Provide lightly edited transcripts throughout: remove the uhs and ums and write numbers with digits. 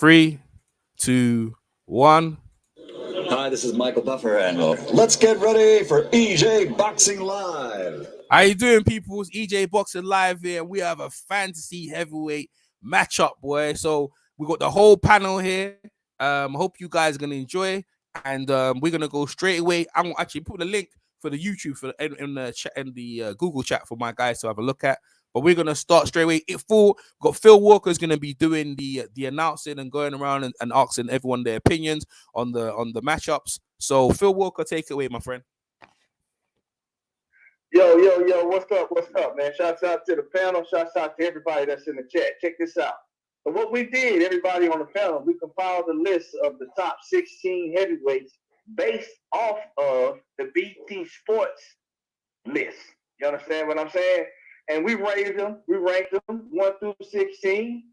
3, 2, 1. Hi, this is Michael Buffer, and let's get ready for EJ Boxing Live. How you doing, people? It's EJ Boxing Live here. We have a fantasy heavyweight matchup, boy. So we got the whole panel here. Hope you guys are gonna enjoy, and we're gonna go straight away. I'm gonna actually put the link for the YouTube in the chat, in the Google chat for my guys to have a look at. But we're gonna start straight away. Got Phil Walker's gonna be doing the announcing and going around and asking everyone their opinions on the matchups. So Phil Walker, take it away, my friend. Yo, what's up, man? Shouts out to the panel. Shouts out to everybody that's in the chat. Check this out. So what we did, everybody on the panel, we compiled a list of the top 16 heavyweights based off of the BT Sports list. You understand what I'm saying? And we rated them. We ranked them 1 through 16.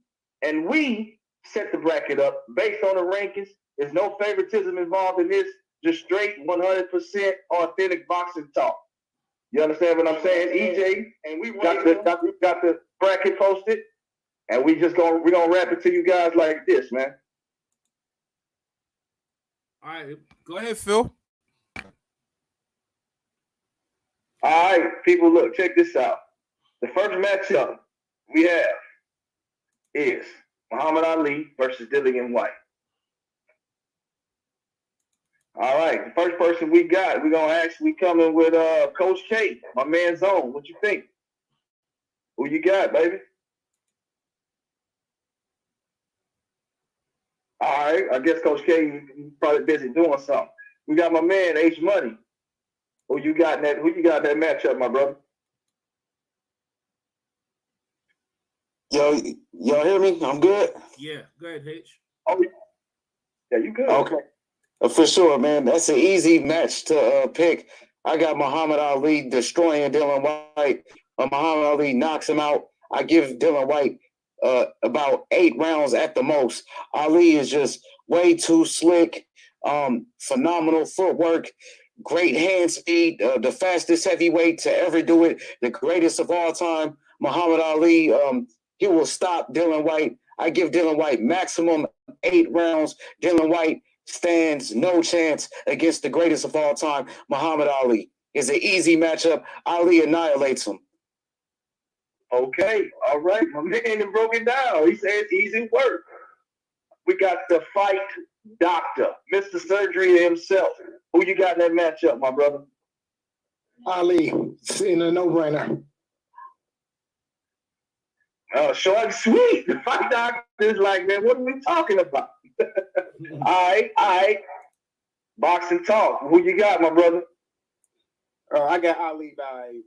And we set the bracket up based on the rankings. There's no favoritism involved in this. Just straight 100% authentic boxing talk. You understand what I'm saying? EJ, and we got the bracket posted, and we're gonna wrap it to you guys like this, man. All right, go ahead, Phil. All right, people, look, check this out. The first matchup we have is Muhammad Ali versus Dillian White. All right, the first person we got, we're going to actually come in with Coach K, my man Zone. What you think? Who you got, baby? All right, I guess Coach K is probably busy doing something. We got my man H Money. Who you got in that matchup, my brother? Yo, y'all hear me? I'm good? Yeah, go ahead, H. Oh, yeah, you good. Okay. For sure, man. That's an easy match to pick. I got Muhammad Ali destroying Dillian White. Muhammad Ali knocks him out. I give Dillian White about 8 rounds at the most. Ali is just way too slick. Phenomenal footwork. Great hand speed. The fastest heavyweight to ever do it. The greatest of all time. Muhammad Ali, he will stop Dillian White. I give Dillian White maximum 8 rounds. Dillian White stands no chance against the greatest of all time, Muhammad Ali. It's an easy matchup. Ali annihilates him. Okay, all right. My man broke it down. He says easy work. We got the fight doctor, Mr. Surgery himself. Who you got in that matchup, my brother? Ali, in a no-brainer. Short and sweet. The fight doctor is like, man, what are we talking about? All right. Boxing talk. Who you got, my brother? I got Ali by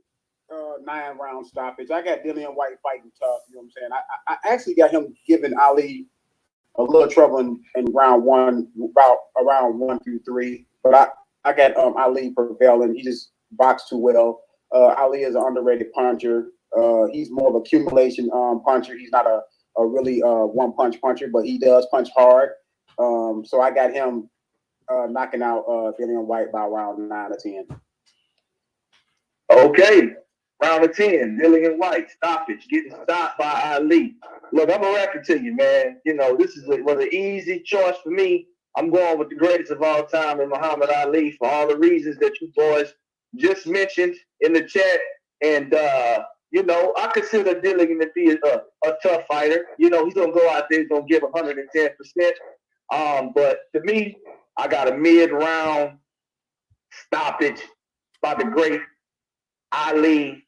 9-round stoppage. I got Dillian White fighting tough. You know what I'm saying? I actually got him giving Ali a little trouble in round 1, about around 1 through 3. But I got Ali prevailing. He just boxed too well. Ali is an underrated puncher. He's more of an accumulation puncher. He's not a really one-punch puncher, but he does punch hard. So I got him knocking out Dillian White by round 9 or 10. Okay, round of 10, Dillian White, stoppage, getting stopped by Ali. Look, I'm going to wrap it to you, man. You know, this was an easy choice for me. I'm going with the greatest of all time in Muhammad Ali for all the reasons that you boys just mentioned in the chat. And, you know, I consider Dillian to be a tough fighter. You know, he's going to go out there, he's going to give 110%. But to me, I got a mid-round stoppage by the great Ali.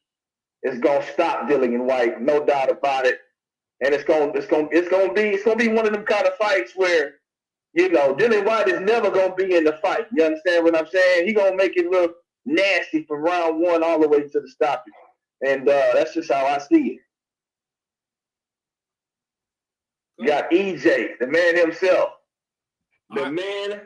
Is gonna stop Dillian White, no doubt about it. And it's gonna be one of them kind of fights where, you know, Dillian White is never gonna be in the fight. You understand what I'm saying? He gonna make it look nasty from round 1 all the way to the stoppage. And that's just how I see it. You got EJ, the man himself. The man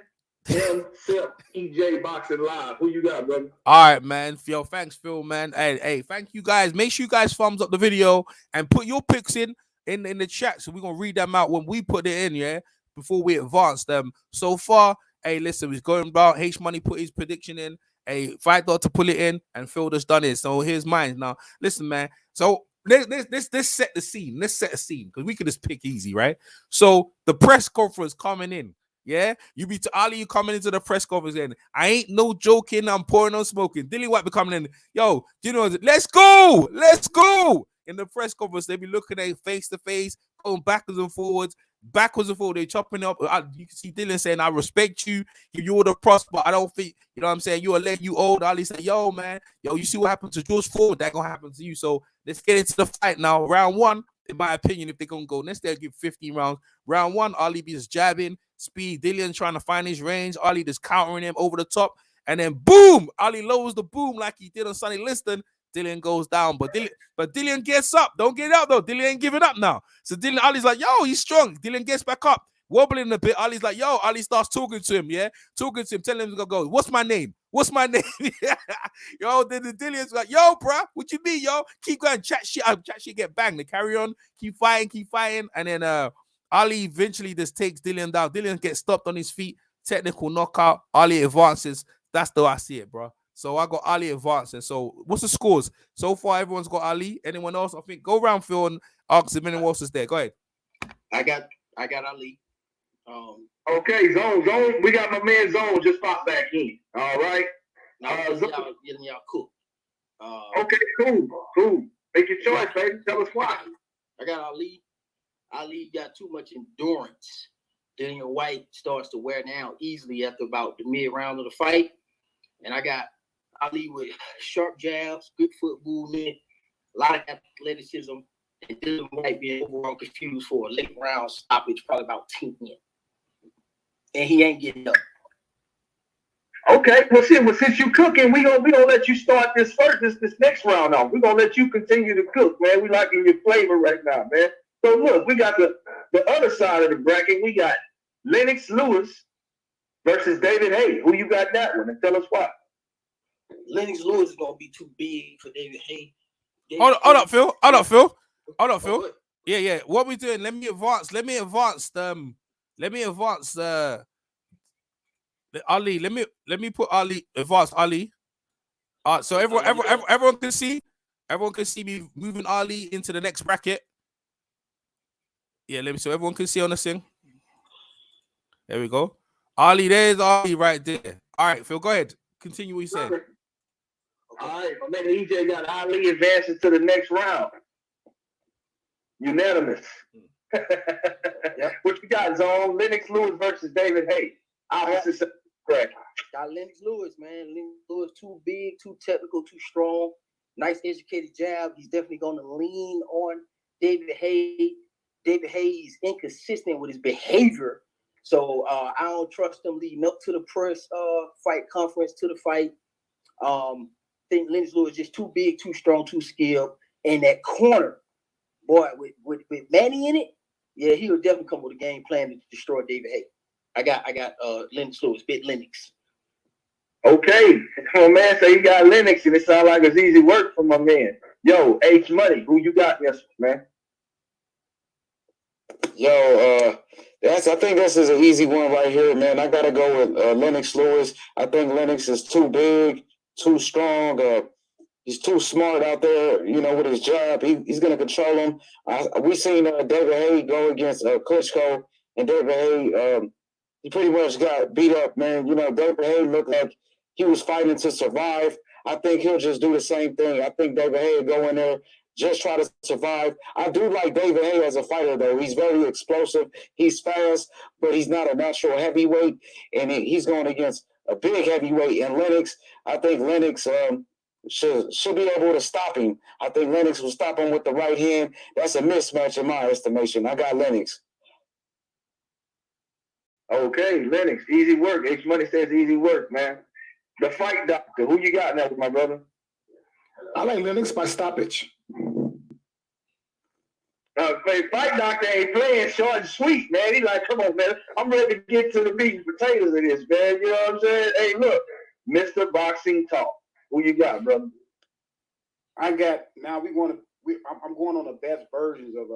himself, EJ Boxing Live. Who you got, brother? All right, man. Yo, thanks, Phil, man. Hey, thank you guys. Make sure you guys thumbs up the video and put your picks in the chat, so we're gonna read them out when we put it in, yeah, before we advance them. So far, hey, listen, we're going about. H Money put his prediction in. Hey, Fight Doctor pull it in, and Phil just done it. So here's mine now. Listen, man. So let's set the scene. Let's set a scene because we could just pick easy, right? So the press conference coming in. Yeah, you be to Ali, you coming into the press conference and I ain't no joking, I'm pouring no smoking. Dilly White be coming in, yo, you know, let's go. In the press conference, they be looking at face to face, going backwards and forwards, they chopping up. You can see Dylan saying, I respect you, you're the prosper, but I don't think, you know what I'm saying, you old. Ali say, yo, man, you see what happened to George Ford, that gonna happen to you. So let's get into the fight now. Round one, in my opinion, if they're gonna go next, they'll give 15 rounds. Round one, Ali be just jabbing, speed, Dillian trying to find his range, Ali just countering him over the top, and then boom, Ali lowers the boom like he did on Sonny Liston. Dillian goes down, but Dillian gets up. Don't get out though. Dillian ain't giving up now. So Ali's like, yo, he's strong. Dillian gets back up, wobbling a bit. Ali's like, yo, Ali starts talking to him, telling him to go. What's my name? Yo, then the Dillian's like, yo, bruh, what you mean, yo? Keep going, chat shit, get banged. They carry on, keep fighting, and then Ali eventually just takes Dillian down. Dillian gets stopped on his feet, technical knockout. Ali advances. That's the way I see it, bro. So I got Ali advancing. So what's the scores? So far, everyone's got Ali. Anyone else? I think go around, Phil, and ask if anyone else is there. Go ahead. I got Ali. Okay, Zone. We got my man Zone just popped back in. All right. Y'all cool. Okay, cool. Make your choice, baby. Tell us why. I got Ali. Ali got too much endurance. Dillian White starts to wear down easily after about the mid round of the fight. And I got Ali with sharp jabs, good foot movement, a lot of athleticism, and Dillian White being overall confused for a late round stoppage, probably about 10 in. And he ain't getting up. Okay, well, since you cooking, we gonna let you start this next round off. We're gonna let you continue to cook, man. We liking your flavor right now, man. So look, we got the other side of the bracket. We got Lennox Lewis versus David Haye. Who you got that one? And tell us why. Lennox Lewis is gonna be too big for David Haye. Hold up, Phil. Yeah. What we doing? Let me advance. Ali. Let me put Ali. Advance Ali. So everyone can see. Everyone can see me moving Ali into the next bracket. Yeah, so everyone can see on the thing. There we go. Ali, there's Ali right there. All right, Phil, go ahead. Continue what you saying. All right, man, EJ got Ali advancing to the next round. Unanimous. Yep. What you got, Zone? Lennox Lewis versus David Haye. Correct. Got Lennox Lewis, man. Lennox Lewis too big, too technical, too strong. Nice educated jab. He's definitely going to lean on David Haye. David Haye is inconsistent with his behavior. So I don't trust him leading up to the press fight conference, to the fight. Think Lennox Lewis is just too big, too strong, too skilled. And that corner, boy, with Manny in it, yeah, he would definitely come with a game plan to destroy David Haye. I got Lennox Lewis, bit Lennox. Okay. Come on, man. So you got Lennox, and it sounds like it's easy work for my man. Yo, H Money, who you got this, man? Yo, I think this is an easy one right here, man. I gotta go with Lennox Lewis. I think Lennox is too big, too strong. He's too smart out there, with his job. He's gonna control him. We seen David Haye go against Klitschko, and David Haye, he pretty much got beat up, man. David Haye looked like he was fighting to survive. I think he'll just do the same thing. I think David Haye will go in there, just try to survive. I do like David Haye as a fighter, though. He's very explosive. He's fast, but he's not a natural heavyweight, and he's going against a big heavyweight. And Lennox, I think Lennox should be able to stop him. I think Lennox will stop him with the right hand. That's a mismatch in my estimation. I got Lennox. Okay, Lennox, easy work. H Money says easy work, man. The fight doctor, who you got now, my brother? I like Lennox by stoppage. Fight doctor ain't playing short and sweet, man. He like, come on, man. I'm ready to get to the meat and potatoes of this, man. You know what I'm saying? Hey, look, Mr. Boxing Talk. Who you got, brother? I'm going on the best versions of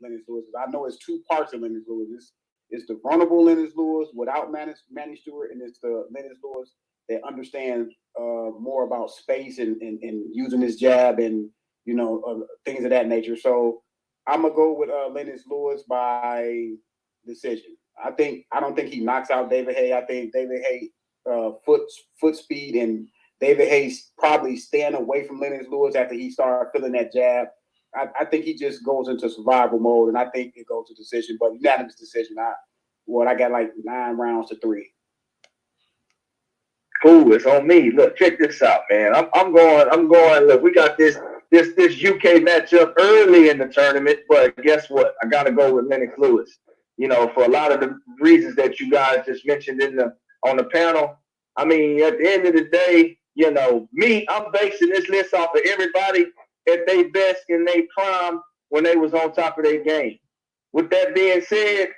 Lennox Lewis. I know it's two parts of Lennox Lewis. It's the vulnerable Lennox Lewis without Manny Stewart, and it's the Lennox Lewis that understands more about space and using his jab and things of that nature. So I'm gonna go with Lennox Lewis by decision. I don't think he knocks out David Haye. I think David Haye foot speed and David Hayes probably staying away from Lennox Lewis after he started feeling that jab. I think he just goes into survival mode, and I think it goes to decision, but unanimous decision. I got like 9 rounds to 3. Cool, it's on me. Look, check this out, man. I'm going. Look, we got this UK matchup early in the tournament, but guess what? I got to go with Lennox Lewis. For a lot of the reasons that you guys just mentioned on the panel. I mean, at the end of the day, I'm basing this list off of everybody at their best in their prime when they was on top of their game. With that being said,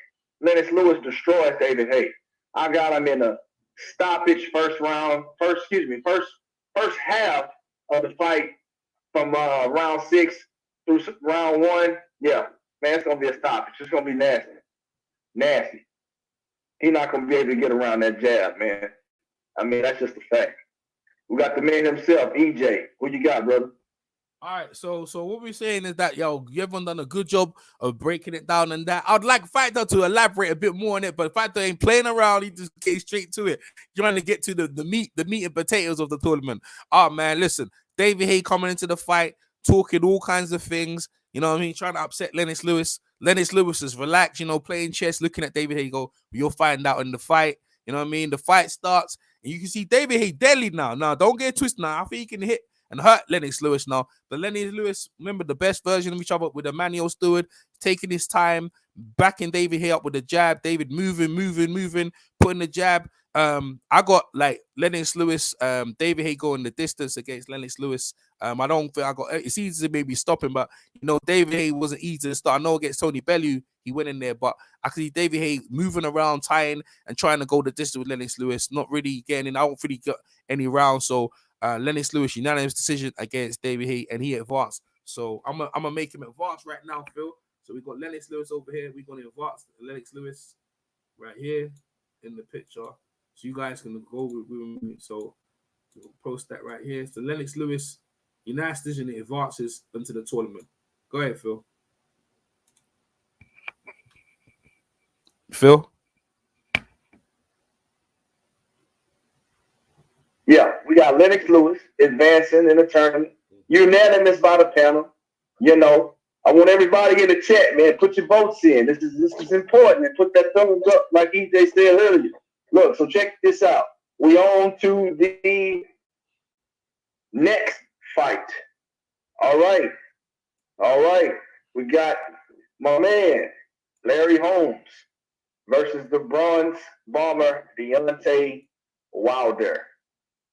Lennox Lewis destroys David Haye. I got him in a stoppage first half of the fight from round 6 through round 1. Yeah, man, it's gonna be a stoppage. It's gonna be nasty. He's not gonna be able to get around that jab, man. I mean, that's just a fact. We got the man himself, EJ. Who you got, brother? All right, so what we're saying is that, everyone done a good job of breaking it down and that. I'd like Fighter to elaborate a bit more on it, but Fighter ain't playing around. He just getting straight to it, trying to get to the meat and potatoes of the tournament. Oh, man, listen, David Haye coming into the fight, talking all kinds of things, you know what I mean, trying to upset Lennox Lewis. Lennox Lewis is relaxed, playing chess, looking at David Haye, go, you'll find out in the fight. You know what I mean? The fight starts, and you can see David Haye deadly now. Now, don't get twisted now. I think he can hit and hurt Lennox Lewis now. But Lennox Lewis, remember the best version of each other with Emmanuel Stewart, taking his time, backing David Haye up with the jab. David moving, putting the jab. I got like Lennox Lewis, David Haye going the distance against Lennox Lewis. I don't think I got it's easy to maybe stop him, but David Haye wasn't easy to start. I know against Tony Bellew, he went in there, but I could see David Haye moving around, tying and trying to go the distance with Lennox Lewis, not really getting in. I don't really got any rounds, so Lennox Lewis unanimous decision against David Haye, and he advanced. So I'm gonna make him advance right now, Phil. So we got Lennox Lewis over here. We're gonna advance Lennox Lewis right here in the picture. So you guys can go with me. So we'll post that right here. So Lennox Lewis, unanimous decision, advances into the tournament. Go ahead, Phil. Phil? Yeah, we got Lennox Lewis advancing in the tournament, unanimous by the panel. I want everybody in the chat, man. Put your votes in. This is important. And put that thumbs up, like EJ said earlier. Look, so check this out. We on to the next fight. All right. We got my man Larry Holmes versus the Bronze Bomber Deontay Wilder.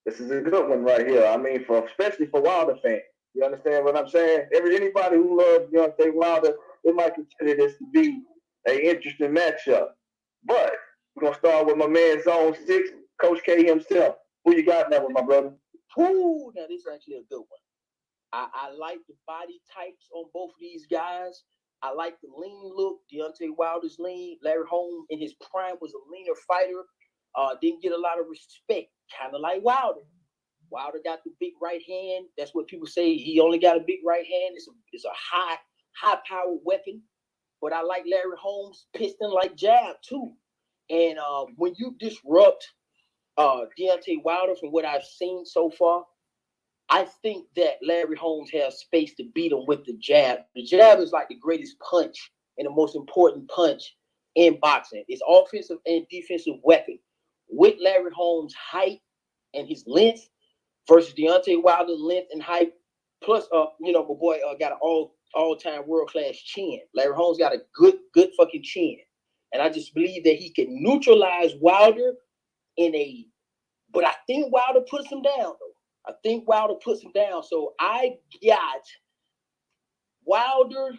This is a good one right here. I mean, especially for Wilder fans. You understand what I'm saying? Anybody who loves Deontay Wilder, they might consider this to be an interesting matchup. But we're going to start with my man Zone 6, Coach K himself. Who you got now with my brother? Ooh, now this is actually a good one. I like the body types on both of these guys. I like the lean look. Deontay Wilder's lean. Larry Holmes in his prime was a leaner fighter. Didn't get a lot of respect, kind of like Wilder. Wilder got the big right hand. That's what people say. He only got a big right hand. It's a high powered weapon. But I like Larry Holmes' piston like jab too. And when you disrupt Deontay Wilder from what I've seen so far, I think that Larry Holmes has space to beat him with the jab. The jab is like the greatest punch and the most important punch in boxing. It's offensive and defensive weapon. With Larry Holmes' height and his length versus Deontay Wilder's length and height, plus my boy got an all-time world-class chin. Larry Holmes got a good fucking chin. And I just believe that he can neutralize Wilder but I think Wilder puts him down though. So I got Wilder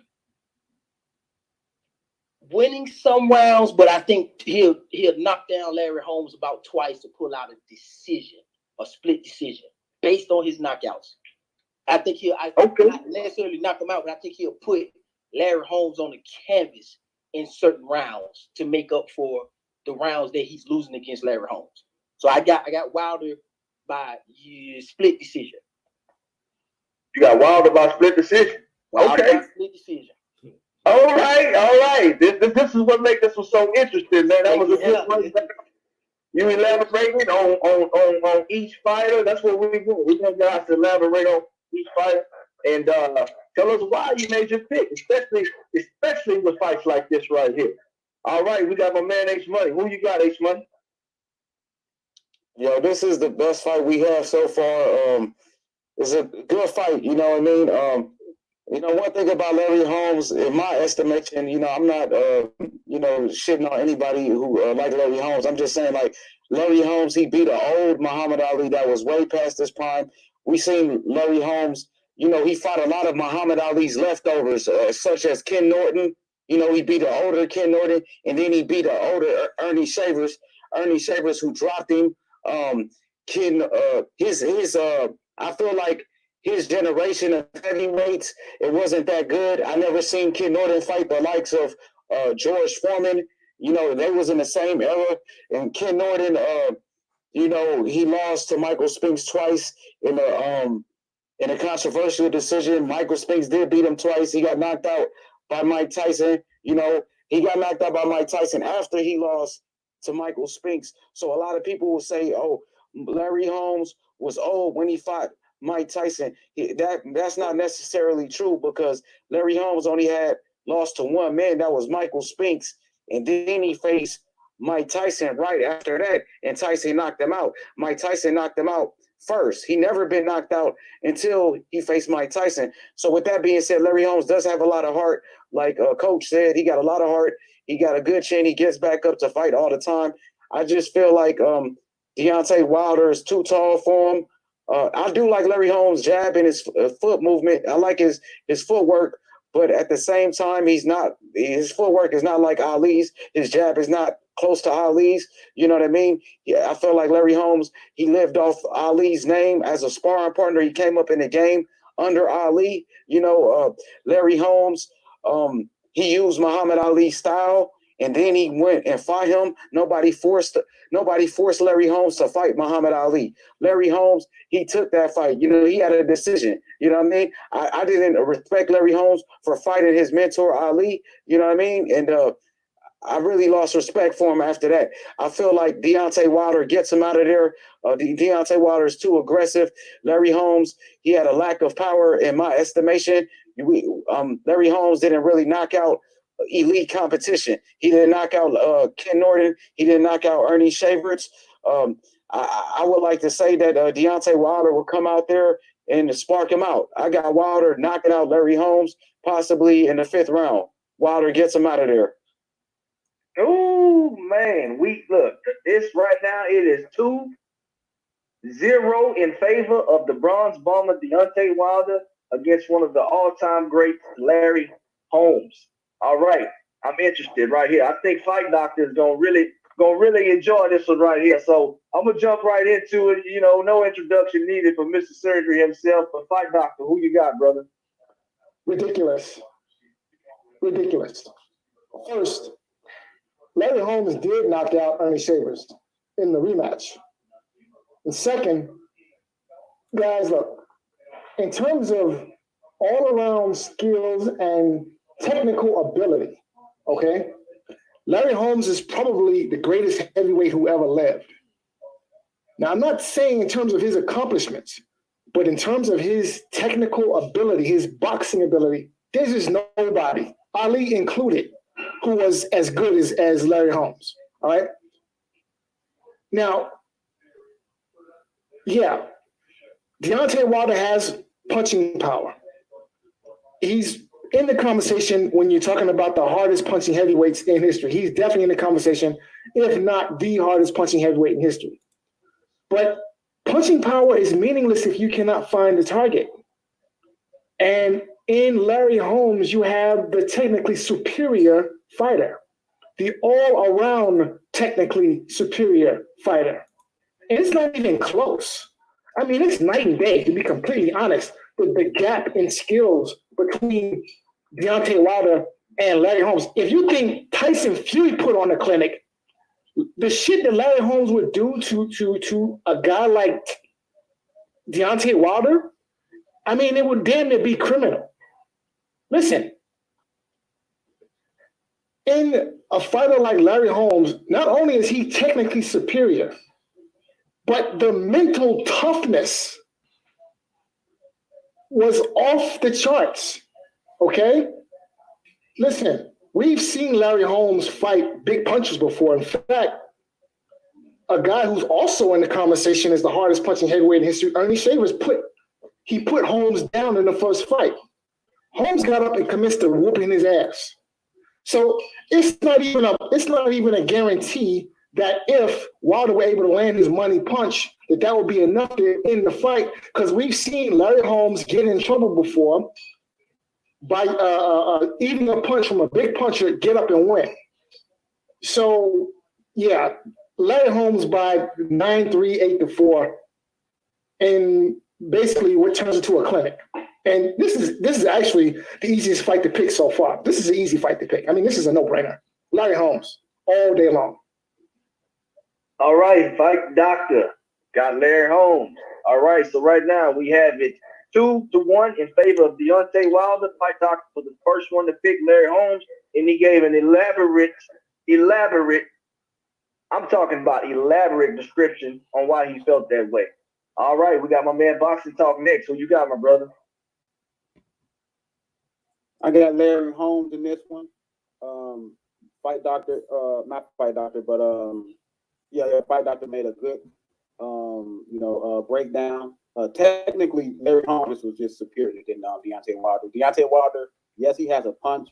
winning some rounds, but I think he'll knock down Larry Holmes about twice to pull out a split decision, based on his knockouts. I think not necessarily knock him out, but I think he'll put Larry Holmes on the canvas in certain rounds to make up for the rounds that he's losing against Larry Holmes. So I got Wilder by split decision. You got Wilder by split decision. Wilder Okay. by split decision. All right. This is what makes this one so interesting, man. That was a good one. You elaborated on each fighter. That's what we do. We want guys to elaborate on each fighter and tell us why you made your pick, especially with fights like this right here. All right, we got my man H Money. Who you got, H Money? Yo, this is the best fight we have so far. It's a good fight, you know what I mean? One thing about Larry Holmes, in my estimation, I'm not, shitting on anybody who like Larry Holmes. I'm just saying, like, Larry Holmes, he beat an old Muhammad Ali that was way past his prime. We seen Larry Holmes, he fought a lot of Muhammad Ali's leftovers, such as Ken Norton. He beat an older Ken Norton, and then he beat an older Ernie Shavers. Ernie Shavers, who dropped him. I feel like his generation of heavyweights, it wasn't that good. I never seen Ken Norton fight the likes of George Foreman. They was in the same era. And Ken Norton, he lost to Michael Spinks twice in a controversial decision. Michael Spinks did beat him twice. He got knocked out by Mike Tyson. He got knocked out by Mike Tyson after he lost to Michael Spinks. So a lot of people will say, oh, Larry Holmes was old when he fought Mike Tyson. That's not necessarily true, because Larry Holmes only had lost to one man. That was Michael Spinks. And then he faced Mike Tyson right after that, and Tyson knocked him out. Mike Tyson knocked him out first. He never been knocked out until he faced Mike Tyson. So with that being said, Larry Holmes does have a lot of heart. Like Coach said, he got a lot of heart. He got a good chin. He gets back up to fight all the time. I just feel like Deontay Wilder is too tall for him. I do like Larry Holmes' jab and his foot movement. I like his footwork, but at the same time, his footwork is not like Ali's. His jab is not close to Ali's. You know what I mean? Yeah, I feel like Larry Holmes, he lived off Ali's name as a sparring partner. He came up in the game under Ali. Larry Holmes, he used Muhammad Ali's style, and then he went and fought him. Nobody forced Larry Holmes to fight Muhammad Ali. Larry Holmes, he took that fight. He had a decision. You know what I mean? I didn't respect Larry Holmes for fighting his mentor Ali. You know what I mean? And I really lost respect for him after that. I feel like Deontay Wilder gets him out of there. Deontay Wilder is too aggressive. Larry Holmes, he had a lack of power in my estimation. Larry Holmes didn't really knock out elite competition. He didn't knock out Ken Norton. He didn't knock out Ernie Shavers. I would like to say that Deontay Wilder will come out there and spark him out. I got Wilder knocking out Larry Holmes, possibly in the 5th round. Wilder gets him out of there. Oh man, this right now, it is 2-0 in favor of the bronze bomber Deontay Wilder against one of the all-time greats, Larry Holmes. All right, I'm interested right here. I think Fight Doctor is gonna really enjoy this one right here. So I'm gonna jump right into it. No introduction needed for Mr. Surgery himself. But Fight Doctor, who you got, brother? Ridiculous. First, Larry Holmes did knock out Ernie Shavers in the rematch. And second, guys, look, in terms of all-around skills and technical ability, okay, Larry Holmes is probably the greatest heavyweight who ever lived. Now, I'm not saying in terms of his accomplishments, but in terms of his technical ability, his boxing ability, there's just nobody, Ali included, who was as good as Larry Holmes, all right? Now, yeah, Deontay Wilder has punching power. He's in the conversation when you're talking about the hardest punching heavyweights in history. He's definitely in the conversation, if not the hardest punching heavyweight in history. But punching power is meaningless if you cannot find the target. And in Larry Holmes, you have the technically superior fighter, the all-around technically superior fighter. And it's not even close. I mean, it's night and day, to be completely honest, the gap in skills between Deontay Wilder and Larry Holmes. If you think Tyson Fury put on a clinic, the shit that Larry Holmes would do to a guy like Deontay Wilder, I mean, it would damn near be criminal. Listen, in a fighter like Larry Holmes, not only is he technically superior, but the mental toughness was off the charts. Okay? Listen, we've seen Larry Holmes fight big punches before. In fact, a guy who's also in the conversation as the hardest punching heavyweight in history, Ernie Shavers, put Holmes down in the first fight. Holmes got up and commenced to whooping his ass. So it's not even a guarantee that if Wilder were able to land his money punch, that would be enough to end the fight, because we've seen Larry Holmes get in trouble before by eating a punch from a big puncher, get up and win. So yeah, Larry Holmes by 9-3, 8-4, and basically what turns into a clinic. And this is actually the easiest fight to pick so far. This is an easy fight to pick. I mean, this is a no-brainer. Larry Holmes all day long. All right, Fight Doctor got Larry Holmes. All right, so right now we have it 2-1 in favor of Deontay Wilder. Fight Doctor was the first one to pick Larry Holmes, and he gave an elaborate, I'm talking about elaborate description on why he felt that way. All right, we got my man Boxing Talk next. Who you got, my brother? I got Larry Holmes in this one. Fight Doctor, not Fight Doctor, but Fight Doctor made a good, breakdown. Technically, Larry Holmes was just superior than Deontay Wilder. Deontay Wilder, yes, he has a punch,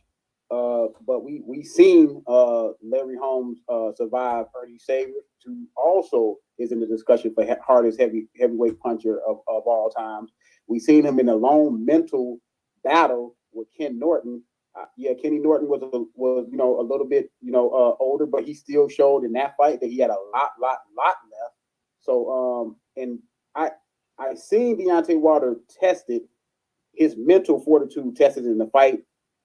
but we seen Larry Holmes survive Ernie Shavers, who also is in the discussion for hardest heavyweight puncher of all times. We seen him in a long mental battle with Ken Norton. Kenny Norton was a little bit older, but he still showed in that fight that he had a lot left. So and I seen Deontay Wilder tested his mental fortitude tested in the fight,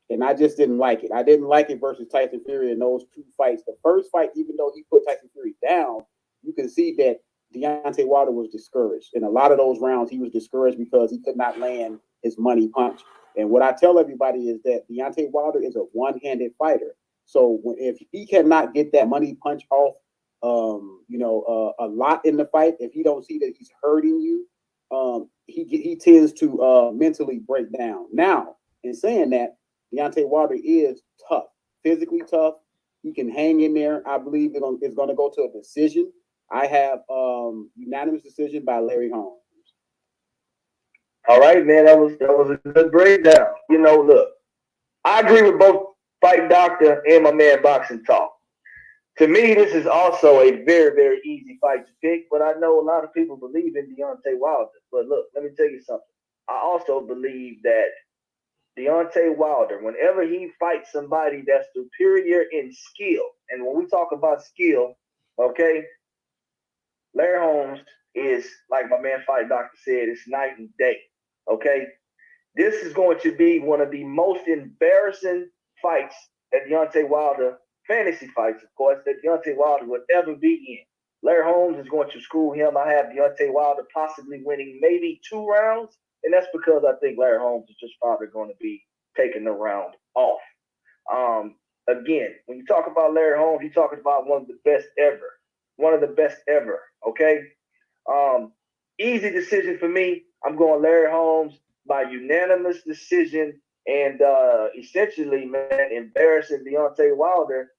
and I just didn't like it. I didn't like it versus Tyson Fury in those two fights. The first fight, even though he put Tyson Fury down, you can see that Deontay Wilder was discouraged. In a lot of those rounds, he was discouraged because he could not land his money punch. And what I tell everybody is that Deontay Wilder is a one-handed fighter. So if he cannot get that money punch off, a lot in the fight, if he don't see that he's hurting you, he tends to mentally break down. Now, in saying that, Deontay Wilder is tough, physically tough. He can hang in there. I believe it's going to go to a decision. I have unanimous decision by Larry Holmes. All right, man, that was a good breakdown. Look, I agree with both Fight Doctor and my man Boxing Talk. To me, this is also a very, very easy fight to pick, but I know a lot of people believe in Deontay Wilder. But look, let me tell you something. I also believe that Deontay Wilder, whenever he fights somebody that's superior in skill, and when we talk about skill, okay, Larry Holmes is, like my man Fight Doctor said, it's night and day. Okay, this is going to be one of the most embarrassing fights that Deontay Wilder, fantasy fights, of course, that Deontay Wilder would ever be in. Larry Holmes is going to school him. I have Deontay Wilder possibly winning maybe 2 rounds, and that's because I think Larry Holmes is just probably going to be taking the round off. Again, when you talk about Larry Holmes, you're talking about one of the best ever. Okay, easy decision for me. I'm going Larry Holmes by unanimous decision, and essentially, man, embarrassing Deontay Wilder.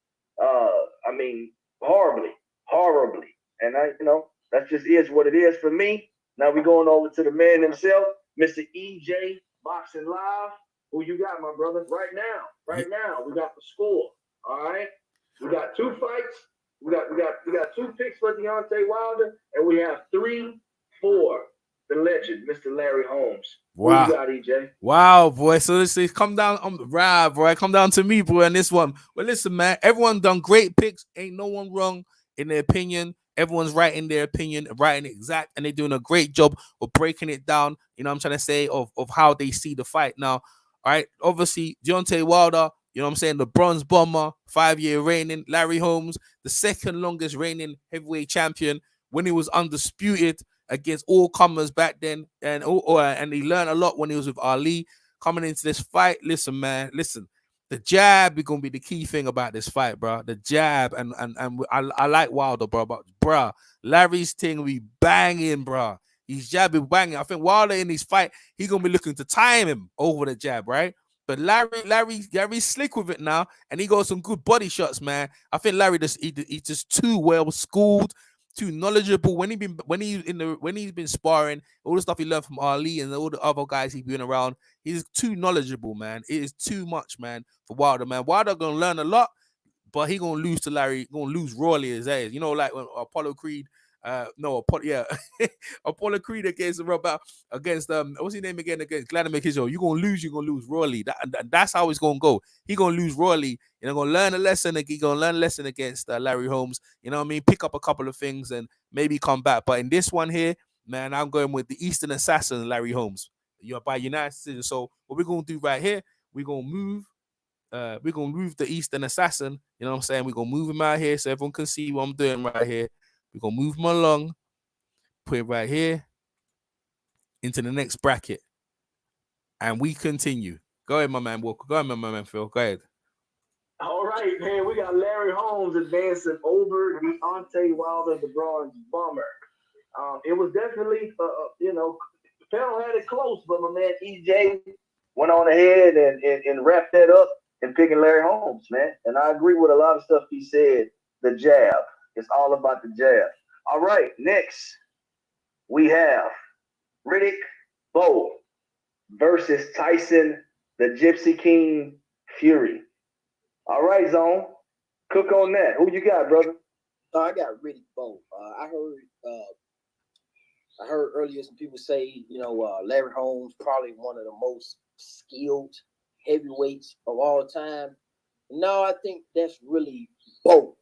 Horribly. And that just is what it is for me. Now we're going over to the man himself, Mr. EJ Boxing Live. Who you got, my brother? Right now, we got the score. All right, we got 2 fights. We got 2 picks for Deontay Wilder, and we have 3 for the legend, Mr. Larry Holmes. Wow. Who you got, EJ? Wow, boy. So this come down boy. Come down to me, boy, on this one. Well, listen, man. Everyone done great picks. Ain't no one wrong in their opinion. Everyone's right in their opinion, writing it exact, and they're doing a great job of breaking it down. You know what I'm trying to say, of how they see the fight. Now, all right, obviously, Deontay Wilder, you know what I'm saying, the bronze bomber, 5-year reigning. Larry Holmes, the second longest reigning heavyweight champion when he was undisputed. against all comers back then, and he learned a lot when he was with Ali. Coming into this fight, listen, man, the jab is gonna be the key thing about this fight, bro. The jab, and I like Wilder, bro, but bro, Larry's thing will be banging, bro. He's jabbing, banging. I think Wilder in his fight, he's gonna be looking to time him over the jab, right? But Larry's slick with it now, and he got some good body shots, man. I think Larry he's just too well schooled, too knowledgeable. When he's been sparring, all the stuff he learned from Ali and all the other guys he's been around, he's too knowledgeable, man. It is too much, man, for Wilder, man. Wilder gonna learn a lot, but he gonna lose to Larry, gonna lose royally as is. You know, like when Apollo Creed, Apollo Creed against what's his name again, against Wladimir. You're gonna lose royally. That's how it's gonna go. He gonna lose royally. Gonna learn a lesson. He gonna learn a lesson against Larry Holmes. You know what I mean? Pick up a couple of things and maybe come back. But in this one here, man, I'm going with the Eastern Assassin, Larry Holmes. You're by United decision. So what we're gonna do right here, we're gonna move the Eastern Assassin. You know what I'm saying? We're gonna move him out here so everyone can see what I'm doing right here. We're gonna move him along, put it right here into the next bracket, and we continue. Go ahead, my man Walker. Go ahead, my man Phil. Go ahead. All right, man. We got Larry Holmes advancing over Deontay Wilder, the Bronze Bomber. It was definitely, the panel had it close, but my man EJ went on ahead and wrapped that up and picking Larry Holmes, man. And I agree with a lot of stuff he said. The jab. It's all about the jab. All right, next we have Riddick Bowe versus Tyson, the Gypsy King Fury. All right, Zone. Cook on that. Who you got, brother? I got Riddick Bowe. I heard earlier some people say, Larry Holmes probably one of the most skilled heavyweights of all time. No, I think that's really Bowe.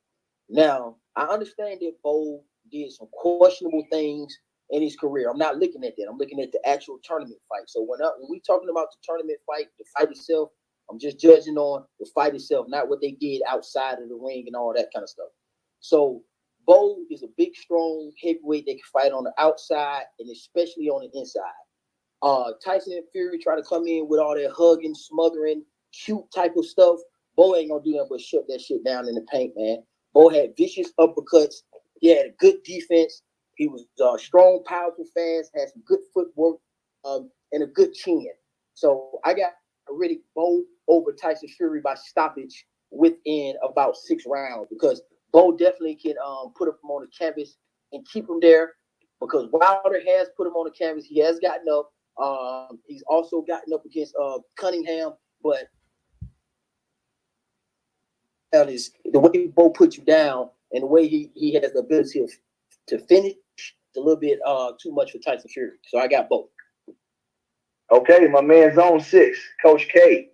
Now, I understand that Bowe did some questionable things in his career. I'm not looking at that. I'm looking at the actual tournament fight. So when we talking about the tournament fight, the fight itself, I'm just judging on the fight itself, not what they did outside of the ring and all that kind of stuff. So Bowe is a big, strong heavyweight that can fight on the outside and especially on the inside. Tyson and Fury try to come in with all that hugging, smothering, cute type of stuff. Bowe ain't gonna do nothing but shut that shit down in the paint, man. Bowe had vicious uppercuts. He had a good defense. He was strong, powerful, fast, had some good footwork, and a good chin. So I got Riddick Bowe over Tyson Fury by stoppage within about 6 rounds because Bowe definitely can put him on the canvas and keep him there because Wilder has put him on the canvas. He has gotten up. He's also gotten up against Cunningham, but that is the way Bowe put you down and the way he has the ability to finish. It's a little bit too much for Tyson Fury. So I got Bowe. Okay, my man's on 6, Coach K.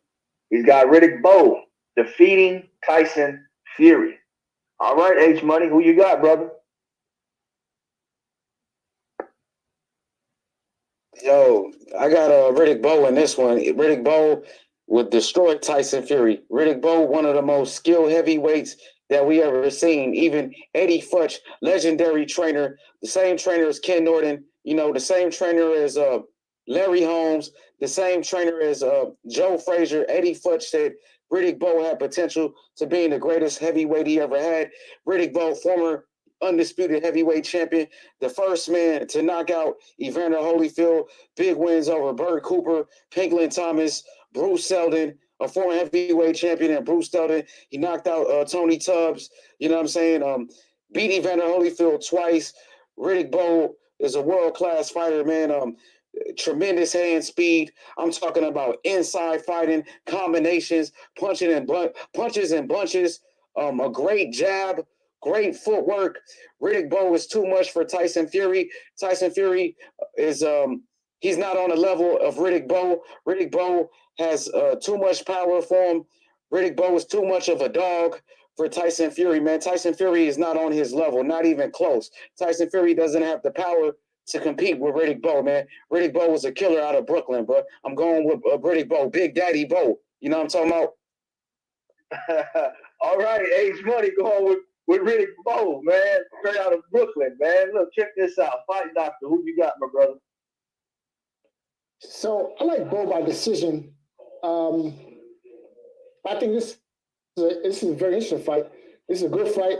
He's got Riddick Bowe defeating Tyson Fury. All right, H Money, who you got, brother? Yo, I got Riddick Bowe in this one. Riddick Bowe would destroy Tyson Fury. Riddick Bowe, one of the most skilled heavyweights that we ever seen. Even Eddie Futch, legendary trainer, the same trainer as Ken Norton, the same trainer as Larry Holmes, the same trainer as Joe Frazier. Eddie Futch said Riddick Bowe had potential to being the greatest heavyweight he ever had. Riddick Bowe, former undisputed heavyweight champion, the first man to knock out Evander Holyfield, big wins over Bert Cooper, Pinklin Thomas, Bruce Seldon, a former heavyweight champion, and Bruce Seldon. He knocked out Tony Tubbs, you know what I'm saying? Beat Evander Holyfield twice. Riddick Bowe is a world-class fighter, man. Tremendous hand speed. I'm talking about inside fighting, combinations, punches and bunches, a great jab, great footwork. Riddick Bowe is too much for Tyson Fury. Tyson Fury is he's not on the level of Riddick Bowe. Riddick Bowe has too much power for him. Riddick Bowe is too much of a dog for Tyson Fury, man. Tyson Fury is not on his level, not even close. Tyson Fury doesn't have the power to compete with Riddick Bowe, man. Riddick Bowe was a killer out of Brooklyn, bro. I'm going with Riddick Bowe, Big Daddy Bowe. You know what I'm talking about? All right, H Money going with with Riddick Bowe, man, straight out of Brooklyn, man. Look, check this out. Fight Doctor, who you got, my brother? So I like Bowe by decision. I think this is a very interesting fight. This is a good fight.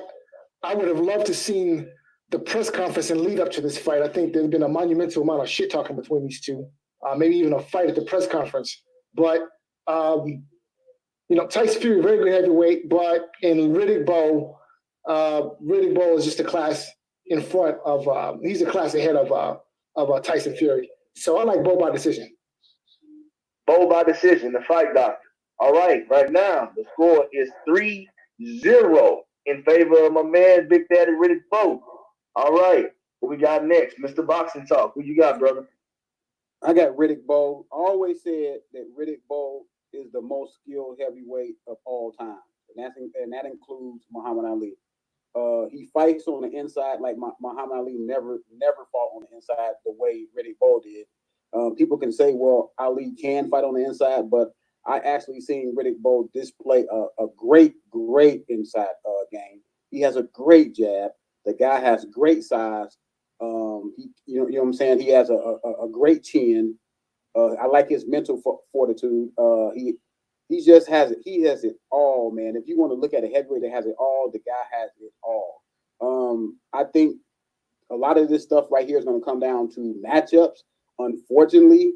I would have loved to seen the press conference and lead up to this fight. I think there's been a monumental amount of shit talking between these two. Maybe even a fight at the press conference. But Tyson Fury, very good heavyweight, but in Riddick Bowe is just a class in front of. He's a class ahead of Tyson Fury. So I like Bowe by decision. Bowe by decision, the Fight Doctor. All right now the score is 3-0 in favor of my man Big Daddy Riddick Bowe. All right, what we got next, Mr. Boxing Talk? Who you got, brother? I got Riddick Bowe. I always said that Riddick Bowe is the most skilled heavyweight of all time, and that includes Muhammad Ali. He fights on the inside like Muhammad Ali never fought on the inside the way Riddick Bowe did. People can say, well, Ali can fight on the inside, but I actually seen Riddick Bowe display a great inside game. He has a great jab. The guy has great size. You know what I'm saying? He has a great chin. I like his mental fortitude. He just has it. He has it all, man. If you want to look at a heavyweight that has it all, the guy has it all. I think a lot of this stuff right here is going to come down to matchups. Unfortunately,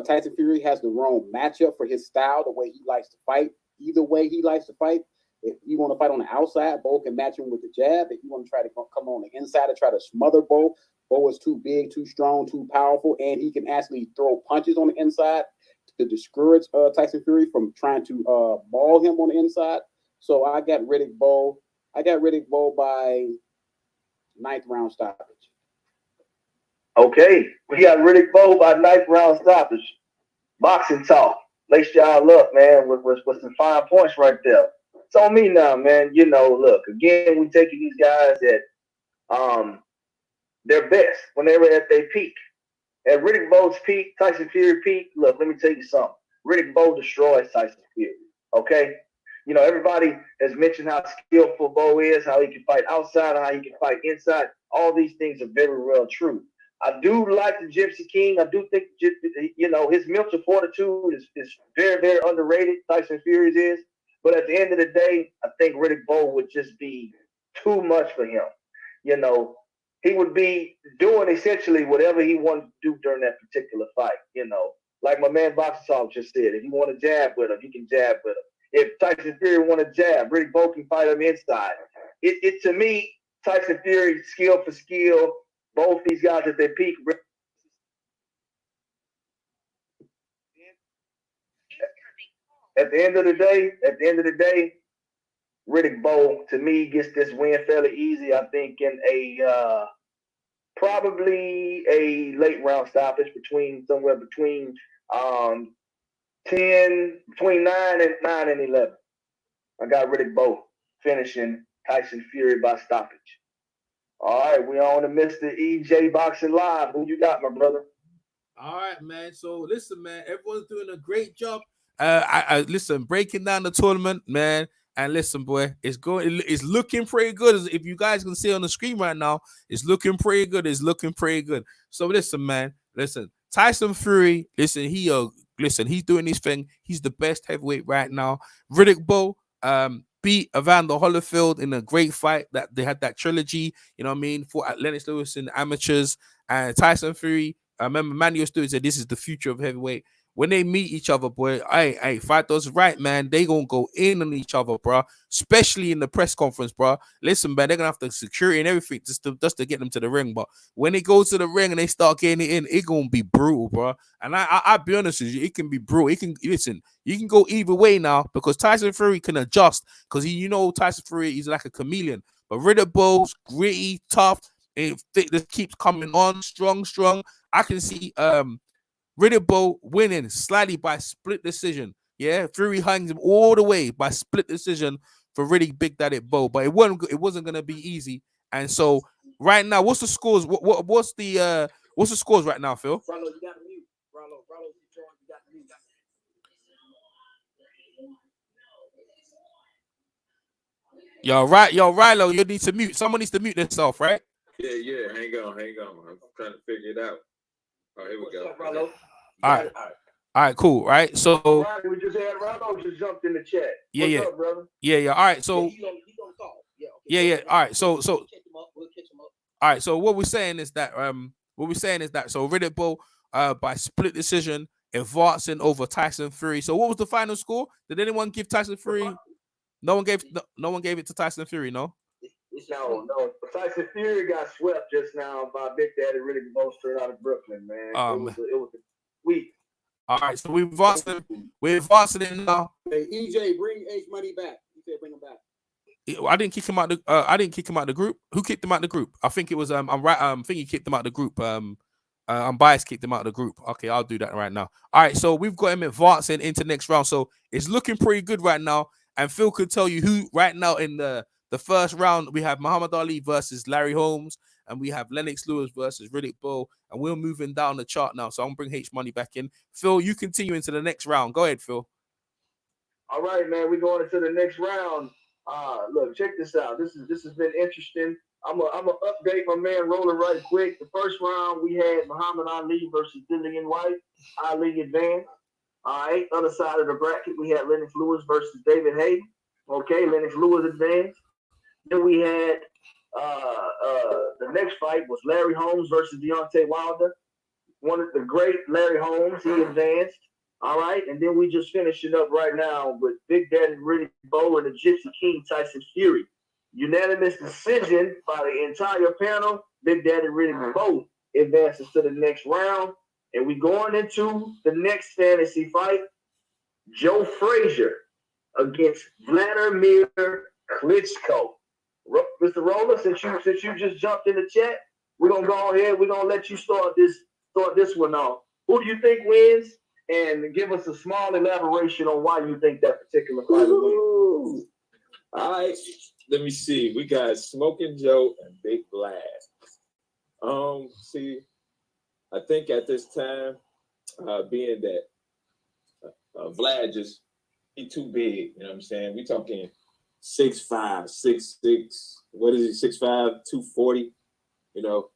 Tyson Fury has the wrong matchup for his style, the way he likes to fight. Either way he likes to fight. If you want to fight on the outside, Bowe can match him with the jab. If you want to try to come on the inside and try to smother Bowe, Bowe is too big, too strong, too powerful, and he can actually throw punches on the inside to discourage Tyson Fury from trying to maul him on the inside. So I got Riddick Bowe. I got Riddick Bowe by 9th round stoppage. Okay, we got Riddick Bowe by 9th round stoppage. Boxing Talk. Lace y'all up, man, with some fine points right there. It's on me now, man. Look, again, we taking these guys at their best when they were at their peak. At Riddick Bowe's peak, Tyson Fury peak, look, let me tell you something. Riddick Bowe destroys Tyson Fury, okay? Everybody has mentioned how skillful Bowe is, how he can fight outside, how he can fight inside. All these things are very well true. I do like the Gypsy King. I do think, his mental fortitude is very, very underrated. Tyson Fury's is. But at the end of the day, I think Riddick Bowe would just be too much for him. He would be doing essentially whatever he wanted to do during that particular fight. Like my man Boxing Talk just said, if you want to jab with him, you can jab with him. If Tyson Fury want to jab, Riddick Bowe can fight him inside. It to me, Tyson Fury, skill for skill, both these guys at their peak. At the end of the day, Riddick Bowe to me gets this win fairly easy. I think in probably a late round stoppage somewhere between 9 and 11. I got Riddick Bowe finishing Tyson Fury by stoppage. All right, we on to Mr. EJ Boxing Live. Who you got, my brother? All right, man. So listen, man, everyone's doing a great job. I listen, breaking down the tournament, man. And listen, boy, it's looking pretty good. If you guys can see on the screen right now, it's looking pretty good. So listen, man, Tyson Fury, he's doing his thing. He's the best heavyweight right now. Riddick Bowe, beat Evander Holyfield in a great fight that they had that trilogy, for Lennox Lewis in amateurs. And Tyson Fury, I remember Manuel Stewart said this is the future of heavyweight. When they meet each other, boy, hey, fight those right, man. They gonna go in on each other, bro. Especially in the press conference, bro. Listen, man, they're gonna have the security and everything just to get them to the ring. But when they go to the ring and they start getting it in, it gonna be brutal, bro. And I'll be honest with you, it can be brutal. You can go either way now because Tyson Fury can adjust because Tyson Fury is like a chameleon. But Riddick Bowe's gritty, tough, and fitness keeps coming on strong. I can see Riddick Bowe winning slightly by split decision. Yeah, Fury hangs him all the way by split decision for Riddick Big Daddy Bowe, but it wasn't gonna be easy. And so right now, what's the scores? What's the scores right now, Phil? Rollo, you got to mute. Rollo, you got to mute. Yo, Rilo, you need to mute. Someone needs to mute themselves, right? Yeah. Hang on. I'm trying to figure it out. Oh, here we go. What's up, Rallo? All right, cool. Right. So Right, we just had Rallo just jumped in the chat. What's up, brother? Yeah. All right. So He's on the call. Yeah. yeah. All right. So We'll catch him up. all right. So what we're saying is that so Riddick Bowe by split decision advancing over Tyson Fury. So what was the final score? Did anyone give Tyson Fury? No one gave it to Tyson Fury. No. No. Tyson Fury got swept just now by Big Daddy Riddick Bowe straight out of Brooklyn, man. It was a week. All right, so we're advancing him now. Hey, EJ, bring H Money back. You said bring him back. I didn't kick him out. I didn't kick him out the group. Who kicked him out the group? I think it was I'm right. I think he kicked him out the group. Unbiased kicked him out of the group. Okay, I'll do that right now. All right, so we've got him advancing into next round. So it's looking pretty good right now. And Phil could tell you who right now in the first round we have Muhammad Ali versus Larry Holmes, and we have Lennox Lewis versus Riddick Bowe, and we're moving down the chart now. So I'm gonna bring H Money back in. Phil, you continue into the next round. Go ahead, Phil. All right, man. We're going into the next round. Look, check this out. This has been interesting. I'm gonna update my man Roller right quick. The first round we had Muhammad Ali versus Dillian White. Ali advanced. All right. Other side of the bracket we had Lennox Lewis versus David Hayden. Okay, Lennox Lewis advanced. Then we had the next fight was Larry Holmes versus Deontay Wilder. One of the great Larry Holmes, he advanced. All right, and then we just finishing up right now with Big Daddy Riddick Bowe and the Gypsy King Tyson Fury. Unanimous decision by the entire panel. Big Daddy Riddick Bowe advances to the next round, and we going into the next fantasy fight. Joe Frazier against Wladimir Klitschko. Mr. Roller, since you just jumped in the chat, we're gonna go ahead. We're gonna let you start this one off. Who do you think wins? And give us a small elaboration on why you think that particular fight will win. All right, let me see. We got Smoking Joe and Big Vlad. See, I think at this time, being that Vlad he too big. You know what I'm saying? We talking 6'5", 6'6". What is he? 6'5", 240. You know,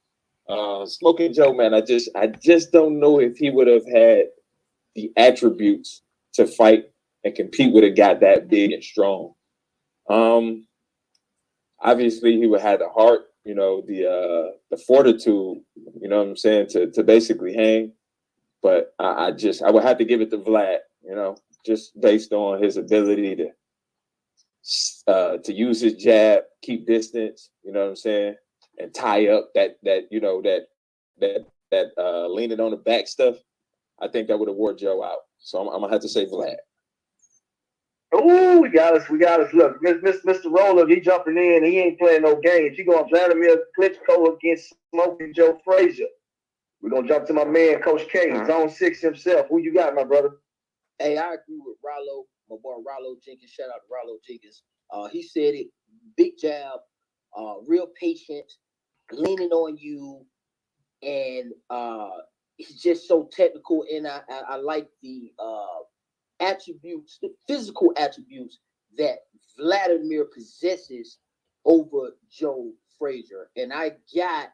Smoking Joe, man. I just don't know if he would have had the attributes to fight and compete with a guy that big and strong. Obviously he would have the heart, you know, the fortitude, you know what I'm saying, to basically hang. But I would have to give it to Vlad, you know, just based on his ability to use his jab, keep distance, you know what I'm saying, and tie up that leaning on the back stuff. I think that would have wore Joe out. So I'm gonna have to say Vlad. Oh, we got us. Look, Mr. Roller, he jumping in. He ain't playing no games. He going Wladimir Klitschko against Smoking Joe Frazier. We're gonna jump to my man, Coach K, Zone 6 himself. Who you got, my brother? Hey, I agree with Rollo, my boy Rollo Jenkins. Shout out to Rollo Jenkins. He said it. Big jab, real patient, leaning on you, and he's just so technical. And I like the attributes, the physical attributes that Wladimir possesses over Joe Frazier. And I got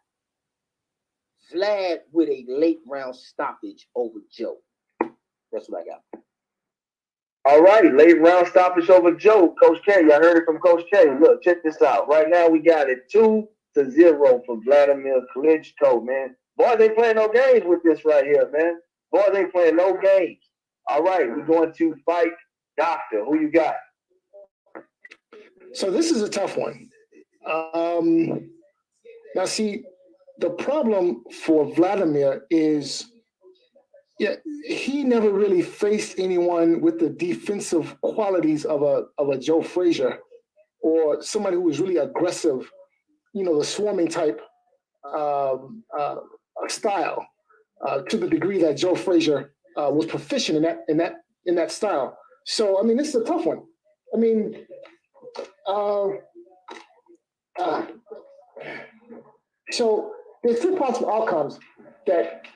Vlad with a late round stoppage over Joe. That's what I got. All right, late round stoppage over Joe. Coach K, I heard it from Coach K. Look, check this out. Right now we got it 2-0 for Wladimir Klitschko, man. Boys ain't playing no games with this right here, man. Boys ain't playing no games. All right, we're going to fight Doctor. Who you got? So this is a tough one. Now, see, the problem for Wladimir is, he never really faced anyone with the defensive qualities of a Joe Frazier or somebody who was really aggressive, you know, the swarming type style, to the degree that Joe Frazier was proficient in that style. So, I mean, this is a tough one. I mean, so there's two possible outcomes that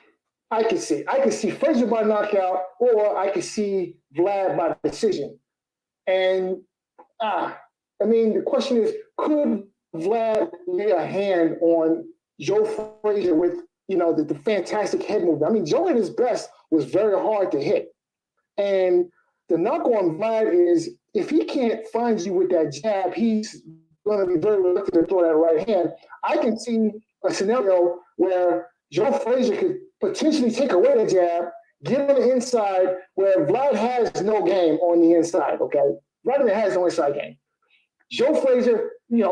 I can see. I can see Frazier by knockout, or I can see Vlad by decision. And I mean, the question is, could Vlad lay a hand on Joe Frazier with, the fantastic head movement? I mean, Joe at his best was very hard to hit. And the knock on Vlad is if he can't find you with that jab, he's going to be very reluctant to throw that right hand. I can see a scenario where Joe Frazier could potentially take away the jab, get on the inside where Vlad has no game on the inside, okay? Vladimir has no inside game. Joe Frazier,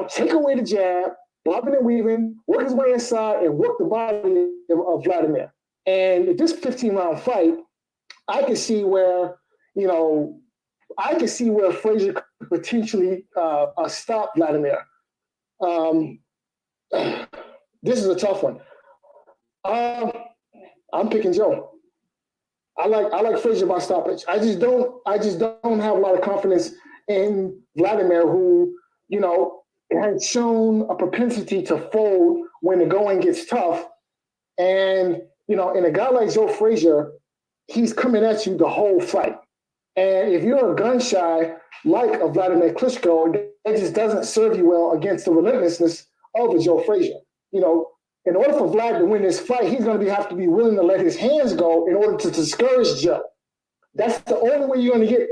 take away the jab, bobbing and weaving, work his way inside, and work the body of Wladimir. And if this 15-round fight, I can see where, Frazier could potentially stop Wladimir. This is a tough one. I'm picking Joe. I like Frazier by stoppage. I just don't have a lot of confidence in Wladimir, who, has shown a propensity to fold when the going gets tough. And, in a guy like Joe Frazier, he's coming at you the whole fight. And if you're a gun shy like a Wladimir Klitschko, that just doesn't serve you well against the relentlessness of a Joe Frazier. In order for Vlad to win this fight, he's going to have to be willing to let his hands go in order to discourage Joe. That's the only way you're going to get,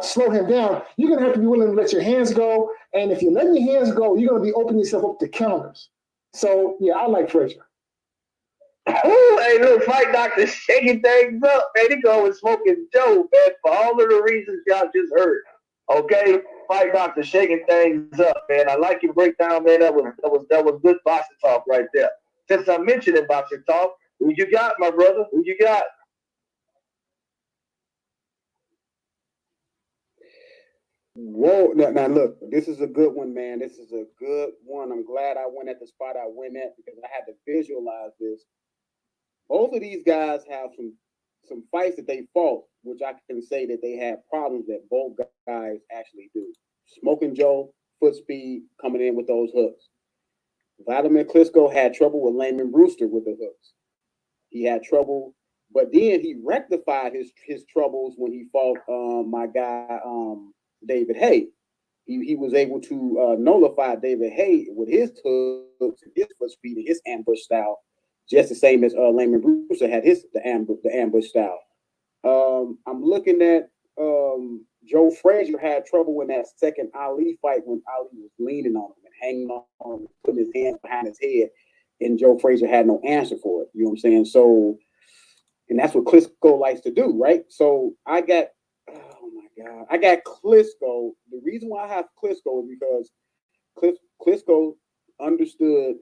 slow him down. You're going to have to be willing to let your hands go. And if you're letting your hands go, you're going to be opening yourself up to counters. So, yeah, I like Frazier. Oh, hey, look, Fight Doctor shaking things up, man. He going Smoking Joe, man, for all of the reasons y'all just heard. Okay, Fight Doctor shaking things up, man. I like your breakdown, man. That was good boxing talk right there. Since I mentioned in boxing talk, who you got, my brother? Who you got? Whoa, now look, this is a good one, man. This is a good one. I'm glad I went at the spot I went at because I had to visualize this. Both of these guys have some fights that they fought, which I can say that they had problems that both guys actually do. Smoking Joe, foot speed, coming in with those hooks. Wladimir Klitschko had trouble with Layman Brewster with the hooks. He had trouble, but then he rectified his troubles when he fought my guy David Hay. He was able to nullify David Hay with his hooks, his foot speed, and his ambush style, just the same as Layman Brewster had the ambush style. I'm looking at Joe Frazier had trouble in that second Ali fight when Ali was leaning on him and hanging on him, putting his hands behind his head, and Joe Frazier had no answer for it. You know what I'm saying? So, and that's what Klitschko likes to do, right? So I got Klitschko. The reason why I have Klitschko is because Klitschko understood,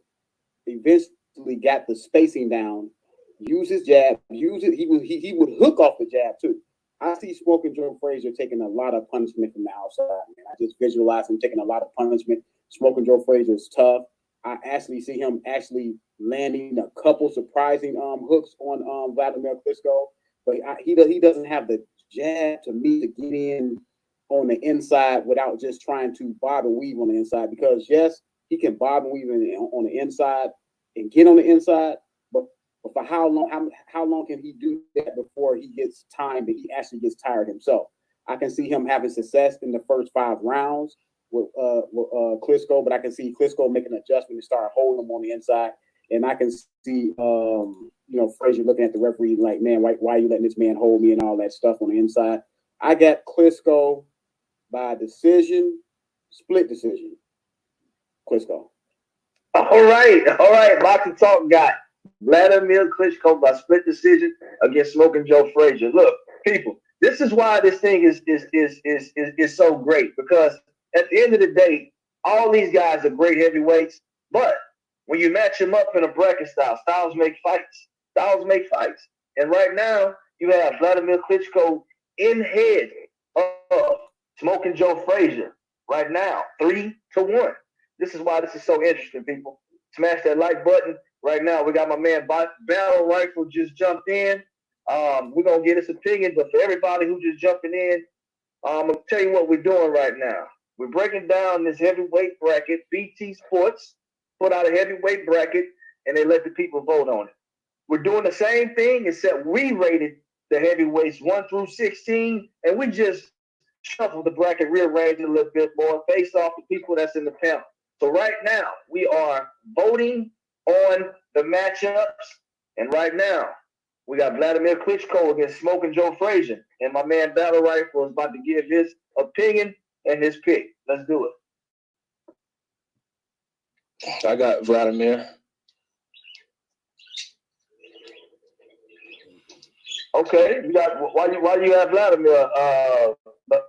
eventually got the spacing down, use his jab, he would hook off the jab too. I see Smoking Joe Frazier taking a lot of punishment from the outside, man. I just visualize him taking a lot of punishment. Smoking Joe Frazier is tough. I actually see him landing a couple surprising hooks on Wladimir Klitschko, but he doesn't have the jab to get in on the inside without just trying to bob and weave on the inside, because yes, he can bob and weave on the inside and get on the inside, but for how long can he do that before he gets timed and he actually gets tired himself? I can see him having success in the first 5 rounds with Klitschko, but I can see Klitschko making an adjustment and start holding him on the inside. And I can see Frazier looking at the referee like, man, why are you letting this man hold me and all that stuff on the inside? I got Klitschko by split decision. Klitschko. All right. Boxing Talk got Wladimir Klitschko by split decision against Smoking Joe Frazier. Look, people, this is why this thing is so great, because at the end of the day, all these guys are great heavyweights, but when you match them up in a bracket style, styles make fights. And right now, you have Wladimir Klitschko in head of Smoking Joe Frazier right now, 3-1. This is why this is so interesting, people. Smash that like button. Right now, we got my man Battle Rifle just jumped in. We're going to get his opinion, but for everybody who just jumping in, I'm going to tell you what we're doing right now. We're breaking down this heavyweight bracket. BT Sports put out a heavyweight bracket, and they let the people vote on it. We're doing the same thing, except we rated the heavyweights 1 through 16, and we just shuffle the bracket, rearrange it a little bit more based off the people that's in the panel. So right now we are voting on the matchups, and right now we got Wladimir Klitschko against Smoking Joe Frazier, and my man Battle Rifle is about to give his opinion and his pick. Let's do it. I got Wladimir. Okay, you got why do you have Wladimir?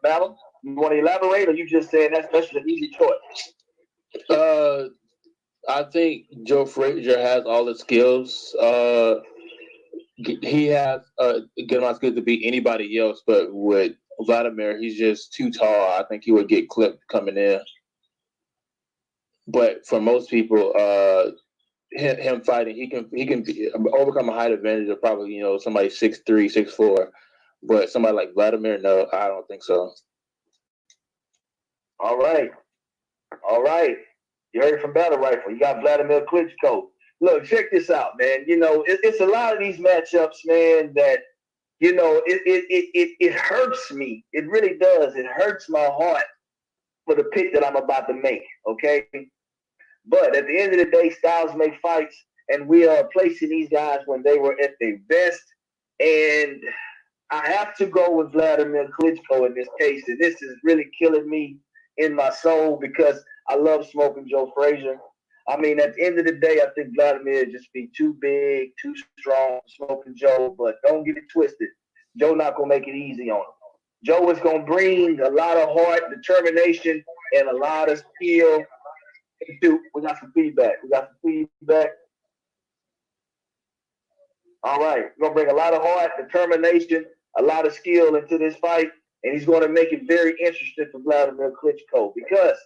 Battle. You want to elaborate, or you just saying that's just an easy choice? I think Joe Frazier has all the skills. He has good amount of skills to beat anybody else, but with Wladimir, he's just too tall. I think he would get clipped coming in. But for most people, him fighting, he can overcome a height advantage of probably somebody 6'3", 6'4", but somebody like Wladimir, no, I don't think so. All right. You heard it from Battle Rifle. You got Wladimir Klitschko. Look, check this out, man. It's a lot of these matchups, man, that it hurts me. It really does. It hurts my heart for the pick that I'm about to make. Okay. But at the end of the day, styles make fights, and we are placing these guys when they were at their best. And I have to go with Wladimir Klitschko in this case. And this is really killing me in my soul because I love Smoking Joe Frazier. I mean, at the end of the day, I think Wladimir just be too big, too strong, Smoking Joe. But don't get it twisted. Joe not going to make it easy on him. Joe is going to bring a lot of heart, determination, and a lot of skill. We got some feedback. All right. We're going to bring a lot of heart, determination, a lot of skill into this fight, and he's going to make it very interesting for Wladimir Klitschko because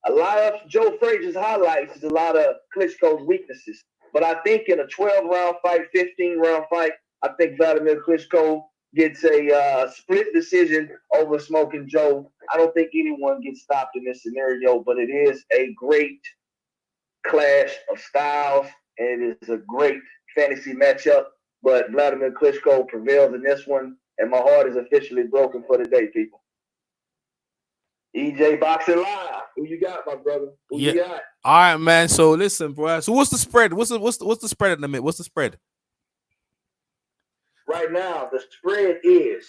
a lot of Joe Frazier's highlights is a lot of Klitschko's weaknesses. But I think in a 12-round fight, 15-round fight, I think Wladimir Klitschko gets a split decision over Smoking Joe. I don't think anyone gets stopped in this scenario, but it is a great clash of styles, and it is a great fantasy matchup. But Wladimir Klitschko prevails in this one, and my heart is officially broken for the day, people. EJ Boxing Live. Who you got, my brother? Who you got? All right, man. So listen, bro. So what's the spread? What's the spread in the mid? What's the spread? Right now, the spread is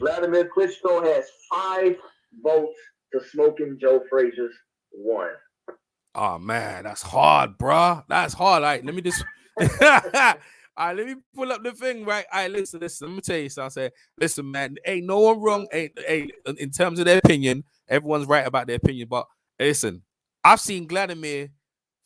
Wladimir Klitschko has 5 votes to Smoking Joe Frazier's 1. Oh man, that's hard, bro. That's hard. All right, let me just. All right, let me pull up the thing. Right. All right, listen. Let me tell you something. Listen, man. Ain't no one wrong. Hey, in terms of their opinion, everyone's right about their opinion. But listen, I've seen Wladimir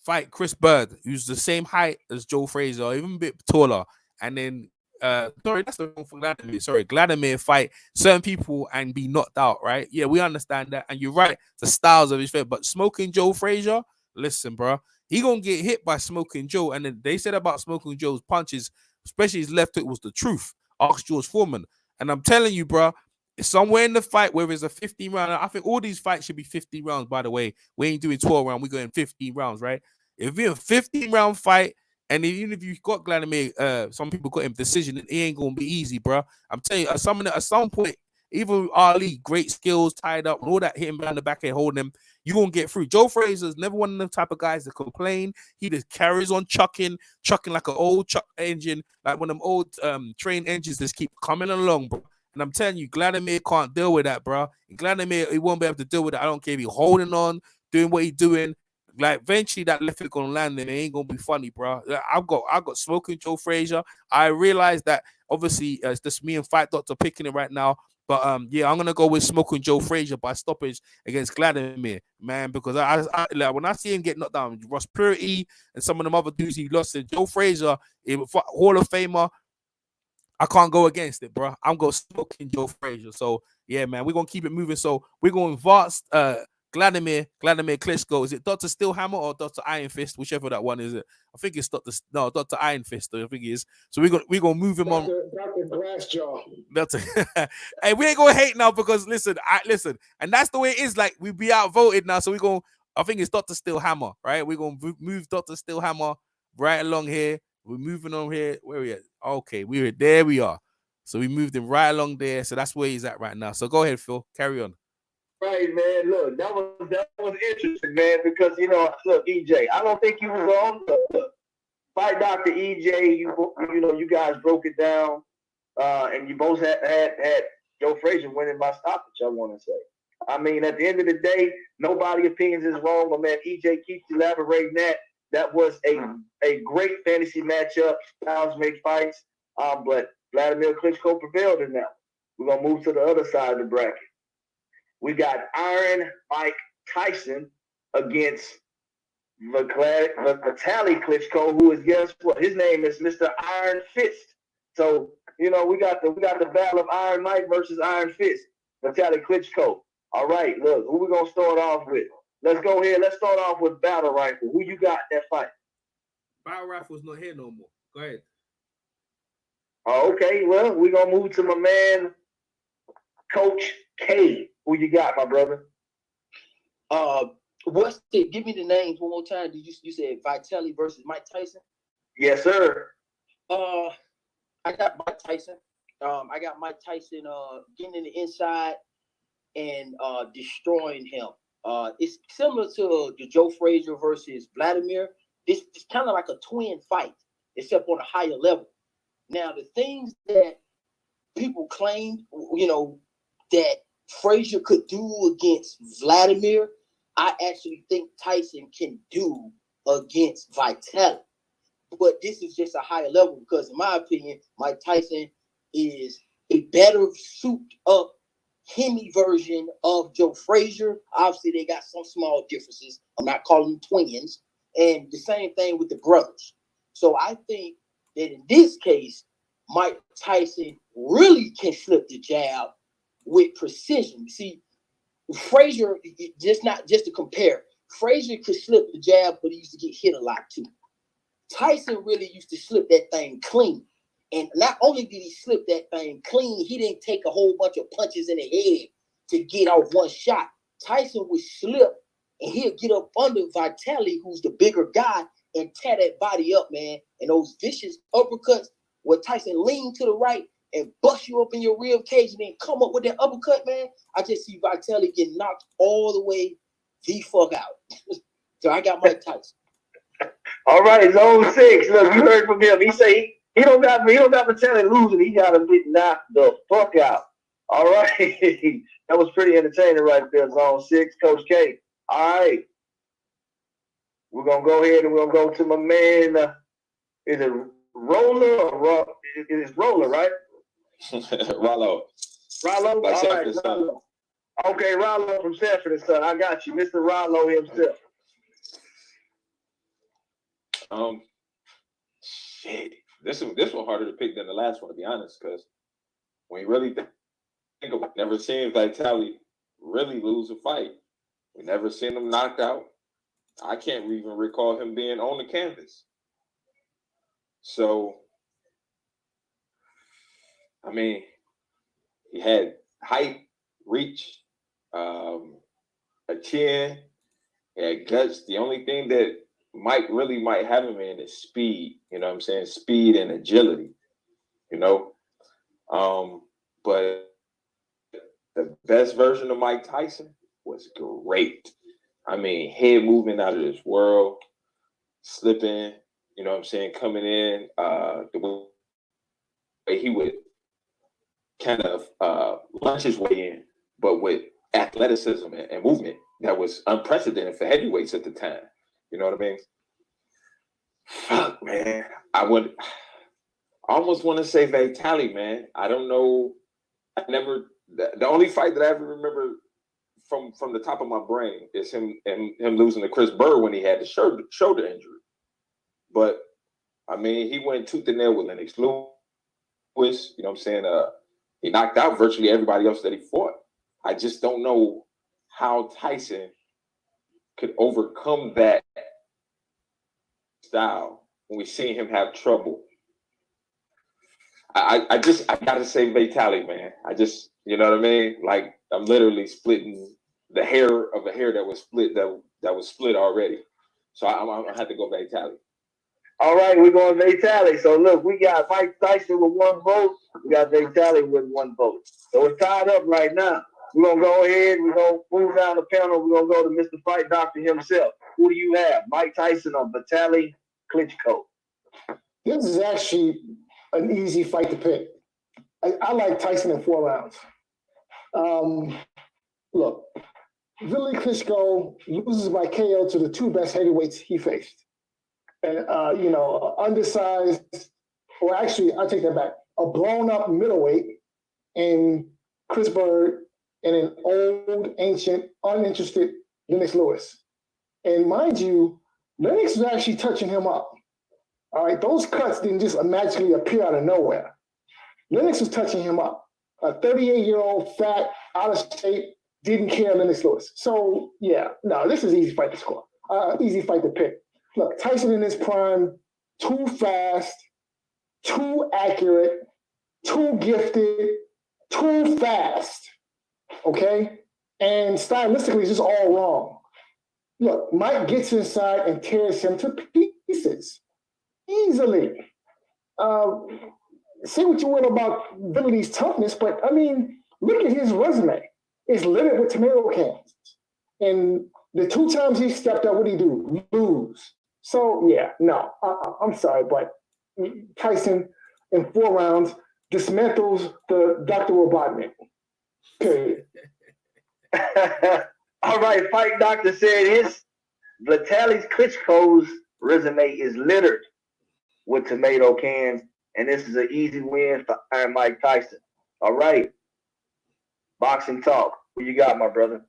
fight Chris Bird, who's the same height as Joe Frazier, or even a bit taller, and then. Sorry, that's the wrong for Wladimir. Sorry, Wladimir fight certain people and be knocked out, right? Yeah, we understand that, and you're right. The styles of his fight, but Smoking Joe Frazier, listen, bro, he gonna get hit by Smoking Joe, and then they said about Smoking Joe's punches, especially his left hook, was the truth. Ask George Foreman, and I'm telling you, bro, somewhere in the fight where it's a 15 round. I think all these fights should be 15 rounds. By the way, we ain't doing 12 rounds. We're going 15 rounds, right? If you're a 15 round fight. And even if you got Wladimir, some people got him decision, it ain't gonna be easy, bro. I'm telling you, at some point, even Ali, great skills, tied up, and all that, hitting behind the back and holding him, you gonna get through. Joe Frazier's never one of them type of guys that complain. He just carries on chucking like an old truck engine, like one of them old train engines that keep coming along, bro. And I'm telling you, Wladimir can't deal with that, bro. And Wladimir, he won't be able to deal with it. I don't care if he's holding on, doing what he's doing. Like eventually that left foot gonna land and it ain't gonna be funny, bro. I've got Smoking Joe Frazier. I realize that obviously it's just me and Fight Doctor picking it right now. But yeah, I'm gonna go with Smoking Joe Frazier by stoppage against Wladimir, man, because I like when I see him get knocked down, Ross Purity and some of them other dudes he lost to, Joe Frazier, Hall of Famer. I can't go against it, bro. I'm going Smoking Joe Frazier. So yeah, man, we're gonna keep it moving. So we're going vast Wladimir Klitschko. Is it Dr. Steelhammer or Dr. Iron Fist? Whichever that one is. I think it's Dr. Iron Fist. I think it is. So we're gonna move him on. Dr. Glassjaw. Hey, we ain't gonna hate now because listen, and that's the way it is. Like we be outvoted now, so I think it's Dr. Steelhammer, right? We're gonna move Dr. Steelhammer right along here. We're moving on here. Where we at? Okay, there we are. So we moved him right along there. So that's where he's at right now. So go ahead, Phil. Carry on. Right, man. Look, that was interesting, man, because look, EJ, I don't think you was wrong. Look, Fight Dr. EJ, you guys broke it down, and you both had Joe Frazier winning by stoppage. I want to say. I mean, at the end of the day, nobody opinions is wrong, but man, EJ keeps elaborating that. That was a great fantasy matchup. Styles make fights, but Wladimir Klitschko prevailed in that. We're gonna move to the other side of the bracket. We got Iron Mike Tyson against Vitali Klitschko, who is, guess what? His name is Mr. Iron Fist. So we got the battle of Iron Mike versus Iron Fist. Vitali Klitschko. All right, look, who we gonna start off with? Let's go ahead. Let's start off with Battle Rifle. Who you got in that fight? Battle Rifle's not here no more. Go ahead. Oh, okay, well, we're gonna move to my man, Coach K. Who you got, my brother? Give me the names one more time. You said Vitali versus Mike Tyson? Yes, sir. I got Mike Tyson. I got Mike Tyson getting in the inside and destroying him. It's similar to the Joe Frazier versus Wladimir. It's kind of like a twin fight, except on a higher level. Now, the things that people claimed, that Frazier could do against Wladimir, I actually think Tyson can do against Vitali. But this is just a higher level because, in my opinion, Mike Tyson is a better souped-up Hemi version of Joe Frazier. Obviously, they got some small differences. I'm not calling them twins. And the same thing with the brothers. So I think that in this case, Mike Tyson really can slip the jab with precision. See, Frazier, not just to compare, Frazier could slip the jab, but he used to get hit a lot too. Tyson really used to slip that thing clean. And not only did he slip that thing clean, he didn't take a whole bunch of punches in the head to get off one shot. Tyson would slip and he'll get up under Vitali, who's the bigger guy, and tear that body up, man. And those vicious uppercuts where Tyson leaned to the right and bust you up in your rib cage and then come up with that uppercut, man. I just see Vitali get knocked all the way the fuck out. So I got Mike Tyson. All right, Zone 6. Look, you heard from him. He say he don't got Vitali losing. He got him get knocked the fuck out. All right. That was pretty entertaining right there, Zone 6. Coach K. All right. We're going to go ahead and we're going to go to my man. Is it Roller or it is Roller, right? Rollo. Rollo? Like all right, Rollo. Okay, Rollo from Sanford and Son. I got you. Mr. Rollo himself. Shit. This one harder to pick than the last one, to be honest, because when you really think of it, never seen Vitali really lose a fight. We never seen him knocked out. I can't even recall him being on the canvas. So, I mean, he had height, reach, a chin, he had guts. The only thing that might have him in is speed. You know what I'm saying? Speed and agility. But the best version of Mike Tyson was great. I mean, head movement out of this world, slipping, you know what I'm saying, coming in, the way he would kind of launch his way in, but with athleticism and movement that was unprecedented for heavyweights at the time. You know what I mean? Fuck, man. I almost want to say Vitali, man. I don't know. The only fight that I ever remember from the top of my brain is him losing to Chris Burr when he had the shoulder injury. But I mean, he went tooth and nail with Lennox Lewis. You know what I'm saying? He knocked out virtually everybody else that he fought. I just don't know how Tyson could overcome that style when we see him have trouble. I gotta say Vitali, man. You know what I mean? Like, I'm literally splitting the hair of a hair that was split that was split already. So I'm gonna have to go Vitali. All right, we're going Vitali. So look, we got Mike Tyson with 1 vote. We got Vitali with 1 vote. So it's tied up right now. We're gonna go ahead. We're gonna move down the panel. We're gonna go to Mr. Fight Doctor himself. Who do you have? Mike Tyson or Vitali Klitschko? This is actually an easy fight to pick. I like Tyson in 4 rounds. Look, Vitali Klitschko loses by KO to the 2 best heavyweights he faced. And, undersized, or actually, I take that back, a blown-up middleweight in Chris Bird and an old, ancient, uninterested Lennox Lewis. And mind you, Lennox was actually touching him up. All right, those cuts didn't just magically appear out of nowhere. Lennox was touching him up. A 38-year-old, fat, out of shape, didn't care Lennox Lewis. So, yeah, no, this is an easy fight to score. Easy fight to pick. Look, Tyson in his prime, too fast, too accurate, too gifted, too fast, okay? And stylistically, it's just all wrong. Look, Mike gets inside and tears him to pieces easily. Say what you will about Vitali's toughness, but I mean, look at his resume. It's littered with tomato cans. And the 2 times he stepped up, what did he do? Lose. So, yeah, no, I'm sorry, but Tyson in 4 rounds dismantles the Dr. Wladimir. Period. All right, Fight Doctor said his Vitali Klitschko's resume is littered with tomato cans, and this is an easy win for Iron Mike Tyson. All right, boxing talk. Who you got, my brother?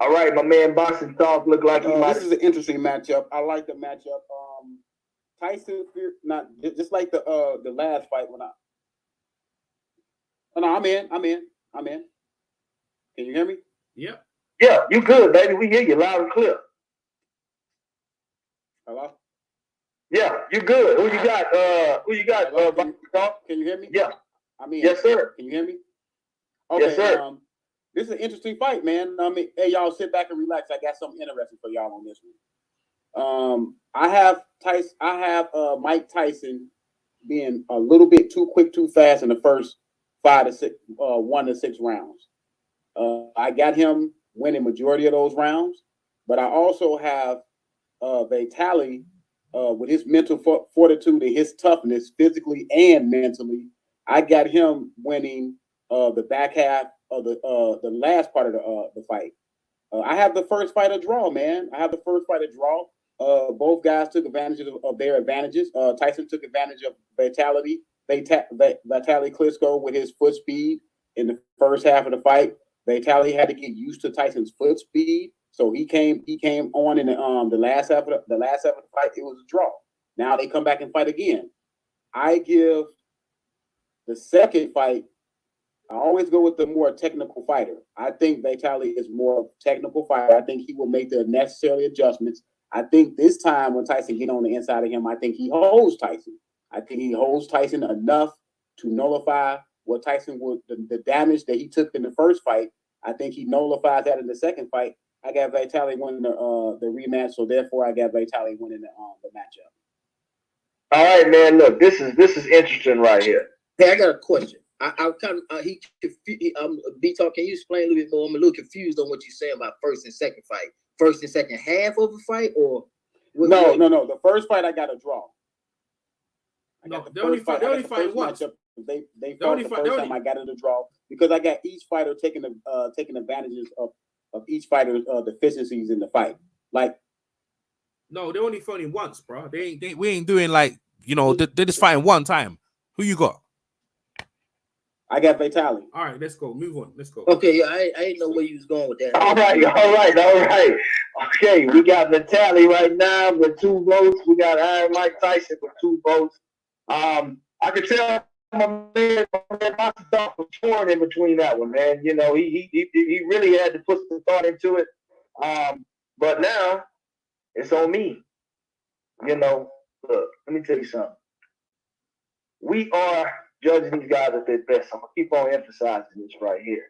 All right, my man, boxing talk look like he might. This is an interesting matchup. I like the matchup. Tyson, not just like the last fight when I'm in. Can you hear me? Yep. Yeah, you good, baby. We hear you loud and clear. Hello? Yeah, you good. Who you got? Hello? Can you hear me? Yeah. I'm in. Yes, sir. Can you hear me? Okay, yes, sir. This is an interesting fight, man. Hey, y'all sit back and relax. I got something interesting for y'all on this one. I have Mike Tyson being a little bit too quick, too fast in the first 1 to 6 rounds. I got him winning majority of those rounds, but I also have Vitali with his mental fortitude and his toughness, physically and mentally. I got him winning the back half of the last part of the fight. I have the first fight a draw, man. Both guys took advantage of their advantages. Tyson took advantage of Vitali Klitschko with his foot speed in the first half of the fight. Vitali had to get used to Tyson's foot speed, so he came on in the last half of the fight. It was a draw. Now they come back and fight again. I give the second fight. I always go with the more technical fighter. I think Vitali is more technical fighter. I think he will make the necessary adjustments. I think this time when Tyson get on the inside of him, I think he holds Tyson. I think he holds Tyson enough to nullify what Tyson would the damage that he took in the first fight. I think he nullifies that in the second fight. I got Vitali winning the rematch, so therefore I got Vitali winning the matchup. All right, man. Look, this is interesting right here. Hey, I got a question. I kind of B-Talk, can you explain a little bit more? I'm a little confused on what you're saying about first and second fight. First and second half of a fight, or no. The first fight I got a draw. They only fight once. They fought the first time I got it a draw because I got each fighter taking advantages of each fighter's deficiencies in the fight. Like, no, they only fighting once, bro. We ain't doing like they're just fighting one time. Who you got? I got Vitali. All right, let's go. Move on. Let's go. Okay, yeah, I didn't know where you was going with that. All right. Okay, we got Vitali right now with 2 votes. We got Iron Mike Tyson with 2 votes. I could tell my man was torn in between that one, man. He really had to put some thought into it. But now it's on me. Look, let me tell you something. We are judging these guys at their best. I'm going to keep on emphasizing this right here.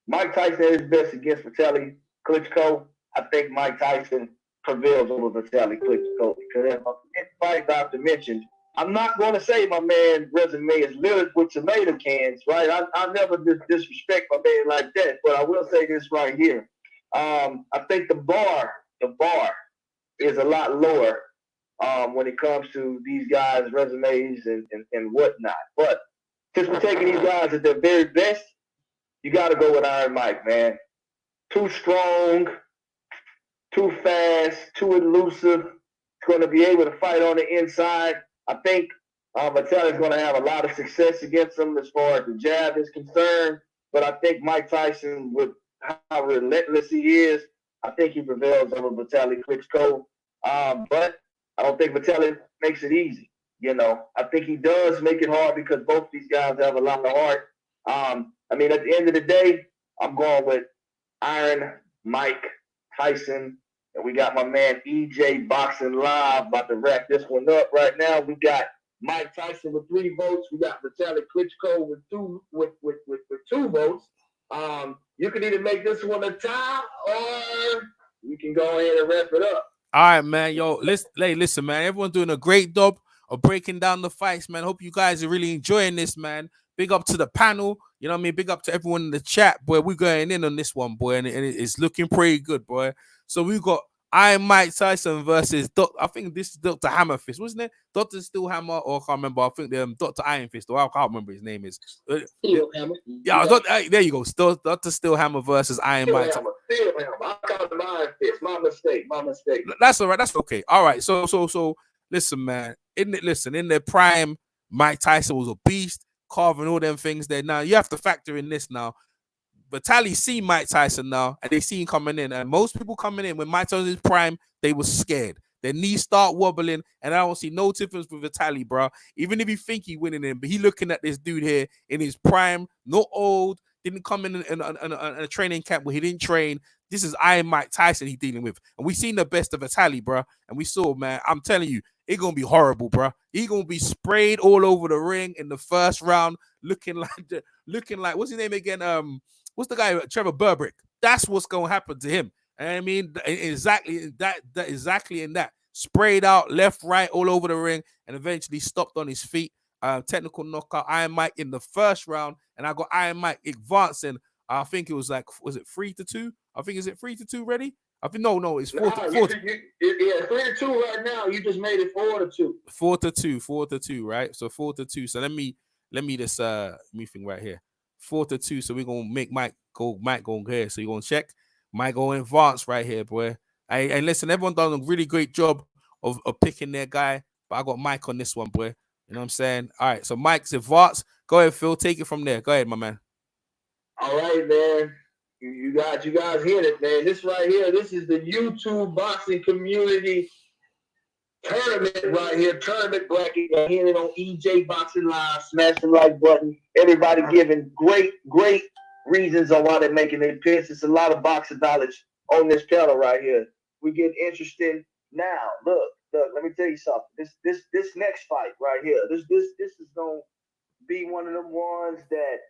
Mike Tyson at his best against Vitali Klitschko. I think Mike Tyson prevails over Vitali Klitschko because as my fight doctor mentioned, I'm not going to say my man's resume is littered with tomato cans, right? I never disrespect my man like that, but I will say this right here. I think the bar is a lot lower when it comes to these guys' resumes and whatnot. But since we're taking these guys at their very best, you got to go with Iron Mike, man. Too strong, too fast, too elusive. He's going to be able to fight on the inside. I think Vitali's going to have a lot of success against him as far as the jab is concerned. But I think Mike Tyson, with how relentless he is, I think he prevails over Vitali Klitschko. But I don't think Vitali makes it easy. You know, I think he does make it hard because both these guys have a lot of heart. I mean, at the end of the day, I'm going with Iron Mike Tyson. And we got my man EJ Boxing Live about to wrap this one up right now. We got Mike Tyson with 3 votes. We got Vitali Klitschko with two votes. You can either make this one a tie or you can go ahead and wrap it up. All right, man. Yo, listen, man. Everyone's doing a great job of breaking down the fights, man. Hope you guys are really enjoying this, man. Big up to the panel. You know what I mean? Big up to everyone in the chat, boy. We're going in on this one, boy, and it's looking pretty good, boy. So we've got Iron Mike Tyson versus I think this is Dr. Hammerfist, wasn't it? Dr. Steelhammer, or I can't remember. I think Dr. Iron Fist, or I can't remember his name is. Steelhammer. Yeah, there you go. Dr. Steelhammer versus Iron Mike. Steelhammer. I called him Iron Fist. My mistake. That's all right. That's okay. All right. So listen, man. In their prime, Mike Tyson was a beast, carving all them things there. Now you have to factor in this now. Vitali see Mike Tyson now, and they see him coming in. And most people coming in when Mike Tyson is prime, they were scared. Their knees start wobbling, and I don't see no difference with Vitali, bro. Even if you think he winning him, but he looking at this dude here in his prime, not old, didn't come in a training camp where he didn't train. This is Iron Mike Tyson he dealing with, and we seen the best of Vitali, bro. And we saw, man. I'm telling you, it's gonna be horrible, bro. He gonna be sprayed all over the ring in the first round, looking like what's his name again? What's the guy? Trevor Burbrick. That's what's gonna happen to him. And I mean, exactly in that. Sprayed out left, right, all over the ring, and eventually stopped on his feet. Technical knockout. Iron Mike in the first round, and I got Iron Mike advancing. I think it was 3-2? I think is it 3-2 ready? I think no, it's 4-2. Yeah, 3-2 right now. You just made it 4-2. 4-2, right? So 4-2. So let me just me think right here. 4-2. So we're gonna make Mike go here. So you're gonna check. Mike go advance right here, boy. And listen, everyone done a really great job of picking their guy, but I got Mike on this one, boy. You know what I'm saying? All right, so Mike's advance. Go ahead, Phil. Take it from there. Go ahead, my man. All right, man. You guys hit it, man. This right here, this is the YouTube boxing community tournament right here. Tournament bracket. You're hearing it on EJ Boxing Live. Smash the like button. Everybody giving great reasons on why they're making their picks. It's a lot of boxing knowledge on this panel right here. We get interested now. Look, let me tell you something. This next fight right here, this is gonna be one of them ones that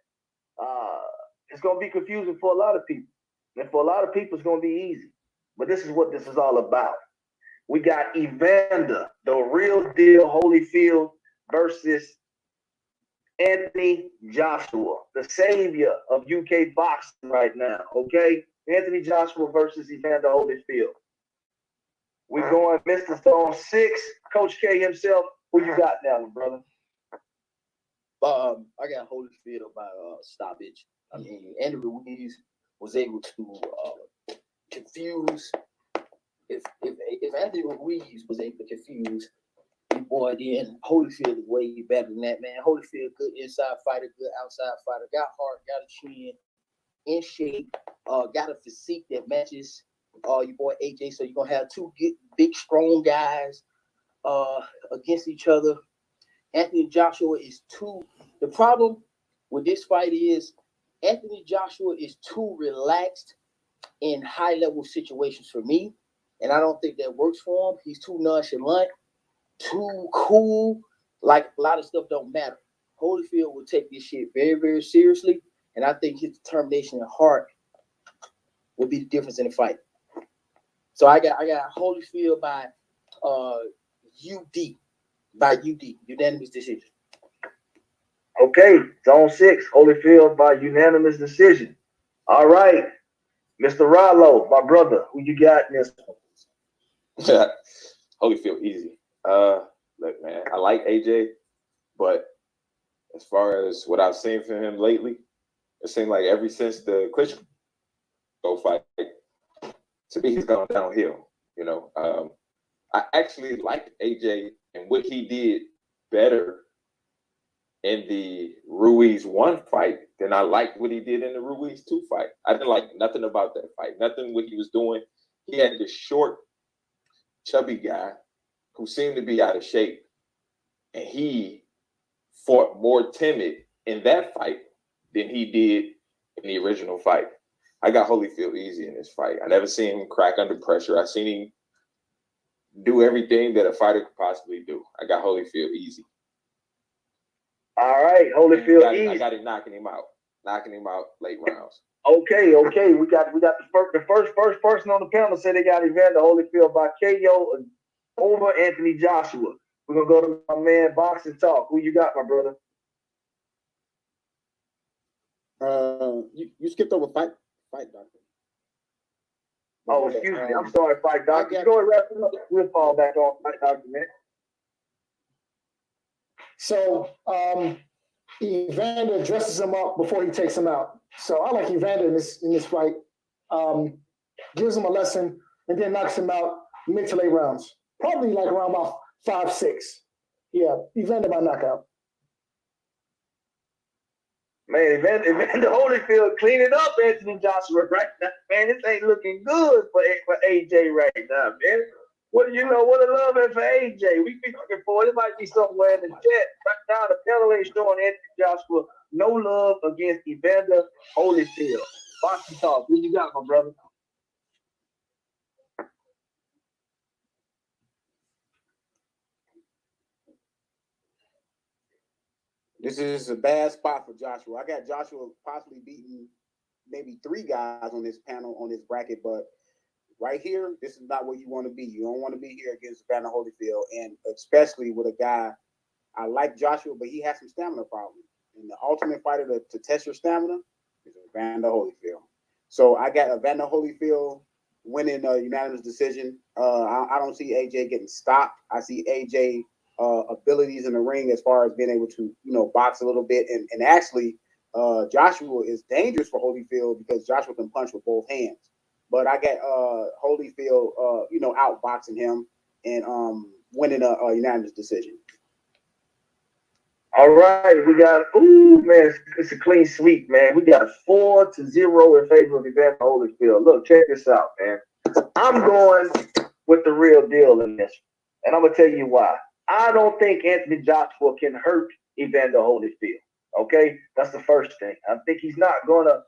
it's gonna be confusing for a lot of people. And for a lot of people, it's gonna be easy. But this is what this is all about. We got Evander, the real deal Holyfield, versus Anthony Joshua, the savior of UK boxing right now. Okay? Anthony Joshua versus Evander Holyfield. We're going Mr. Stone 6, Coach K himself. Who you got now, brother? I got Holyfield by stoppage. I mean, Andy Ruiz was able to confuse. If Andy Ruiz was able to confuse the boy, then Holyfield is way better than that, man. Holyfield, good inside fighter, good outside fighter. Got heart, got a chin, in shape, got a physique that matches your boy AJ. So you're gonna have two big, strong guys against each other. Anthony Joshua is too. The problem with this fight is Anthony Joshua is too relaxed in high-level situations for me, and I don't think that works for him. He's too nonchalant, too cool. Like a lot of stuff don't matter. Holyfield will take this shit very, very seriously, and I think his determination and heart will be the difference in the fight. So I got Holyfield by UD. by unanimous decision. Okay, zone 6, Holyfield by unanimous decision. All right, Mr. Rollo, my brother, who you got in this one? Holyfield easy. Look, man, I like AJ, but as far as what I've seen from him lately, it seemed like ever since the Klitschko fight, to me, he's gone downhill. You know, I actually liked AJ and what he did better in the Ruiz 1 fight than I liked what he did in the Ruiz 2 fight. I didn't like nothing about that fight, nothing what he was doing. He had this short, chubby guy who seemed to be out of shape, and he fought more timid in that fight than he did in the original fight. I got Holyfield easy in this fight. I never seen him crack under pressure. I seen him do everything that a fighter could possibly do. I got Holyfield easy. All right, Holyfield easy. I got it knocking him out late rounds. Okay. We got the first person on the panel said they got Evander Holyfield by KO over Anthony Joshua. We're gonna go to my man Boxing Talk. Who you got, my brother? You skipped over fight doctor. Oh, excuse me. I'm sorry, fight doctor. Go and wrap it up. We'll fall back on fight doctor, man. So Evander dresses him up before he takes him out. So I like Evander in this fight. Gives him a lesson and then knocks him out mid to late rounds. Probably like around about 5-6. Yeah, Evander by knockout. Man, Evander Holyfield cleaning up Anthony Joshua right now. Man, this ain't looking good for AJ right now, man. What a love is for AJ. We be looking for it. Might be somewhere in the chat. Right now, the panel ain't showing Anthony Joshua no love against Evander Holyfield. Boxing Talk. What you got, my brother? This is a bad spot for Joshua. I got Joshua possibly beating maybe 3 guys on this panel, on this bracket, but right here, this is not where you want to be. You don't want to be here against Evander Holyfield, and especially with a guy, I like Joshua, but he has some stamina problems. And the ultimate fighter to test your stamina is Evander Holyfield. So I got Evander Holyfield winning a unanimous decision. I don't see AJ getting stopped. I see AJ abilities in the ring as far as being able to, box a little bit. And actually, Joshua is dangerous for Holyfield because Joshua can punch with both hands. But I got Holyfield, outboxing him and winning a unanimous decision. All right, we got, man, it's a clean sweep, man. We got 4-0 in favor of Evander Holyfield. Look, check this out, man. I'm going with the real deal in this, and I'm going to tell you why. I don't think Anthony Joshua can hurt Evander Holyfield, okay? That's the first thing. I think he's not going to,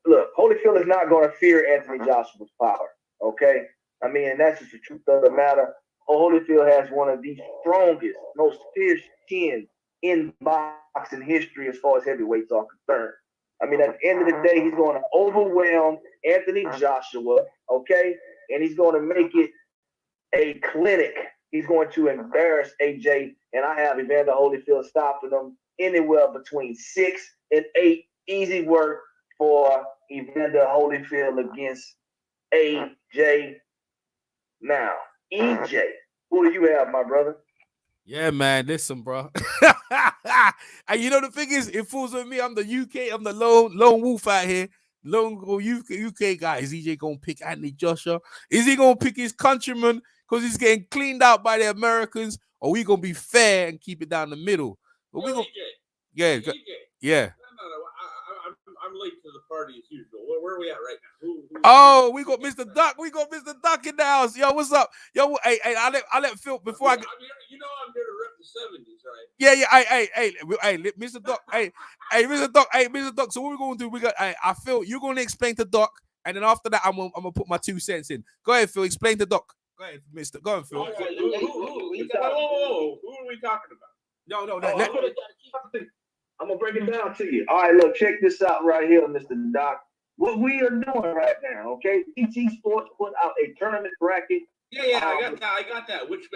look, Holyfield is not going to fear Anthony Joshua's power, okay? I mean, and that's just the truth of the matter. Holyfield has one of the strongest, most fierce chins in boxing history as far as heavyweights are concerned. I mean, at the end of the day, he's going to overwhelm Anthony Joshua, okay? And he's going to make it a clinic. He's going to embarrass AJ, and I have Evander Holyfield stopping him anywhere between 6 and 8. Easy work for Evander Holyfield against AJ. Now, EJ, who do you have, my brother? Yeah, man. Listen, bro. And the thing is, it fools with me. I'm the UK. I'm the lone wolf out here. Lone UK guy. Is EJ gonna pick Anthony Joshua? Is he gonna pick his countryman because he's getting cleaned out by the Americans? Or we gonna be fair and keep it down the middle? But we gonna, yeah. I'm late to the party as usual. Where are we at right now? Oh, we got Mr. Duck. We got Mr. Duck in the house. Yo, what's up? Yo, hey, I let Phil before I'm here to rep the 70s, right? Yeah. Hey, Mr. Duck. Mr. Duck. So what we're gonna do? We got. I Phil, you're gonna explain to Duck, and then after that, I'm gonna put my 2 cents in. Go ahead, Phil. Explain to Duck. Go ahead, Mister. Go ahead, Phil. Who are we talking about? No. I'm going to break it down to you. All right, look, check this out right here, Mr. Doc. What we are doing right now, okay? ET Sports put out a tournament bracket Yeah, I got that. Which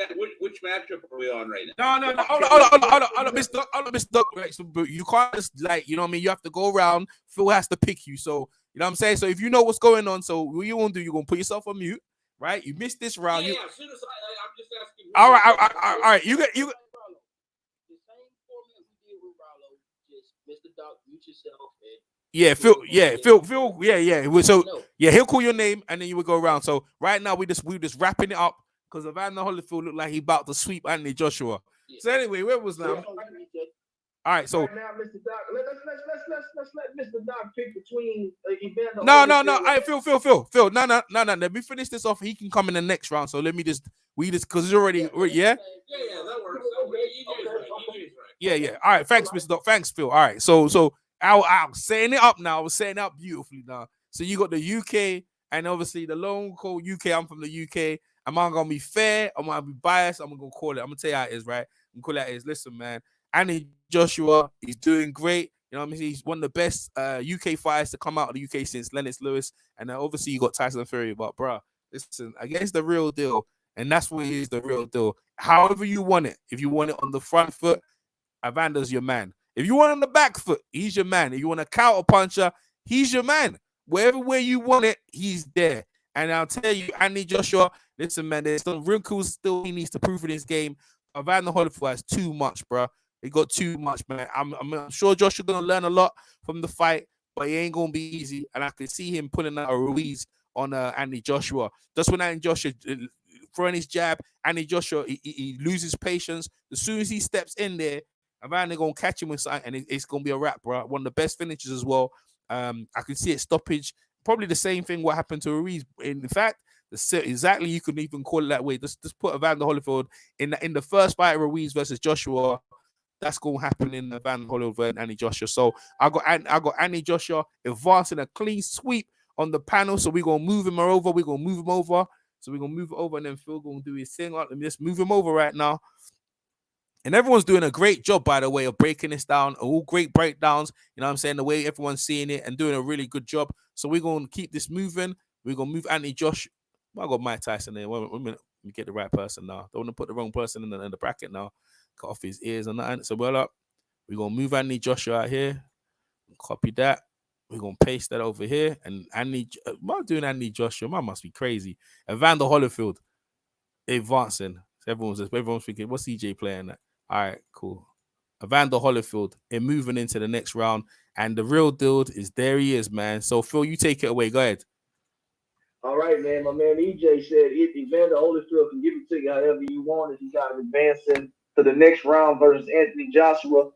matchup are we on right now? No. Hold on, Mr. Duck. Right, so, but you can't just you know what I mean. You have to go around. Phil has to pick you. So you know what I'm saying. So if you know what's going on, so what you won't do, you're gonna put yourself on mute, right? You missed this round. Yeah. As soon as I'm just asking. All right. You get. The same format we did with Rollo. Just Mr. Doc, mute yourself. Phil. So he'll call your name and then you will go around. So right now we just wrapping it up because Evander Holyfield looked like he about to sweep Anthony Joshua. Yeah. So anyway, where was now? All right, so right now, Mr. Doc, let's let Mr. Doc pick between Evander. No. All right, Phil. No. Let me finish this off. He can come in the next round. So let me just because it's already that works. Yeah. All right, thanks, Mr. Doc. Thanks, Phil. All right, so I'm setting it up now. I was setting it up beautifully now. So you got the UK and obviously the lone called UK. I'm from the UK. Am I gonna be fair? Am I gonna be biased? I'm gonna call it. I'm gonna tell you how it is, right? I'm gonna call it how it is. Listen, man. Anthony Joshua, he's doing great. You know what I mean? He's one of the best UK fighters to come out of the UK since Lennox Lewis. And obviously you got Tyson Fury. But, bro, listen, against the real deal. And that's what is the real deal. However you want it. If you want it on the front foot, Evander's your man. If you want it on the back foot, he's your man. If you want a counter puncher, he's your man. Wherever way you want it, he's there. And I'll tell you, Anthony Joshua, listen, man, there's some wrinkles still he needs to prove in this game. Evander Holyfield has too much, bro. He got too much, man. I'm sure Joshua's going to learn a lot from the fight, but he ain't going to be easy. And I can see him putting out a Ruiz on Anthony Joshua. Just when Anthony Joshua throwing his jab, Anthony Joshua, he loses patience. As soon as he steps in there, Evander going to catch him with something, and it's going to be a wrap, bro. One of the best finishes as well. I can see it stoppage. Probably the same thing what happened to Ruiz. In fact, exactly you could even call it that way. Just put Evander Holyfield in the first fight of Ruiz versus Joshua. That's going to happen in Evander Holyfield and Anthony Joshua. So I got Anthony Joshua advancing a clean sweep on the panel. So we're going to move him over. We're going to move him over. So we're going to move it over, and then Phil going to do his thing. Let me just move him over right now. And everyone's doing a great job, by the way, of breaking this down. All great breakdowns. You know what I'm saying? The way everyone's seeing it and doing a really good job. So we're going to keep this moving. We're going to move Anthony Joshua. I got Mike Tyson there. Wait a minute. Let me get the right person now. Don't want to put the wrong person in the bracket now. Cut off his ears and that. So well up. We're going to move Anthony Joshua out here. Copy that. We're going to paste that over here. And Anthony, I'm doing Anthony Joshua. Man must be crazy. Evander Holyfield advancing. So everyone's thinking, what's CJ playing that? All right, cool. Evander Holyfield moving into the next round. And the real deal is there he is, man. So, Phil, you take it away. Go ahead. All right, man. My man EJ said if Evander Holyfield can give it to you however you want it, he got him advancing to the next round versus Anthony Joshua.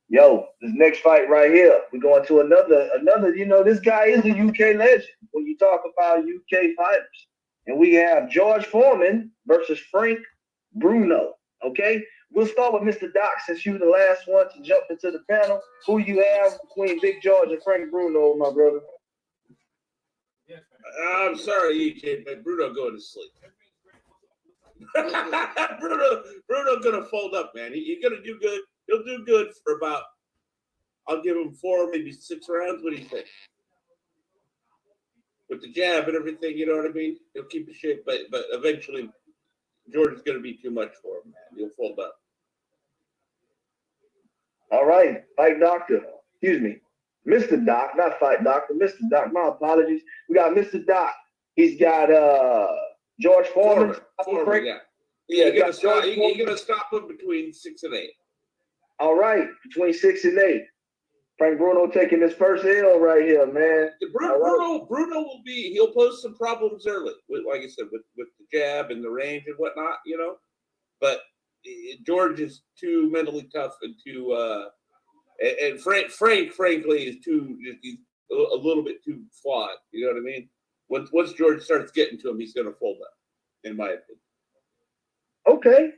Yo, this next fight right here, we're going to another, you know, this guy is a UK legend when you talk about UK fighters. And we have George Foreman versus Frank Bruno, okay? We'll start with Mr. Doc since you're the last one to jump into the panel. Who you have between Big George and Frank Bruno, my brother? I'm sorry, EJ, but Bruno going to sleep. Bruno gonna fold up, man. He's gonna do good. He'll do good for about, I'll give him 4, maybe 6 rounds. What do you think? With the jab and everything, you know what I mean? He'll keep his shape, but eventually Jordan's gonna be too much for him, man. He'll fold up. All right, fight doctor. Excuse me. Mr. Doc, not fight doctor, Mr. Doc. My apologies. We got Mr. Doc. He's got George Foreman. Yeah. You're gonna stop him between 6 and 8. All right, between 6 and 8. Frank Bruno taking his first L right here, man. Bruno will be. He'll pose some problems early, like I said, with the jab and the range and whatnot, you know. But George is too mentally tough and too. And Frank, frankly, is he's a little bit too flawed. You know what I mean? Once George starts getting to him, he's going to fold up, in my opinion. Okay.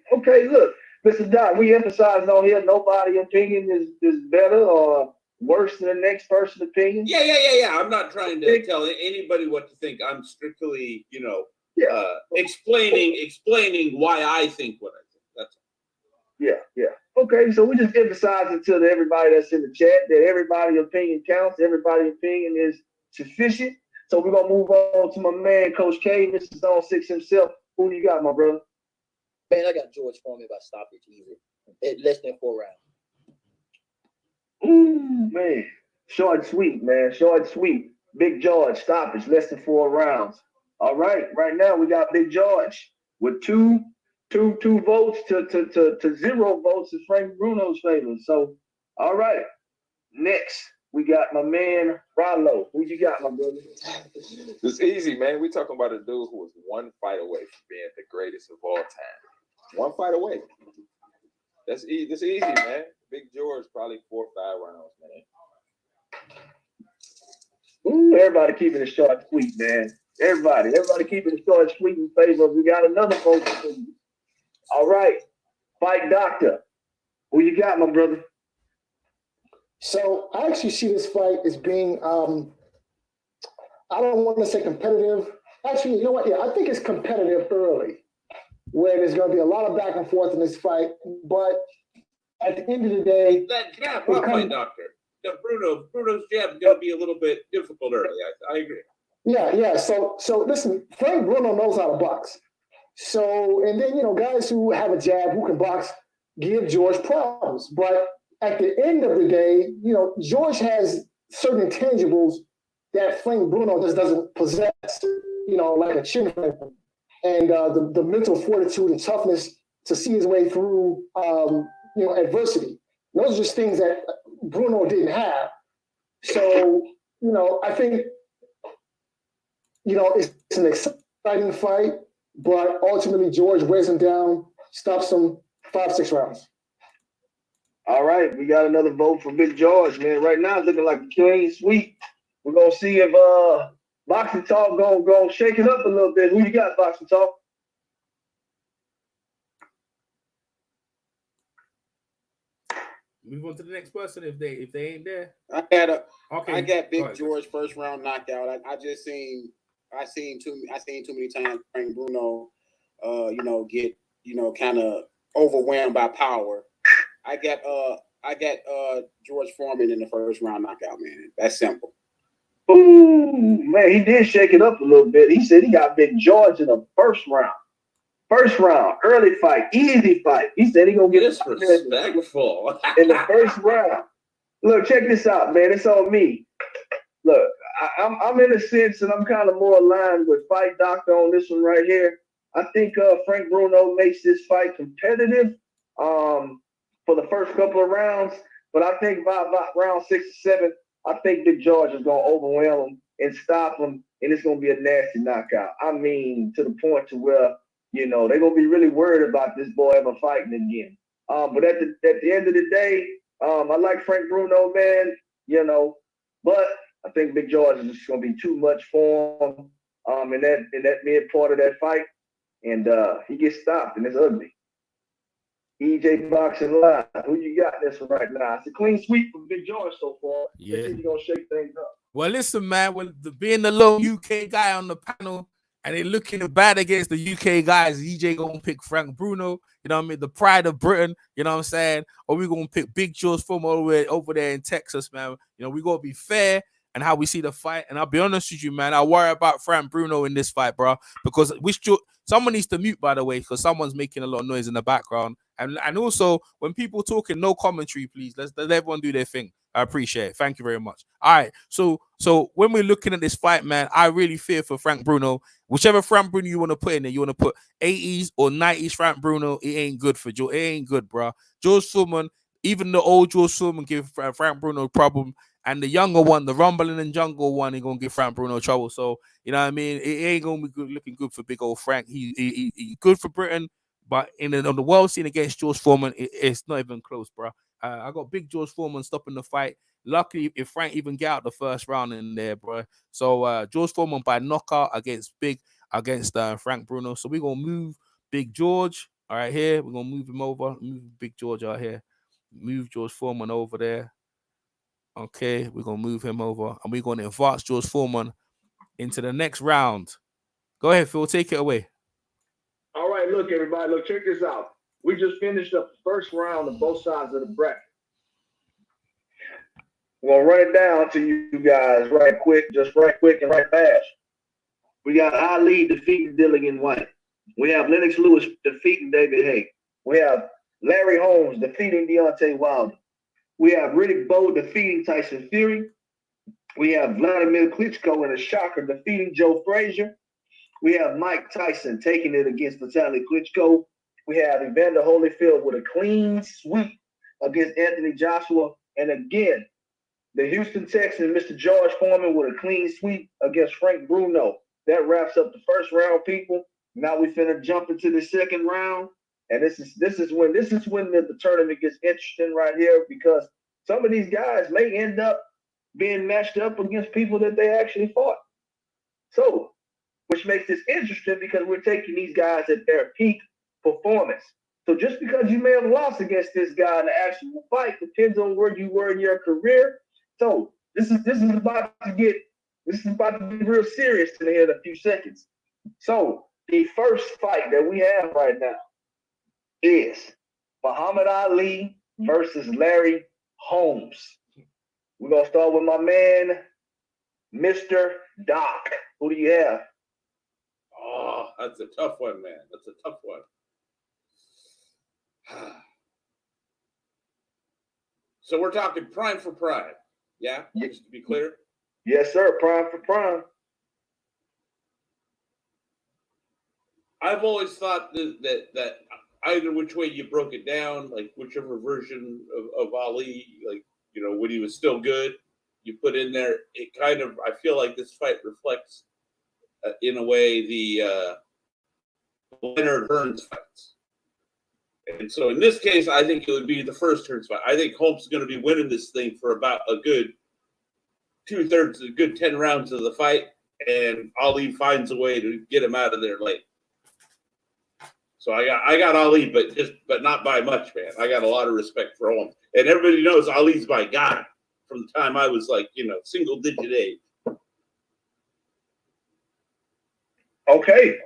Look, Mr. Doc, we emphasize on here, nobody's opinion is better or worse than the next person's opinion. Yeah. I'm not trying to tell anybody what to think. I'm strictly, explaining why I think what I think. That's all. Yeah. Okay, so we just emphasizing to everybody that's in the chat that everybody's opinion counts. Everybody's opinion is sufficient. So we're going to move on to my man, Coach K, Mr. Zone 6 himself. Who you got, my brother? Man, I got George Foreman by stoppage easy. At less than 4 rounds. Ooh, man. Short and sweet, man. Short and sweet. Big George, stoppage, less than 4 rounds. All right. Right now we got Big George with two votes to 0 votes in Frank Bruno's favor. So, all right. Next, we got my man Rollo. Who you got, my brother? It's easy, man. We're talking about a dude who was 1 fight away from being the greatest of all time. 1 fight away. That's easy. That's easy, man. Big George, probably 4 or 5 rounds, man. Ooh, everybody keeping it short and sweet, man. Everybody keeping it short and sweet in favor. We got another vote. All right. Fight Doctor. Who you got, my brother? So I actually see this fight as being, I don't want to say competitive. Actually, you know what? Yeah, I think it's competitive early, where there's going to be a lot of back and forth in this fight. But at the end of the day, that jab, Fight Doctor. Bruno's jab is going to be a little bit difficult early. I agree. Yeah. So listen, Frank Bruno knows how to box. So, and then, guys who have a jab, who can box, give George problems. But at the end of the day, George has certain intangibles that Frank Bruno just doesn't possess, like a chin flipper. And the mental fortitude and toughness to see his way through, adversity. Those are just things that Bruno didn't have. So, I think, it's an exciting fight, but ultimately George wears him down, stops him 5-6 rounds. All right, we got another vote for Big George, man. Right now it's looking like a clean sweep. We're gonna see if Boxing Talk gonna shake it up a little bit. Who you got, Boxing Talk? Move on to the next person if they ain't there. I got Big George first round knockout. I seen too many times Frank Bruno get kind of overwhelmed by power. I got George Foreman in the first round knockout, man. That's simple. Ooh, man, he did shake it up a little bit. He said he got Big George in the first round. First round, early fight, easy fight. He said he gonna get disrespectful in the first round. Look, check this out, man. It's on me. Look, I'm in a sense, and I'm kind of more aligned with Fight Doctor on this one right here. I think Frank Bruno makes this fight competitive for the first couple of rounds, but I think by round 6 or 7, I think Big George is gonna overwhelm him and stop him, and it's gonna be a nasty knockout. I mean, to the point to where they're gonna be really worried about this boy ever fighting again. But at the end of the day, I like Frank Bruno, man. But I think Big George is just gonna be too much for him in that mid part of that fight, and he gets stopped, and it's ugly. EJ Boxing Live, who you got this one right now? It's a clean sweep from Big George so far. Yeah, he's gonna shake things up. Well, listen, man. Being the lone UK guy on the panel, and they looking bad against the UK guys, EJ gonna pick Frank Bruno. You know what I mean? The pride of Britain. You know what I'm saying? Or we gonna pick Big George from over there in Texas, man. We gonna be fair and how we see the fight. And I'll be honest with you, man. I worry about Frank Bruno in this fight, bro, because someone needs to mute, by the way, because someone's making a lot of noise in the background. And also, when people talking, no commentary, please. Let everyone do their thing. I appreciate it. Thank you very much. All right. So when we're looking at this fight, man, I really fear for Frank Bruno. Whichever Frank Bruno you want to put in there, you want to put 80s or 90s Frank Bruno, it ain't good for George. It ain't good, bro. George Foreman, even the old George Foreman give Frank Bruno a problem. And the younger one, the Rumbling and Jungle one, he's going to give Frank Bruno trouble. So, you know what I mean? It ain't going to be looking good for big old Frank. He good for Britain, but on the world scene against George Foreman, it's not even close, bro. I got big George Foreman stopping the fight. Luckily, if Frank even get out the first round in there, bro. So, George Foreman by knockout against Frank Bruno. So, we're going to move Big George. All right, here. We're going to move him over. Move Big George out here. Move George Foreman over there. Okay, we're going to move him over. And we're going to advance George Foreman into the next round. Go ahead, Phil. Take it away. All right, look, everybody. Look, check this out. We just finished up the first round of both sides of the bracket. We're going to run it down to you guys right quick and right fast. We got Ali defeating Dillian White. We have Lennox Lewis defeating David Haye. We have Larry Holmes defeating Deontay Wilder. We have Riddick Bowe defeating Tyson Fury. We have Wladimir Klitschko in a shocker defeating Joe Frazier. We have Mike Tyson taking it against Vitali Klitschko. We have Evander Holyfield with a clean sweep against Anthony Joshua. And again, the Houston Texans, Mr. George Foreman with a clean sweep against Frank Bruno. That wraps up the first round, people. Now we finna jump into the second round. And this is when the tournament gets interesting right here, because some of these guys may end up being matched up against people that they actually fought. So, which makes this interesting because we're taking these guys at their peak performance. So just because you may have lost against this guy in the actual fight depends on where you were in your career. So this is about to get real serious in here in a few seconds. So the first fight that we have right now is Muhammad Ali versus Larry Holmes. We're gonna start with my man, Mr. Doc. Who do you have? Oh, that's a tough one, man. That's a tough one. So we're talking prime for prime, yeah? Just to be clear. Yes, sir. Prime for prime. I've always thought that either which way you broke it down, like whichever version of Ali, like, you know, when he was still good, you put in there, it kind of, I feel like this fight reflects, in a way, the Leonard Hearns fights. And so in this case, I think it would be the first Hearns fight. I think Holmes is going to be winning this thing for about a good 2/3, a good 10 rounds of the fight, and Ali finds a way to get him out of there late. So I got Ali, but not by much, man. I got a lot of respect for Holmes, and everybody knows Ali's my guy from the time I was like, you know, single digit age. Okay.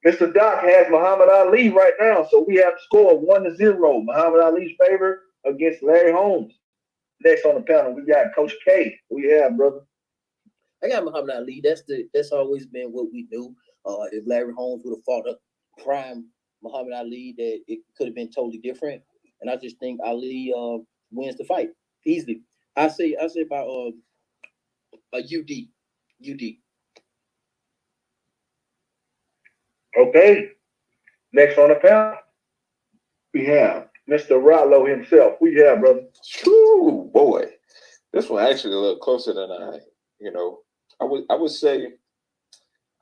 Mr. Doc has Muhammad Ali right now, so we have to score 1-0. Muhammad Ali's favor against Larry Holmes. Next on the panel, we got Coach K. Who you have, brother? I got Muhammad Ali. That's always been what we knew. If Larry Holmes would have fought a prime Muhammad Ali, that it could have been totally different. And I just think Ali wins the fight easily. I say about a UD. Okay. Next on the panel, we have Mr. Rollo himself. Who you have, brother? Ooh, boy. This one actually a little closer than I would say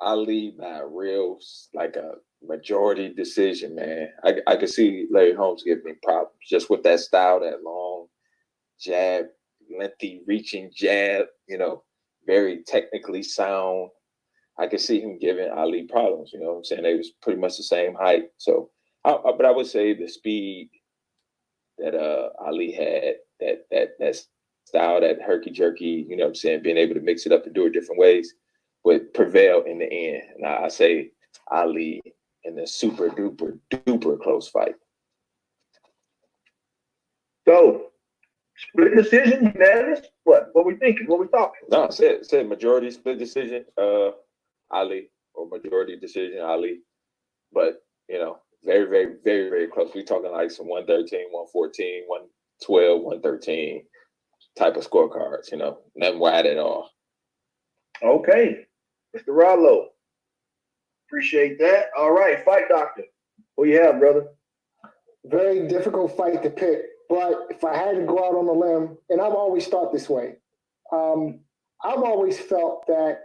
Ali by a real, like a majority decision, man. I could see Larry Holmes giving me problems just with that style, that long jab, lengthy reaching jab, very technically sound. I could see him giving Ali problems, you know what I'm saying? They was pretty much the same height. So, but I would say the speed that Ali had, that style, that herky-jerky, you know what I'm saying, being able to mix it up and do it different ways, would prevail in the end. And I say Ali in the super duper close fight. So, split decision, unanimous? What we thinking? What we talking? No, said majority split decision, Ali, or majority decision, Ali. But, very, very, very, very close. We're talking like some 113, 114, 112, 113 type of scorecards, nothing wide at all. Okay. Mr. Rollo. Appreciate that. All right, fight doctor. Who you have, brother? Very difficult fight to pick, but if I had to go out on a limb, and I've always thought this way, I've always felt that,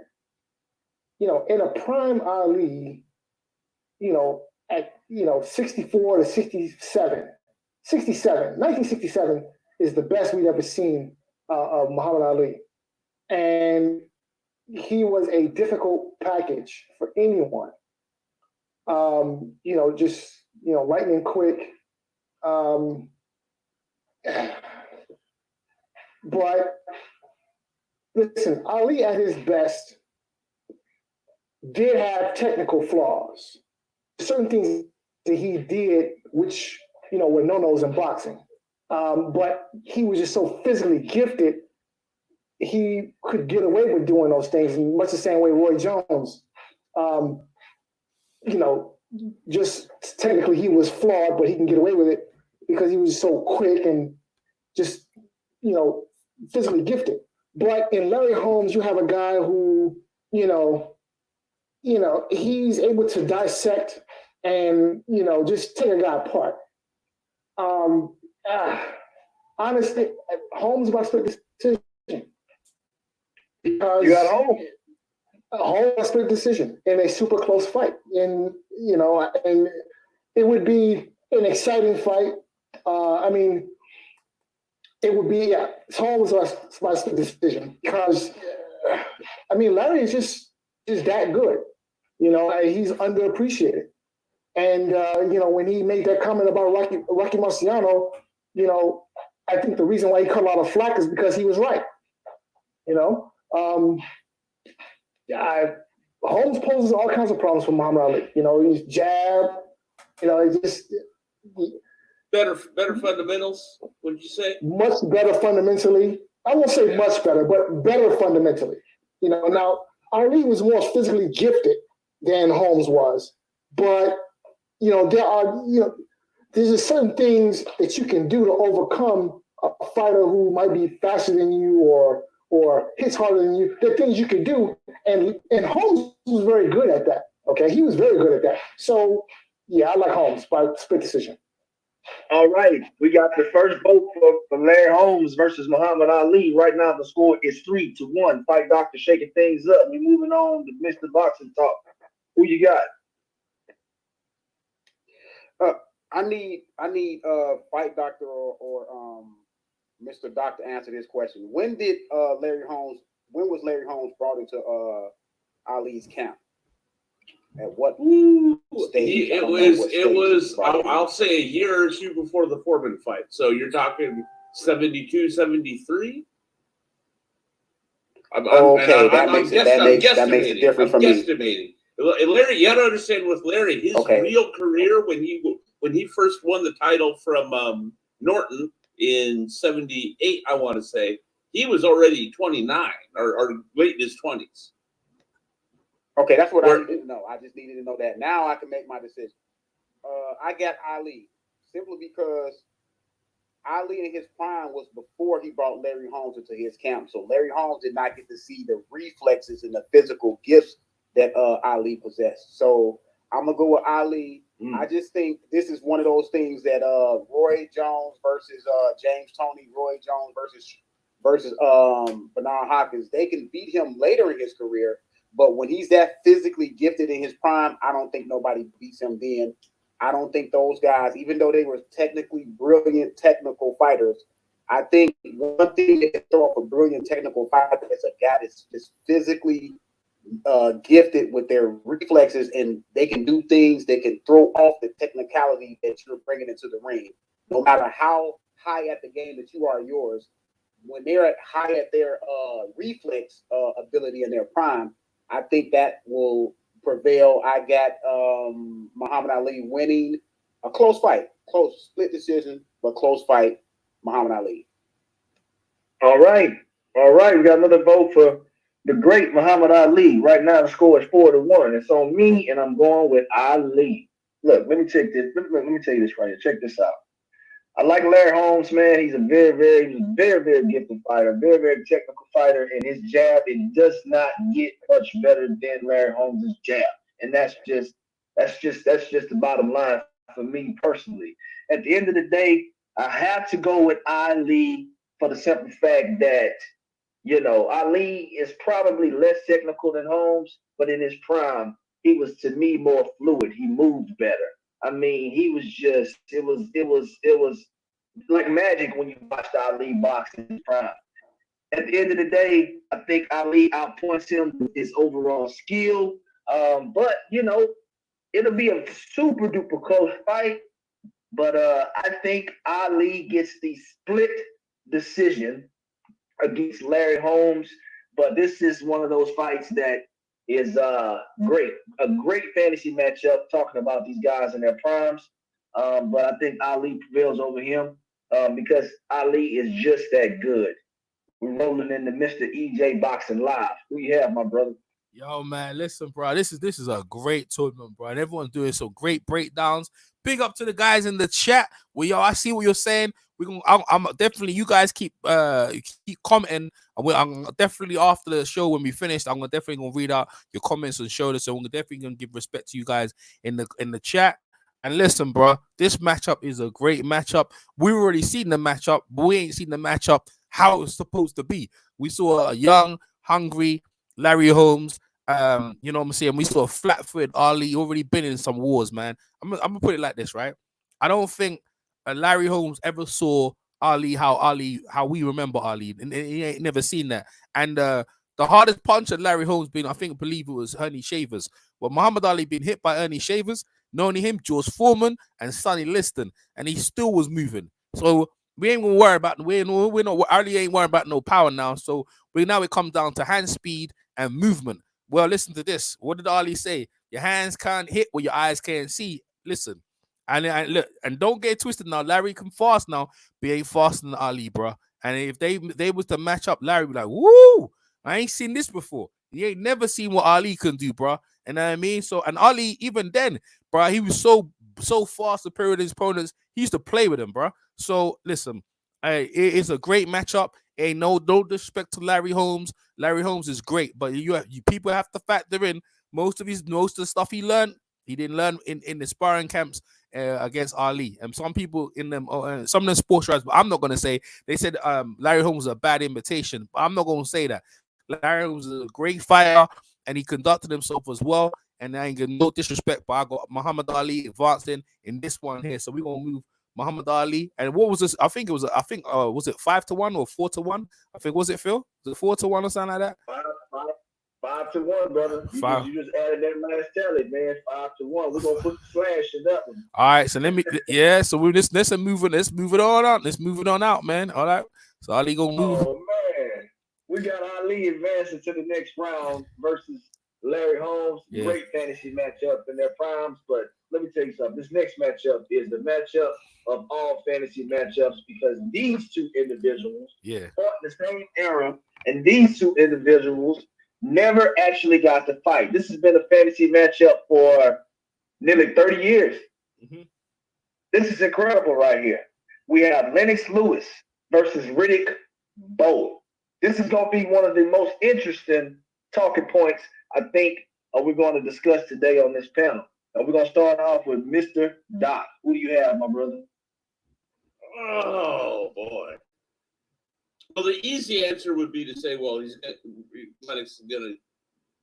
in a prime Ali, at 64 to 67, 1967 is the best we've ever seen of Muhammad Ali. And he was a difficult package for anyone. Lightning quick. But listen, Ali at his best did have technical flaws. Certain things that he did, which, were no-nos in boxing. But he was just so physically gifted, he could get away with doing those things in much the same way Roy Jones just technically he was flawed, but he can get away with it because he was so quick and just, physically gifted. But in Larry Holmes, you have a guy who, he's able to dissect and, just take a guy apart. Honestly, Holmes about to split this decision. Because you got Holmes. Holmes split decision in a super close fight. And, and it would be an exciting fight. It would be, Holmes about to split decision because, Larry is just that good. He's underappreciated. And, when he made that comment about Rocky Marciano, I think the reason why he caught a lot of flack is because he was right. Holmes poses all kinds of problems for Muhammad Ali. He's jab, better fundamentals, would you say? Much better fundamentally. I won't say much better, but better fundamentally. Now Ali was more physically gifted than Holmes was, but there's just certain things that you can do to overcome a fighter who might be faster than you or hits harder than you. There are things you can do, and Holmes was very good at that. Okay, he was very good at that. So yeah, I like Holmes by split decision. All right, we got the first vote for Larry Holmes versus Muhammad Ali. Right now, the score is 3-1. Fight Doctor shaking things up. We're moving on to Mr. Boxing Talk. Who you got? I need Fight Doctor or Mr. Doctor answer this question. When was Larry Holmes brought into Ali's camp? At what stage? It was. I'll say a year or two before the Foreman fight. So you're talking 72, 73. That makes it different from me. Larry, you got to understand with Larry, his real career when he first won the title from Norton in 78, I want to say, he was already 29 or late in his 20s. Okay, that's what I needed to know. I just needed to know that. Now I can make my decision. I got Ali simply because Ali in his prime was before he brought Larry Holmes into his camp. So Larry Holmes did not get to see the reflexes and the physical gifts that Ali possessed. So I'm gonna go with Ali. I just think this is one of those things that Roy Jones versus James Toney, Roy Jones versus Bernard Hopkins, they can beat him later in his career. But when he's that physically gifted in his prime, I don't think nobody beats him then. I don't think those guys, even though they were technically brilliant technical fighters, I think one thing they can throw off a brilliant technical fighter is a guy that's just physically gifted with their reflexes, and they can do things that can throw off the technicality that you're bringing into the ring. No matter how high at the game that you are yours, when they're high at their reflex ability in their prime, I think that will prevail. I got Muhammad Ali winning a close fight, close split decision, but close fight, Muhammad Ali. All right. We got another vote for the great Muhammad Ali. Right now, the score is 4-1. It's on me, and I'm going with Ali. Look, let me check this. Let me tell you this right here. Check this out. I like Larry Holmes, man. He's a very, very gifted fighter, very, very technical fighter, and his jab, it does not get much better than Larry Holmes' jab. And that's just the bottom line for me personally. At the end of the day, I have to go with Ali for the simple fact that, Ali is probably less technical than Holmes, but in his prime, he was, to me, more fluid. He moved better. I mean, he was just, it was like magic when you watched Ali box in his prime. At the end of the day, I think Ali outpoints him with his overall skill. But, it'll be a super duper close fight. But I think Ali gets the split decision against Larry Holmes. But this is one of those fights that is great. A great fantasy matchup talking about these guys in their primes. But I think Ali prevails over him because Ali is just that good. We're rolling into Mr. EJ Boxing Live. Who you have, my brother? Yo, man, listen, bro. This is a great tournament, bro, and everyone's doing some great breakdowns. Big up to the guys in the chat. Well, yo, I see what you're saying. I'm definitely, you guys keep commenting. I'm definitely, after the show when we finished, I'm definitely gonna read out your comments and show this. So I'm definitely gonna give respect to you guys in the chat. And listen, bro, this matchup is a great matchup. We've already seen the matchup, but we ain't seen the matchup how it's supposed to be. We saw a young, hungry Larry Holmes. You know what I'm saying? We saw a flat-footed Ali already been in some wars, man. I'm gonna put it like this, right? I don't think Larry Holmes ever saw how we remember Ali, and he ain't never seen that. And the hardest punch that Larry Holmes been, I believe it was Ernie Shavers. But Muhammad Ali been hit by Ernie Shavers, not only him, George Foreman and Sonny Liston, and he still was moving. So we ain't gonna worry about we're not Ali ain't worrying about no power now. So now it comes down to hand speed and movement. Well, listen to this. What did Ali say? Your hands can't hit what your eyes can't see. Listen, and look, and don't get twisted now. Larry can fast now, but he ain't faster than Ali, bro. And if they was to match up, Larry would be like, woo! I ain't seen this before. He ain't never seen what Ali can do, bro. You know what I mean? So, and Ali, even then, bro, he was so far superior to his opponents. He used to play with him, bro. So listen, it is a great matchup. Ain't no disrespect to Larry Holmes. Larry Holmes is great, but you people have to factor in most of the stuff he learned. He didn't learn in the sparring camps against Ali. And some people in them, some of them sports writers, but I'm not gonna say. They said Larry Holmes was a bad imitation, but I'm not gonna say that. Larry Holmes is a great fighter, and he conducted himself as well. And I ain't getting no disrespect, but I got Muhammad Ali advancing in this one here. So we're gonna move Muhammad Ali. And what was this? I think was it 5-1 or 4-1? I think, was it, Phil? Was it 4-1 or something like that? 5-1, brother. You just added that last tally, man. 5-1. We're gonna put the slash in that one. All right, so so let's move it on out. Let's move it on out, man. All right. So Ali gonna move. Oh man. We got Ali advancing to the next round versus Larry Holmes. Yeah. Great fantasy matchup in their primes, but let me tell you something. This next matchup is the matchup of all fantasy matchups because these two individuals fought in the same era, and these two individuals never actually got to fight. This has been a fantasy matchup for nearly 30 years. Mm-hmm. This is incredible right here. We have Lennox Lewis versus Riddick Bowe. This is going to be one of the most interesting talking points I think we're going to discuss today on this panel. We're going to start off with Mr. Doc. Who do you have, my brother? Oh, boy. Well, the easy answer would be to say, well, Lennox is going to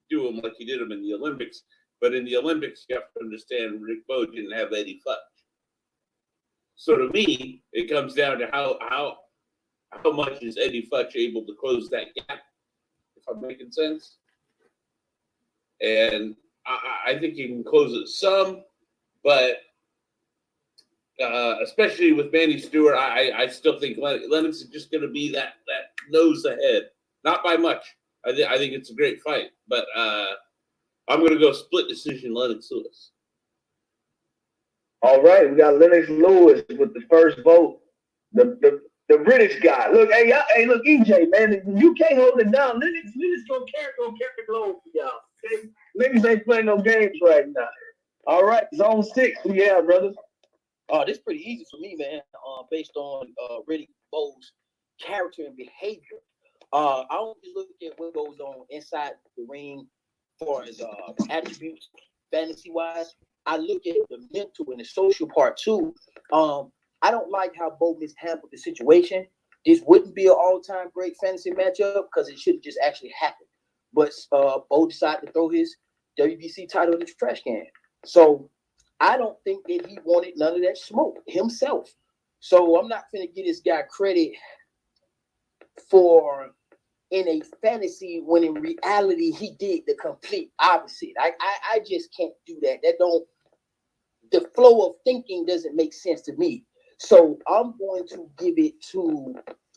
do him like he did him in the Olympics. But in the Olympics, you have to understand Riddick Bowe didn't have Eddie Futch. So to me, it comes down to how much is Eddie Futch able to close that gap, if I'm making sense. And I think he can close it some, but especially with Manny Stewart, I still think Lennox is just going to be that nose ahead. Not by much. I think it's a great fight, but I'm going to go split decision Lennox Lewis. All right, we got Lennox Lewis with the first vote. The British guy. Look, look, EJ, man, you can't hold it down. Lennox gonna carry the load for y'all. Okay? Lennox ain't playing no games right now. All right, zone 6. Who you have, brothers? This is pretty easy for me, man. Based on Riddick Bowe's character and behavior. I don't just look at what goes on inside the ring for his attributes, fantasy-wise. I look at the mental and the social part too. I don't like how Bowe mishandled the situation. This wouldn't be an all-time great fantasy matchup because it should have just actually happened. But Bowe decided to throw his WBC title in the trash can. So I don't think that he wanted none of that smoke himself. So I'm not going to give this guy credit for in a fantasy when in reality he did the complete opposite. I just can't do that. The flow of thinking doesn't make sense to me. So I'm going to give it to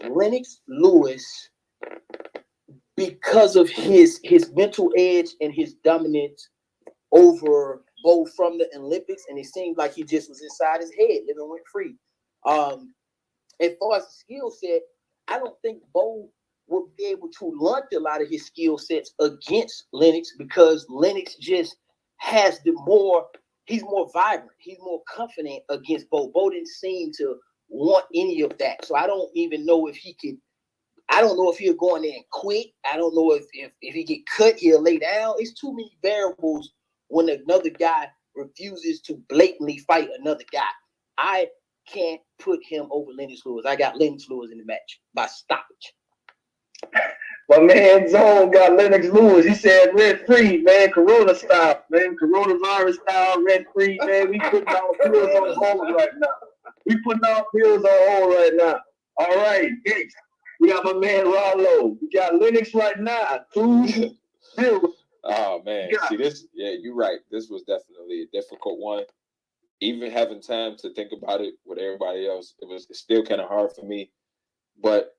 Lennox Lewis because of his mental edge and his dominance over Bowe from the Olympics, and it seemed like he just was inside his head, living rent free. As far as the skill set, I don't think Bowe would be able to launch a lot of his skill sets against Lennox because Lennox just has he's more vibrant. He's more confident against Bo. Bo didn't seem to want any of that. So I don't even know if he could. I don't know if he'll go in there and quit. I don't know if he get cut, he'll lay down. It's too many variables when another guy refuses to blatantly fight another guy. I can't put him over Lennox Lewis. I got Lennox Lewis in the match by stoppage. My man Zone got Lennox Lewis. He said rent free, man. Corona style, man. Coronavirus style, rent free, man. We putting our pills on hold right now. All right, next. We got my man Rollo. We got Lennox right now. 2-0. Oh man, see this? Yeah, you're right. This was definitely a difficult one. Even having time to think about it with everybody else, it's still kind of hard for me. But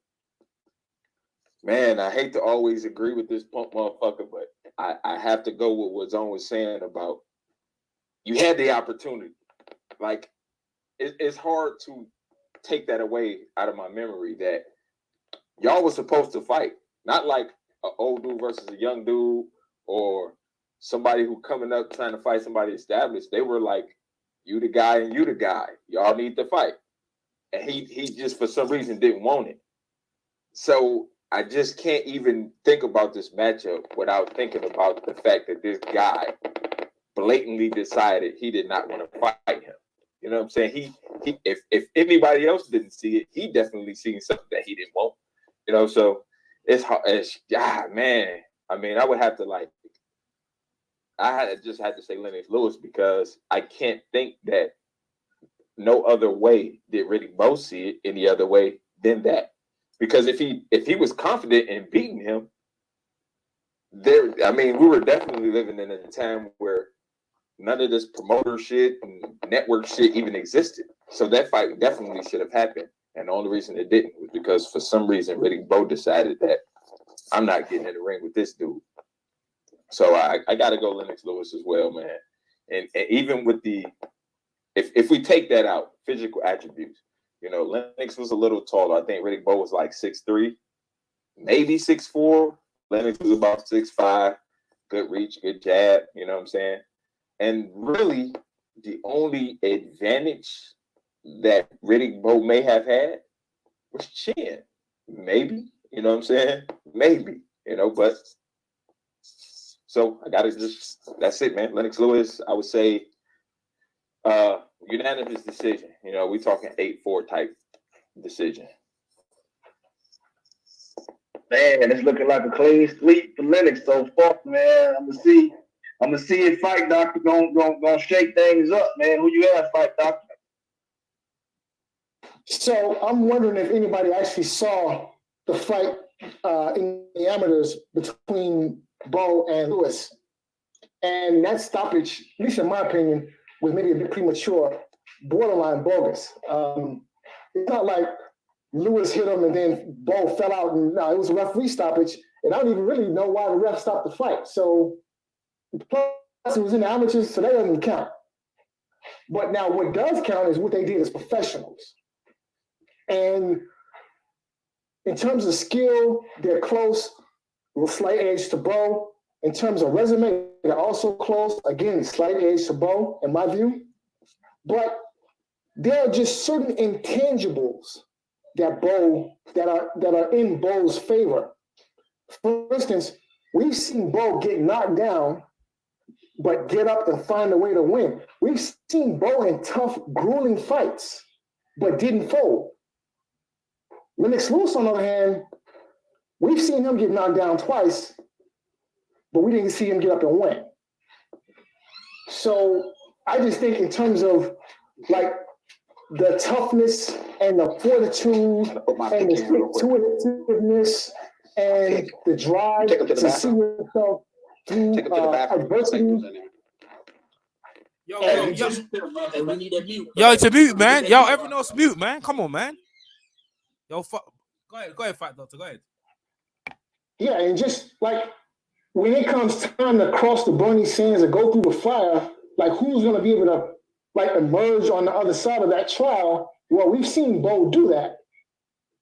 man, I hate to always agree with this punk motherfucker, but I have to go with what Zone was saying about you had the opportunity. Like it's hard to take that away out of my memory that y'all was supposed to fight, not like an old dude versus a young dude or somebody who coming up trying to fight somebody established. They were like, you the guy and you the guy. Y'all need to fight. And he just for some reason didn't want it. So I just can't even think about this matchup without thinking about the fact that this guy blatantly decided he did not want to fight him. You know what I'm saying? He if anybody else didn't see it, he definitely seen something that he didn't want. You know, so it's hard. Man. I mean, I would have to just had to say Lennox Lewis because I can't think that no other way did Riddick Bowe see it any other way than that. Because if he was confident in beating him, we were definitely living in a time where none of this promoter shit and network shit even existed. So that fight definitely should have happened. And the only reason it didn't was because for some reason Riddick Bowe decided that I'm not getting in the ring with this dude. So I got to go Lennox Lewis as well, man. And even with if we take that out, physical attributes, you know, Lennox was a little taller. I think Riddick Bowe was like 6'3", maybe 6'4". Lennox was about 6'5", good reach, good jab, you know what I'm saying? And really, the only advantage that Riddick Bowe may have had was chin. Maybe, you know what I'm saying? Maybe, you know, but so I got to that's it, man. Lennox Lewis, I would say unanimous decision. You know, we talking 8-4 type decision. Man, it's looking like a clean sweep for Lennox so far, man. I'm gonna see if Fight Doctor gonna shake things up, man. Who you have, Fight Doctor? So I'm wondering if anybody actually saw the fight in the amateurs between Bowe and Lewis. And that stoppage, at least in my opinion, was maybe a bit premature, borderline bogus. It's not like Lewis hit him and then Bowe fell out. And no, it was a referee stoppage. And I don't even really know why the ref stopped the fight. So plus it was in the amateurs, so that doesn't count. But now what does count is what they did as professionals. And in terms of skill, they're close, with slight edge to Bowe. In terms of resume, they're also close. Again, slight edge to Bowe, in my view. But there are just certain intangibles that are in Bowe's favor. For instance, we've seen Bowe get knocked down, but get up and find a way to win. We've seen Bowe in tough, grueling fights, but didn't fold. Lennox Lewis, on the other hand, we've seen him get knocked down twice, but we didn't see him get up and win. So I just think in terms of like the toughness and the fortitude and the stick-to-itiveness and the drive to see yourself through adversity. Yo, it's a mute, man. Yo, everyone else mute, man. Come on, man. Yo, go ahead, Fight Doctor. Go ahead. Yeah, and just like when it comes time to cross the burning sands and go through the fire, like who's going to be able to like emerge on the other side of that trial? Well, we've seen Bowe do that,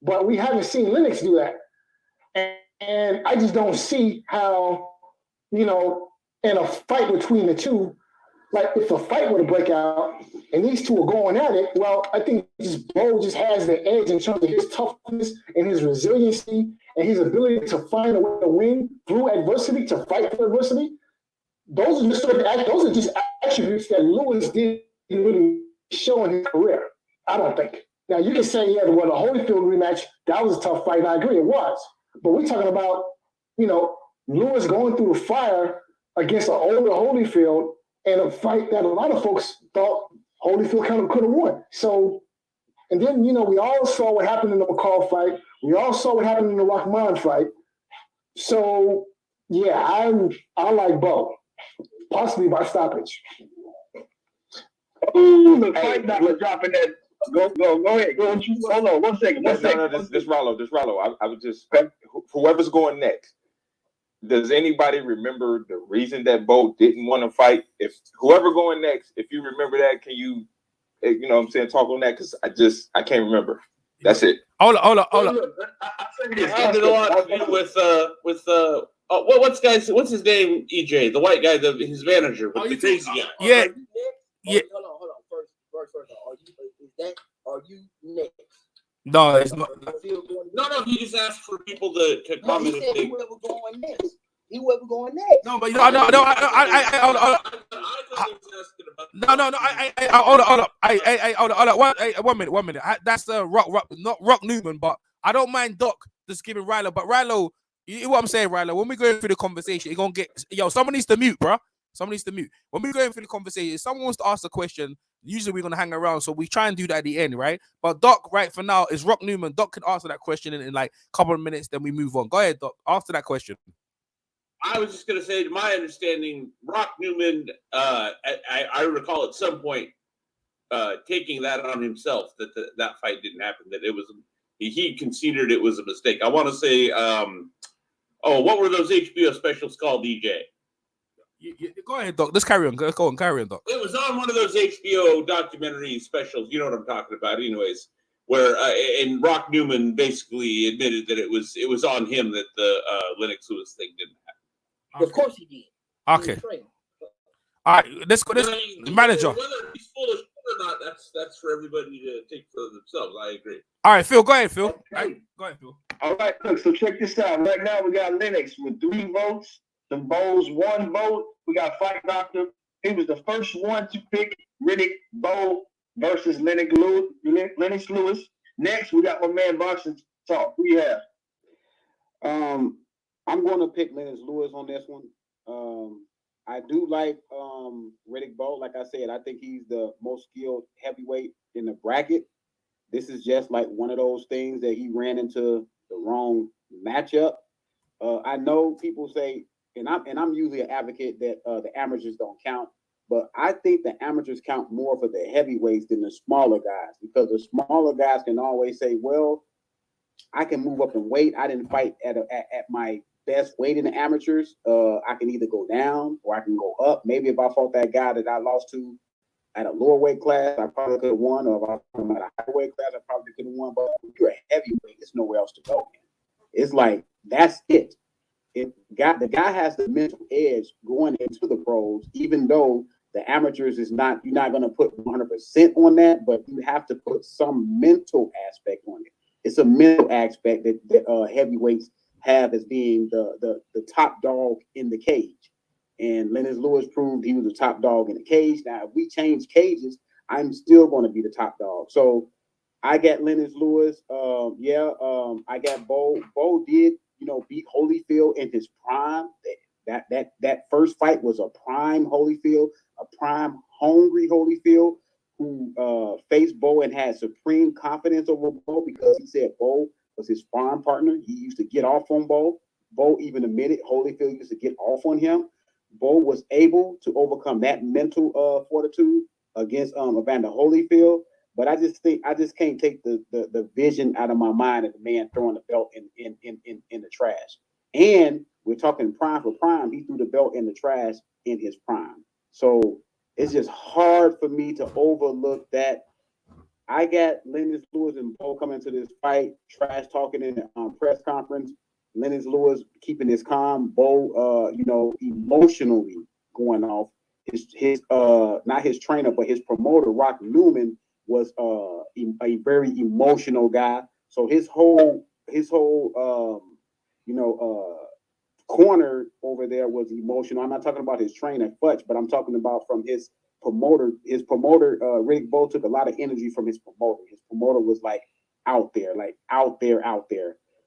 but we haven't seen Lennox do that. And I just don't see how, you know, in a fight between the two, like if a fight were to break out and these two are going at it, well, I think just Bo just has the edge in terms of his toughness and his resiliency and his ability to find a way to win through adversity, to fight through adversity. Those are just attributes that Lewis didn't really show in his career. I don't think. Now you can say, yeah, well, the Holyfield rematch, that was a tough fight, and I agree it was. But we're talking about, you know, Lewis going through the fire against an older Holyfield and a fight that a lot of folks thought Holyfield kind of could have won. So, and then, you know, we all saw what happened in the McCall fight. We all saw what happened in the Rahman fight. So, yeah, I like Bo, possibly by stoppage. Ooh, the fight doctor dropping that. Go ahead. Hold on, one second. No, this Rollo. I was just, whoever's going next, does anybody remember the reason that Bo didn't want to fight? If whoever going next, if you remember that, can you know what I'm saying, talk on that? Because I can't remember. That's it. Hold on. It had a lot to do with what's his name? EJ, the white guy, his manager, with the crazy guy. Yeah. Hold on. First, are you next? No, it's not. No, he just asked for people to comment. He said whoever going next. Whoever going next. No, but no. Hold on. One minute. That's Rock Newman, but I don't mind Doc just giving Rylo. But Rylo, you know what I'm saying, Rylo? When we're going through the conversation, you're gonna get someone needs to mute, bro. Someone needs to mute. When we're going through the conversation, if someone wants to ask a question, usually we're gonna hang around, so we try and do that at the end, right? But Doc, right for now, is Rock Newman. Doc can answer that question in like a couple of minutes, then we move on. Go ahead, Doc. After that question. I was just going to say, to my understanding, Rock Newman, I recall at some point taking that on himself, that that fight didn't happen, that it was, he considered it was a mistake. I want to say, what were those HBO specials called, DJ? Go ahead, Doc. Let's carry on. Go on, carry on, Doc. It was on one of those HBO documentary specials. You know what I'm talking about, anyways. Where and Rock Newman basically admitted that it was on him that the Lennox Lewis thing didn't happen. Of course he did. Okay. All right, let's go. Manager. Whether he's foolish or not, that's for everybody to take for themselves. I agree. All right, Phil. Go ahead, Phil. Go ahead, Phil. All right, look. So check this out. Right now we got Lennox with 3 votes. The Bo's 1 vote. We got Fight Doctor. He was the first one to pick Riddick Bo versus Lennox Lewis. Next, we got my man Boxing Talk. Who you have? I'm going to pick Lennox Lewis on this one. I do like Riddick Bowe. Like I said, I think he's the most skilled heavyweight in the bracket. This is just like one of those things that he ran into the wrong matchup. I know people say, and I'm usually an advocate that the amateurs don't count, but I think the amateurs count more for the heavyweights than the smaller guys, because the smaller guys can always say, well, I can move up in weight. I didn't fight at my best weight in the amateurs. I can either go down or I can go up. Maybe if I fought that guy that I lost to at a lower weight class, I probably could have won. Or if I fought him at a higher weight class, I probably could have won. But if you're a heavyweight, there's nowhere else to go. It's like, that's it. The guy has the mental edge going into the pros, even though the amateurs is not, you're not going to put 100% on that, but you have to put some mental aspect on it. It's a mental aspect that heavyweights have as being the top dog in the cage. And Lennox Lewis proved he was the top dog in the cage. Now, if we change cages, I'm still going to be the top dog. So I got Lennox Lewis. I got Bo. Bo did, beat Holyfield in his prime. That first fight was a prime Holyfield, a prime hungry Holyfield, who faced Bo and had supreme confidence over Bo because he said Bo was his sparring partner. He used to get off on Bo. Bo even admitted Holyfield used to get off on him. Bo was able to overcome that mental fortitude against Evander Holyfield. But I just can't take the vision out of my mind of the man throwing the belt in the trash. And we're talking prime for prime. He threw the belt in the trash in his prime. So it's just hard for me to overlook that. I got Lennox Lewis and Bo coming to this fight, trash talking in the press conference. Lennox Lewis keeping his calm, Bo, emotionally going off. His not his trainer, but his promoter, Rock Newman, was a very emotional guy. So his whole corner over there was emotional. I'm not talking about his trainer Futch, but I'm talking about from his promoter. His promoter, Riddick Bowe, took a lot of energy from his promoter. His promoter was like out there.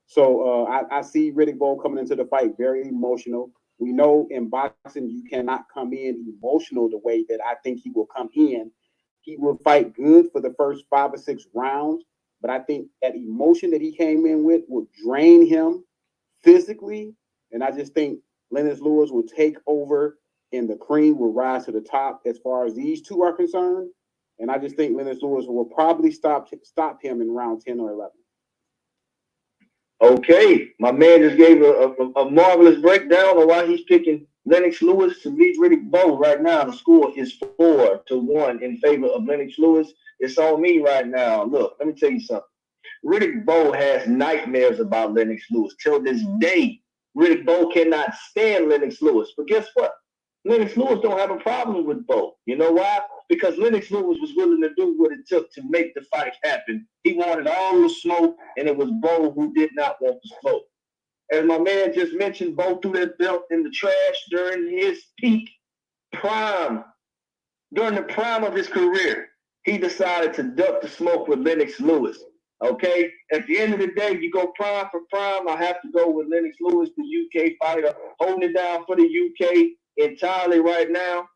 So I see Riddick Bowe coming into the fight very emotional. We know in boxing you cannot come in emotional the way that I think he will come in. He will fight good for the first 5 or 6 rounds, but I think that emotion that he came in with will drain him physically. And I just think Lennox Lewis will take over and the cream will rise to the top as far as these two are concerned. And I just think Lennox Lewis will probably stop him in round 10 or 11. Okay, my man just gave a marvelous breakdown on why he's picking Lennox Lewis to beat Riddick Bowe. Right now, the score is 4-1 in favor of Lennox Lewis. It's on me right now. Look, let me tell you something. Riddick Bowe has nightmares about Lennox Lewis. Till this day, Riddick Bowe cannot stand Lennox Lewis. But guess what? Lennox Lewis don't have a problem with Bowe. You know why? Because Lennox Lewis was willing to do what it took to make the fight happen. He wanted all the smoke, and it was Bowe who did not want the smoke. As my man just mentioned, Bowe threw that belt in the trash during his peak prime. During the prime of his career, he decided to duck the smoke with Lennox Lewis. Okay? At the end of the day, you go prime for prime, I have to go with Lennox Lewis, the UK fighter, holding it down for the UK entirely right now.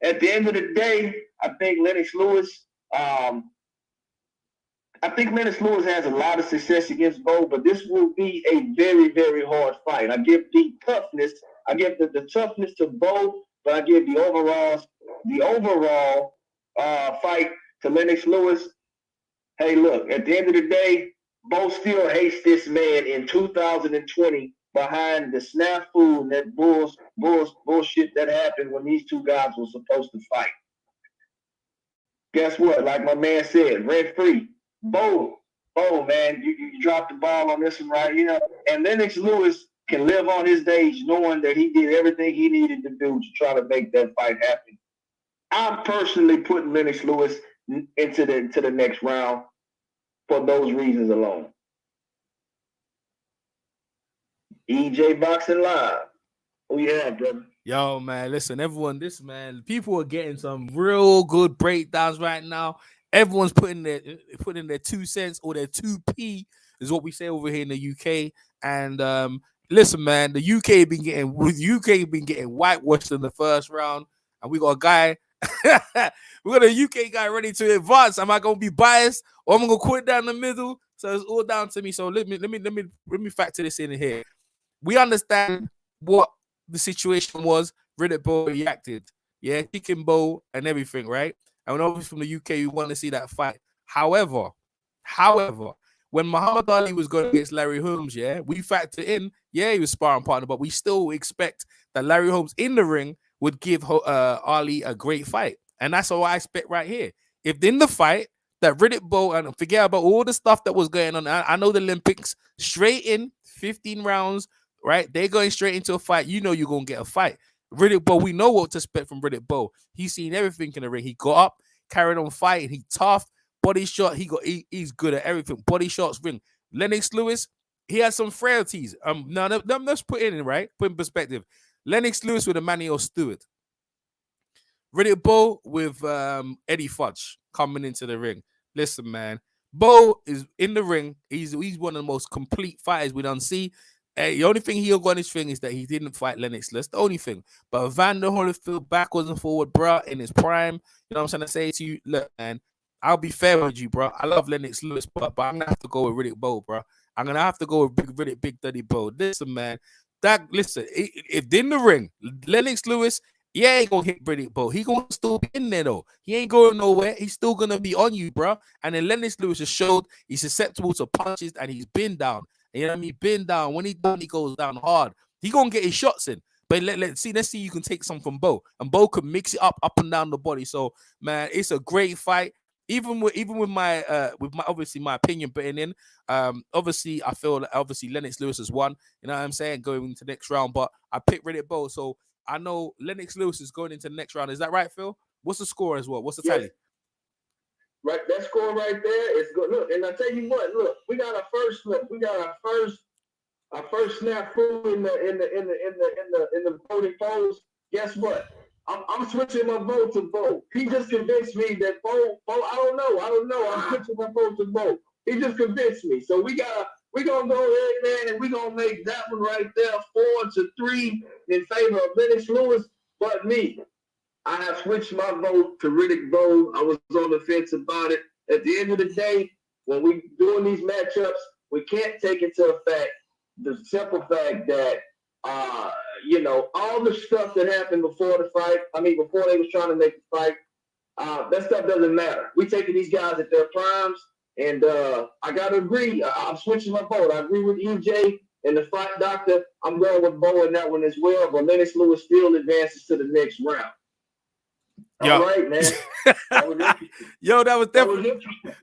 At the end of the day, I think Lennox Lewis has a lot of success against Bowe, but this will be a very, very hard fight. I give the toughness to Bowe, but I give the overall fight to Lennox Lewis. Hey, look, at the end of the day, Bowe still hates this man in 2020 behind the snafu and that bullshit that happened when these two guys were supposed to fight. Guess what? Like my man said, rent free. Bowe, man, you dropped the ball on this one, right? You know, and Lennox Lewis can live on his days knowing that he did everything he needed to do to try to make that fight happen. I'm personally putting Lennox Lewis into the next round for those reasons alone. EJ Boxing Live. Oh yeah, brother. Yo, man, listen, everyone, people are getting some real good breakdowns right now. Everyone's putting their 2 cents or their 2p is what we say over here in the UK. And listen, man, the UK been getting whitewashed in the first round, and we got a guy. We got a UK guy ready to advance. Am I gonna be biased or am I gonna quit down the middle? So it's all down to me. So let me factor this in here. We understand what the situation was. Riddick Bowe reacted, yeah, kicking Bowe and everything, right? And obviously from the UK, we want to see that fight. However, when Muhammad Ali was going against Larry Holmes, yeah, we factor in, yeah, he was sparring partner, but we still expect that Larry Holmes in the ring would give Ali a great fight. And that's what I expect right here. If in the fight that Riddick Bowe, and forget about all the stuff that was going on, I know the Olympics, straight in, 15 rounds, right? They're going straight into a fight. You know you're going to get a fight. Riddick Bowe, we know what to expect from Riddick Bowe. He's seen everything in the ring. He got up, carried on fighting. He tough, body shot. He's good at everything. Body shots, ring. Lennox Lewis, he has some frailties. Now let's put it in, right? Put in perspective. Lennox Lewis with Emmanuel Stewart. Riddick Bowe with Eddie Fudge coming into the ring. Listen, man. Bowe is in the ring. He's one of the most complete fighters we don't see. The only thing he'll go on his thing is that he didn't fight Lennox Lewis. The only thing. But Evander Holyfield backwards and forward, bro, in his prime. You know what I'm trying to say to you? Look, man, I'll be fair with you, bro. I love Lennox Lewis, but I'm going to have to go with Riddick Bowe, bro. I'm going to have to go with Big Daddy Bowe. Listen, man. If in the ring, Lennox Lewis, yeah, he gonna hit Riddick Bowe. He gonna still be in there though. He ain't going nowhere. He's still gonna be on you, bro. And then Lennox Lewis has showed he's susceptible to punches and he's been down. And you know what I mean? Been down. When he goes down hard. He gonna get his shots in. But let's see you can take some from Bowe. And Bowe could mix it up and down the body. So man, it's a great fight. even with my obviously my opinion putting in, obviously I feel that obviously Lennox Lewis has won. You know what I'm saying, going into the next round. But I picked Riddick Bowe, so I know Lennox Lewis is going into the next round. Is that right, Phil? What's the score as well? What's the tally? Right, that score right there is good. Look, and I tell you what, look, we got our first snafu in the voting polls. Guess what? I'm switching my vote to Bowe. He just convinced me that Bowe. I don't know. I'm switching my vote to Bowe. He just convinced me. So we're gonna go ahead, man, and we're gonna make that one right there 4-3 in favor of Lennox Lewis. But me, I have switched my vote to Riddick Bowe. I was on the fence about it. At the end of the day, when we doing these matchups, we can't take into effect the simple fact that all the stuff that happened before the fight. I mean, before they was trying to make the fight, that stuff doesn't matter. We taking these guys at their primes, and I gotta agree. I'm switching my vote. I agree with EJ and the fight doctor. I'm going with Bowe in that one as well. But Lennox Lewis still advances to the next round. All right, man. That was interesting. Yo, that was definitely.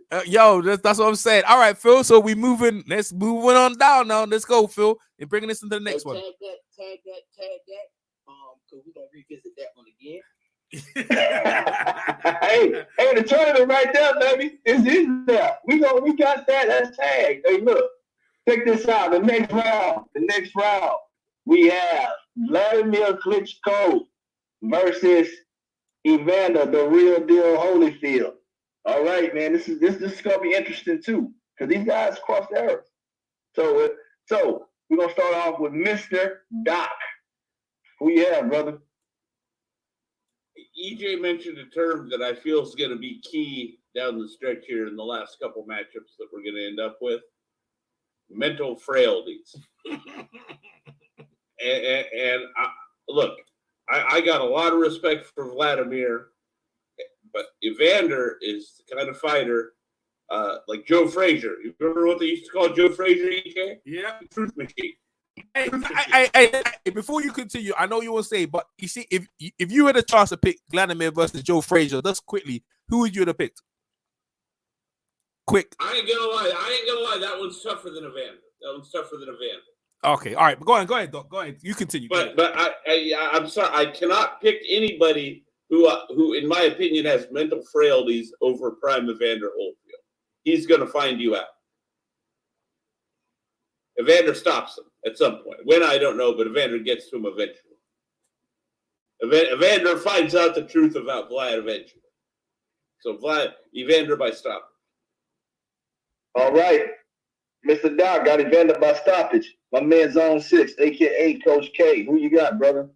That's what I'm saying. All right, Phil. So we moving. Let's move on down now. Let's go, Phil, and bringing this into the next one. Tag that. Because we're gonna revisit that one again. hey, the tournament right there, baby. It's in there. We got that. That's tagged. Hey, look, check this out. The next round, we have Wladimir Klitschko versus Evander, the real deal Holyfield. All right, man. This is gonna be interesting too, because these guys crossed errors. So we're gonna start off with Mr. Doc. Who you have, brother? EJ mentioned a term that I feel is going to be key down the stretch here in the last couple matchups that we're going to end up with: mental frailties. and look, I got a lot of respect for Wladimir, but Evander is the kind of fighter like Joe Frazier. You remember what they used to call Joe Frazier, EJ? Yeah. Truth machine. Hey, before you continue, I know you will say, but you see, if you had a chance to pick Wladimir versus Joe Frazier, just quickly, who would you have picked? Quick. I ain't gonna lie. That one's tougher than Evander. Okay, all right, but go ahead, Doc. Go ahead. You continue. But I'm sorry, I cannot pick anybody who, in my opinion, has mental frailties over prime Evander Holyfield. He's gonna find you out. Evander stops him at some point. When, I don't know, but Evander gets to him eventually. Evander finds out the truth about Vlad eventually. So Evander by stoppage. All right. Mr. Doc got Evander by stoppage. My man Zone 6, a.k.a. Coach K. Who you got, brother?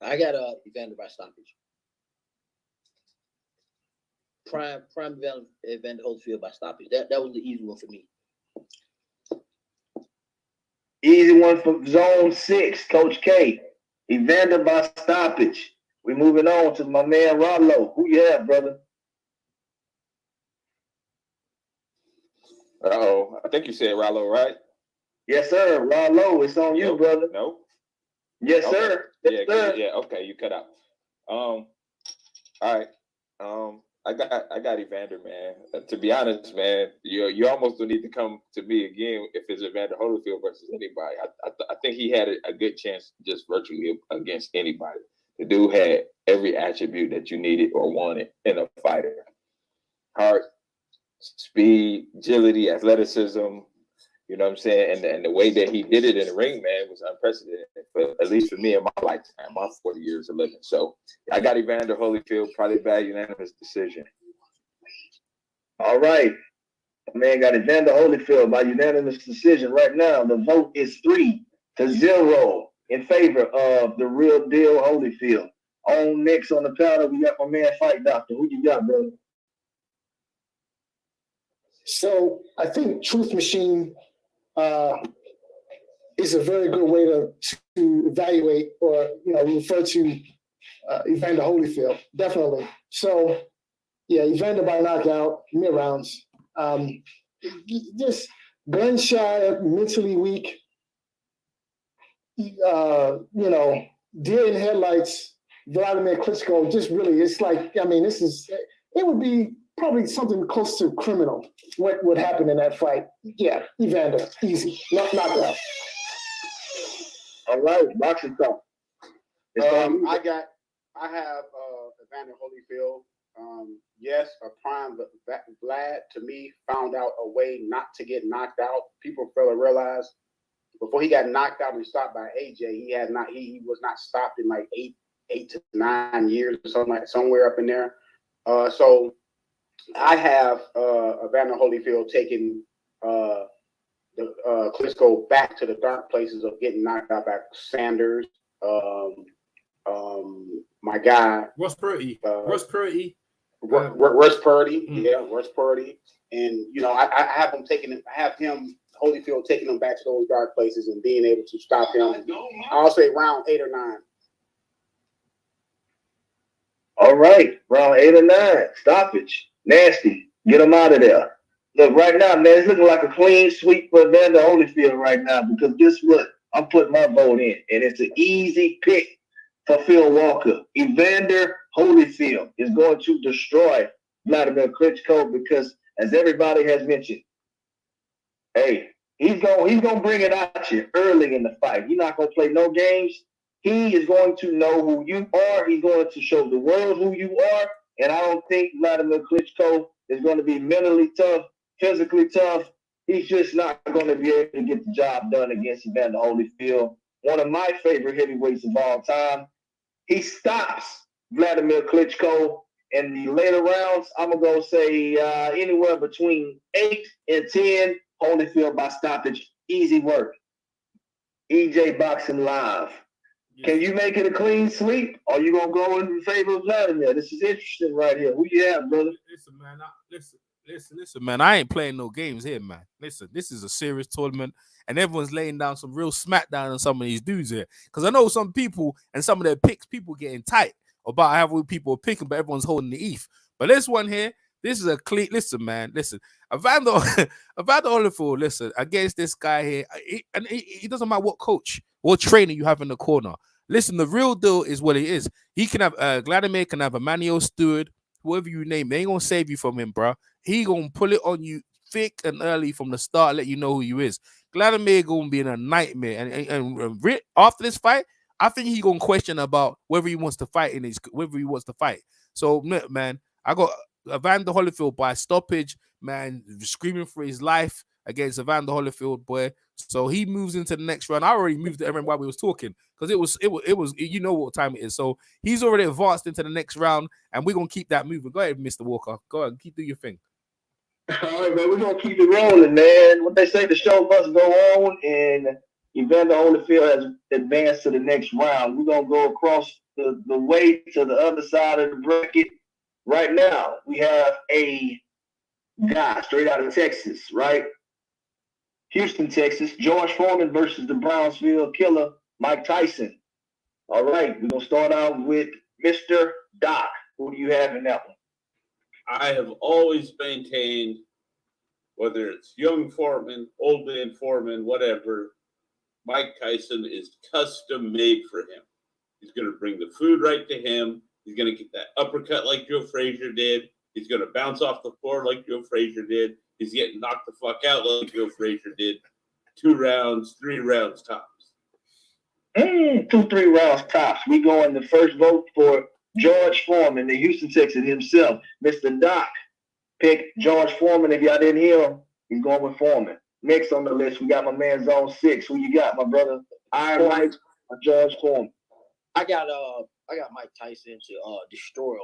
I got Evander by stoppage. Prime Evander Holyfield by stoppage. That was the easy one for me. Easy one for Zone 6, Coach K. Evander by stoppage. We're moving on to my man Rollo. Who you have, brother? Oh, I think you said Rollo, right? Yes, sir. Rollo, it's on you, brother. No. Yes, okay. Sir. Yes, sir. Yeah. Okay, you cut out. All right. I got Evander, man. To be honest, man, you almost don't need to come to me again if it's Evander Holyfield versus anybody. I think he had a good chance just virtually against anybody. The dude had every attribute that you needed or wanted in a fighter: heart, speed, agility, athleticism. You know what I'm saying? And the way that he did it in the ring, man, was unprecedented, at least for me in my lifetime, my 40 years of living. So I got Evander Holyfield, probably by unanimous decision. All right. Man got Evander Holyfield by unanimous decision. Right now, the vote is 3-0 in favor of the real deal Holyfield. On next on the panel, we got my man Fight Doctor. Who you got, brother? So I think Truth Machine is a very good way to evaluate or refer to Evander Holyfield. Definitely. So yeah, Evander by knockout, mid rounds. Just gun shy, mentally weak. Deer in headlights Wladimir Klitschko just really, it's like, I mean, it would be probably something close to criminal what would happen in that fight. Yeah, Evander, easy, knockout. All right, boxing talk. I have Evander Holyfield. Yes, a prime Vlad to me found out a way not to get knocked out. People fail to realize before he got knocked out and stopped by AJ, he was not stopped in like eight to 9 years or something, like somewhere up in there. So I have Evander Holyfield taking Klitschko back to the dark places of getting knocked out by Sanders. My guy Ross Purdy. Ross Purdy. Russ Purdy, Russ Purdy, and I have him Holyfield taking him back to those dark places and being able to stop him. I'll say round 8 or 9. All right, round 8 or 9, stoppage, nasty, get him out of there. Look, right now, man, it's looking like a clean sweep for Evander Holyfield right now because guess what? I'm putting my vote in, and it's an easy pick for Phil Walker. Evander Holyfield is going to destroy Wladimir Klitschko because, as everybody has mentioned, hey, he's gonna bring it at you early in the fight. He's not gonna play no games. He is going to know who you are. He's going to show the world who you are. And I don't think Wladimir Klitschko is going to be mentally tough, physically tough. He's just not going to be able to get the job done against Evander Holyfield, one of my favorite heavyweights of all time. He stops Wladimir Klitschko in the later rounds. I'm going to say anywhere between 8 and 10, Holyfield by stoppage. Easy work. EJ Boxing Live. Can you make it a clean sweep, or you gonna go in favor of Wladimir? This is interesting right here. Who you have, brother? Listen, man. I ain't playing no games here, man. Listen, this is a serious tournament, and everyone's laying down some real smackdown on some of these dudes here. Because I know some people and some of their picks, people getting tight about how people are picking, but everyone's holding the ETH. But this one here, this is a clean. Listen, man. Listen, Evander Holyfield. Listen, against this guy here, it doesn't matter what coach, what trainer you have in the corner. Listen, the real deal is what it is. He can have Wladimir can have Emmanuel Stewart, whoever you name. They ain't gonna save you from him, bro. He gonna pull it on you thick and early from the start, let you know who you is. Wladimir gonna be in a nightmare, and after this fight, I think he gonna question about whether he wants to fight So, man, I got Evander Holyfield by stoppage, man, screaming for his life against Evander Holyfield, boy. So he moves into the next round. I already moved to everyone while we was talking because it was you know what time it is. So he's already advanced into the next round, and we're gonna keep that moving. Go ahead, Mr. Walker. Go ahead, keep doing your thing. All right, man, we're gonna keep it rolling, man. What they say, the show must go on, and Evander Holyfield has advanced to the next round. We're gonna go across the way to the other side of the bracket. Right now, we have a guy straight out of Texas, right? Houston, Texas. George Foreman versus the Brownsville Killer, Mike Tyson. All right, we're gonna start out with Mr. Doc. Who do you have in that one? I have always maintained, whether it's young Foreman, old man Foreman, whatever, Mike Tyson is custom made for him. He's going to bring the food right to him. He's going to get that uppercut like Joe Frazier did. He's going to bounce off the floor like Joe Frazier did. He's getting knocked the fuck out like Joe Frazier did. 2 rounds, 3 rounds tops. 2, 3 rounds tops. We go in the first vote for George Foreman, the Houston Texan himself. Mr. Doc picked George Foreman. If y'all didn't hear him, he's going with Foreman. Next on the list, we got my man Zone 6. Who you got, my brother? Iron Mike or George Foreman? I got Mike Tyson to destroy him.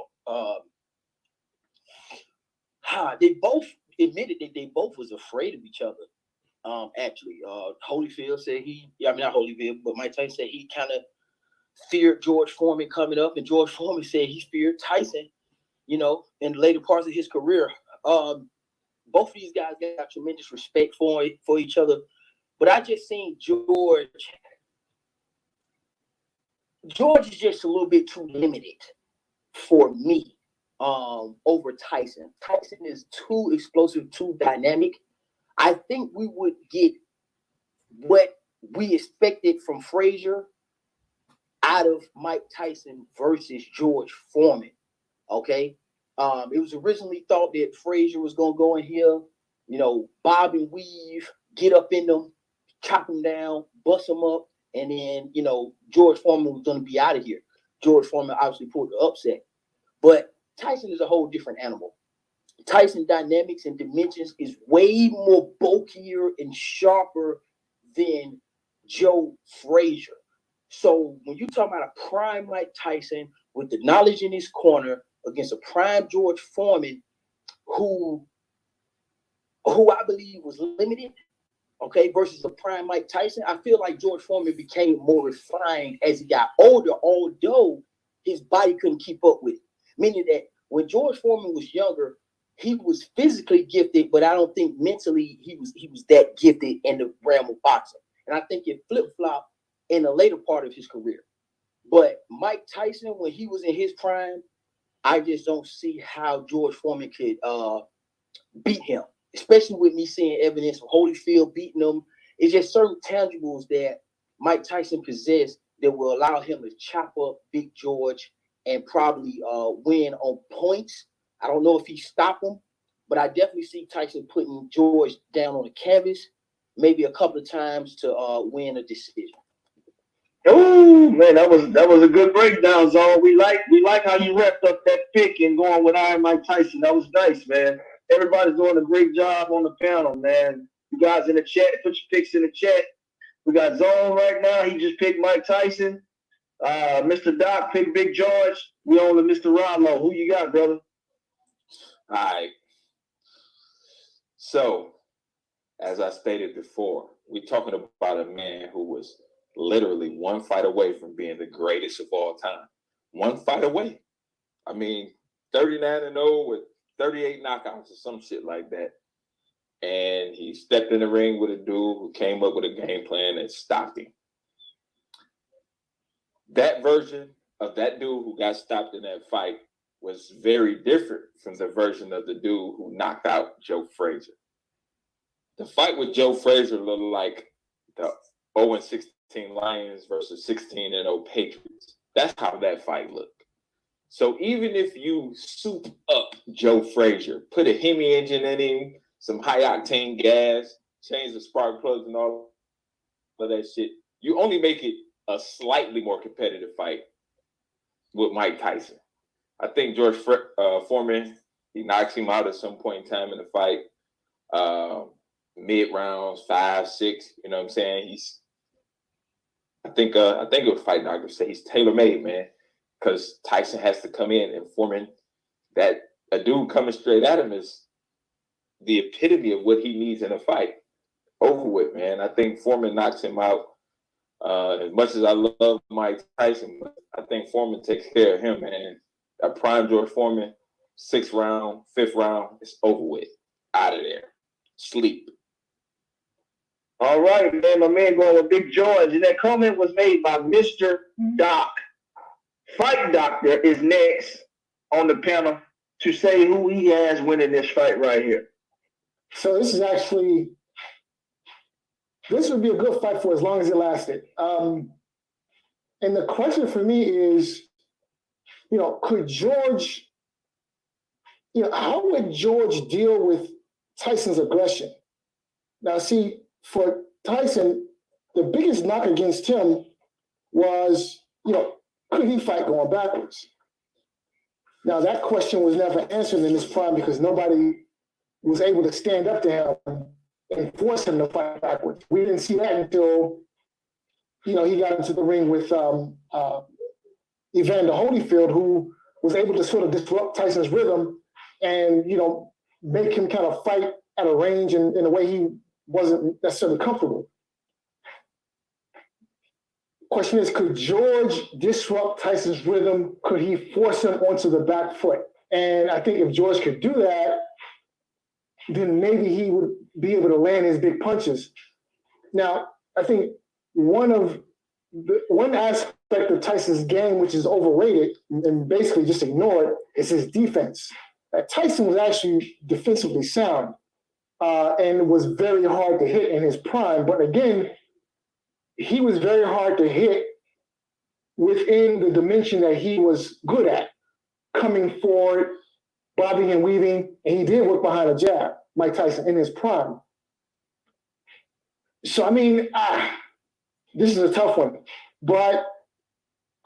They both admitted that they both was afraid of each other. Actually, Holyfield said not Holyfield, but Mike Tyson said he kind of feared George Foreman coming up, and George Foreman said he feared Tyson, in later parts of his career. Both of these guys got tremendous respect for each other, but I just seen George is just a little bit too limited for me over Tyson. Tyson is too explosive, too dynamic. I think we would get what we expected from Frazier out of Mike Tyson versus George Foreman. Okay. It was originally thought that Frazier was going to go in here, bob and weave, get up in them, chop them down, bust them up, and then, George Foreman was going to be out of here. George Foreman obviously pulled the upset. But Tyson is a whole different animal. Tyson dynamics and dimensions is way more bulkier and sharper than Joe Frazier. So when you talk about a prime Mike Tyson with the knowledge in his corner against a prime George Foreman, who I believe was limited, okay, versus a prime Mike Tyson, I feel like George Foreman became more refined as he got older, although his body couldn't keep up with it. Meaning that when George Foreman was younger, he was physically gifted, but I don't think mentally he was that gifted in the realm of boxing. And I think it flip-flopped in the later part of his career. But Mike Tyson, when he was in his prime, I just don't see how George Foreman could beat him, especially with me seeing evidence of Holyfield beating him. It's just certain tangibles that Mike Tyson possessed that will allow him to chop up Big George and probably win on points. I don't know if he stopped him, but I definitely see Tyson putting George down on the canvas, maybe a couple of times to win a decision. Oh man, that was a good breakdown, Zone. We like how you wrapped up that pick and going with Iron Mike Tyson. That was nice, man. Everybody's doing a great job on the panel, man. You guys in the chat, put your picks in the chat. We got Zone right now. He just picked Mike Tyson. Mr. Doc picked Big George. We on to Mr. Rollo. Who you got, brother? All right. So, as I stated before, we're talking about a man who was literally one fight away from being the greatest of all time. One fight away. I mean, 39-0 with 38 knockouts or some shit like that. And he stepped in the ring with a dude who came up with a game plan and stopped him. That version of that dude who got stopped in that fight was very different from the version of the dude who knocked out Joe Frazier. The fight with Joe Frazier looked like the 0-16 Lions versus 16-0 Patriots. That's how that fight looked. So even if you soup up Joe Frazier, put a Hemi engine in him, some high-octane gas, change the spark plugs and all of that shit, you only make it a slightly more competitive fight with Mike Tyson. I think George Foreman, he knocks him out at some point in time in the fight, mid-rounds, 5, 6, you know what I'm saying? I think it was Fight Doctor say he's tailor-made, man, because Tyson has to come in and Foreman, that a dude coming straight at him is the epitome of what he needs in a fight. Over with, man. I think Foreman knocks him out. As much as I love Mike Tyson, I think Foreman takes care of him, man. A prime George Foreman, 6th round, 5th round, it's over with. Out of there. Sleep. All right, man. My man going with Big George. And that comment was made by Mr. Doc. Fight Doctor is next on the panel to say who he has winning this fight right here. So this would be a good fight for as long as it lasted. And the question for me is, could George, how would George deal with Tyson's aggression? Now, see, for Tyson, the biggest knock against him was, could he fight going backwards? Now, that question was never answered in his prime because nobody was able to stand up to him and force him to fight backwards. We didn't see that until, he got into the ring with Evander Holyfield, who was able to sort of disrupt Tyson's rhythm and, make him kind of fight at a range in a way he wasn't necessarily comfortable. Question is, could George disrupt Tyson's rhythm? Could he force him onto the back foot? And I think if George could do that, then maybe he would be able to land his big punches. Now, I think one aspect of Tyson's game, which is overrated and basically just ignored, is his defense. Tyson was actually defensively sound and was very hard to hit in his prime. But again, he was very hard to hit, within the dimension that he was good at, coming forward, bobbing and weaving, and he did work behind a jab, Mike Tyson, in his prime. So, I mean, this is a tough one. But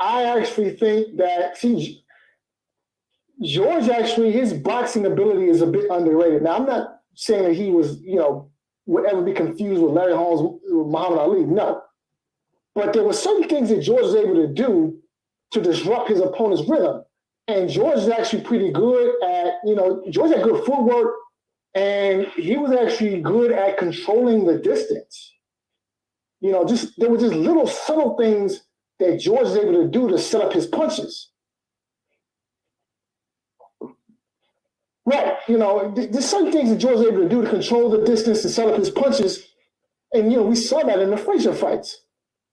I actually think that, see, George actually, his boxing ability is a bit underrated. Now, I'm not saying that he was, would ever be confused with Larry Holmes, with Muhammad Ali. No. But there were certain things that George was able to do to disrupt his opponent's rhythm. And George is actually pretty good at, George had good footwork, and he was actually good at controlling the distance. There were just little subtle things that George was able to do to set up his punches. Right, there's certain things that George was able to do to control the distance and set up his punches. And, we saw that in the Frazier fights.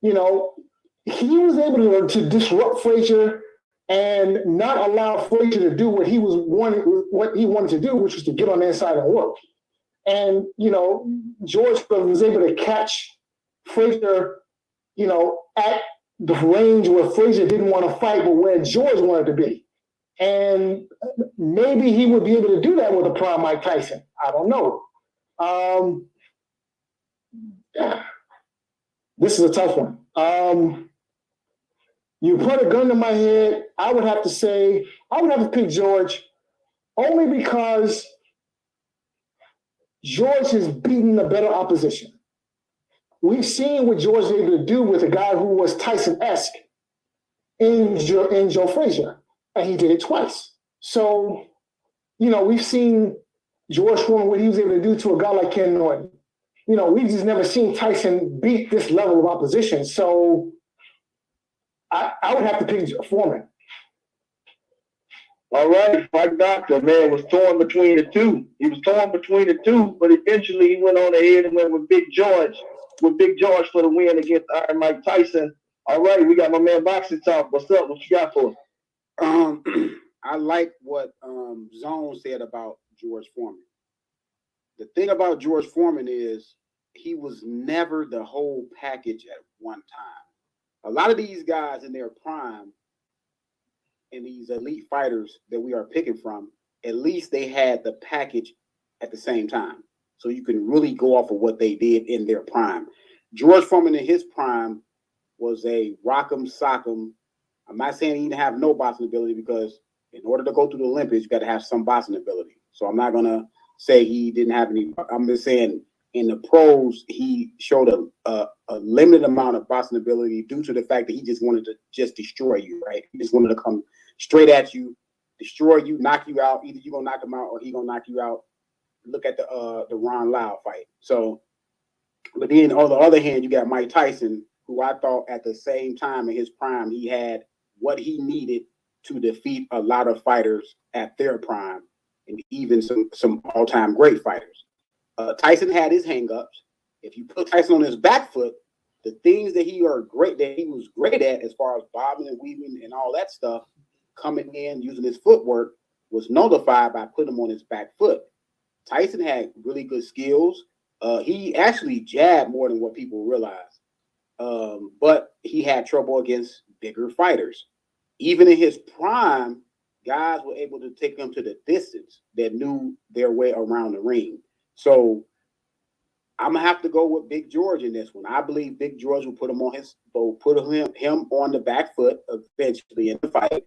He was able to disrupt Frazier and not allow Frazier to do what he wanted to do, which was to get on the inside and work. And, George was able to catch Frazier, at the range where Frazier didn't want to fight, but where George wanted to be. And maybe he would be able to do that with a prime Mike Tyson. I don't know. This is a tough one. You put a gun to my head, I would have to pick George, only because George has beaten a better opposition. We've seen what George was able to do with a guy who was Tyson-esque in Joe Frazier, and he did it twice. So, we've seen George Foreman, what he was able to do to a guy like Ken Norton. We've just never seen Tyson beat this level of opposition. So I would have to pick Foreman. All right, Mike Doctor, man, was torn between the two. He was torn between the two, but eventually he went on ahead and went with Big George for the win against Iron Mike Tyson. All right, we got my man Boxing Talk. What's up? What you got for us? I like what Zone said about George Foreman. The thing about George Foreman is he was never the whole package at one time. A lot of these guys in their prime and these elite fighters that we are picking from, at least they had the package at the same time. So you can really go off of what they did in their prime. George Foreman in his prime was a rock'em sock'em. I'm not saying he didn't have no boxing ability, because in order to go to the Olympics, you got to have some boxing ability. So I'm not going to say he didn't have any. I'm just saying in the pros, he showed a limited amount of boxing ability due to the fact that he just wanted to just destroy you, right? He just wanted to come straight at you, destroy you, knock you out. Either you're going to knock him out or he's going to knock you out. Look at the Ron Lau fight. So, but then on the other hand, you got Mike Tyson, who I thought at the same time in his prime, he had what he needed to defeat a lot of fighters at their prime, and even some all-time great fighters. Tyson had his hang-ups. If you put Tyson on his back foot, the things that he was great at, as far as bobbing and weaving and all that stuff, coming in using his footwork, was nullified by putting him on his back foot. Tyson had really good skills. He actually jabbed more than what people realize, but he had trouble against bigger fighters. Even in his prime, guys were able to take him to the distance that knew their way around the ring. So I'm gonna have to go with Big George in this one. I believe Big George will put him on him on the back foot eventually in the fight,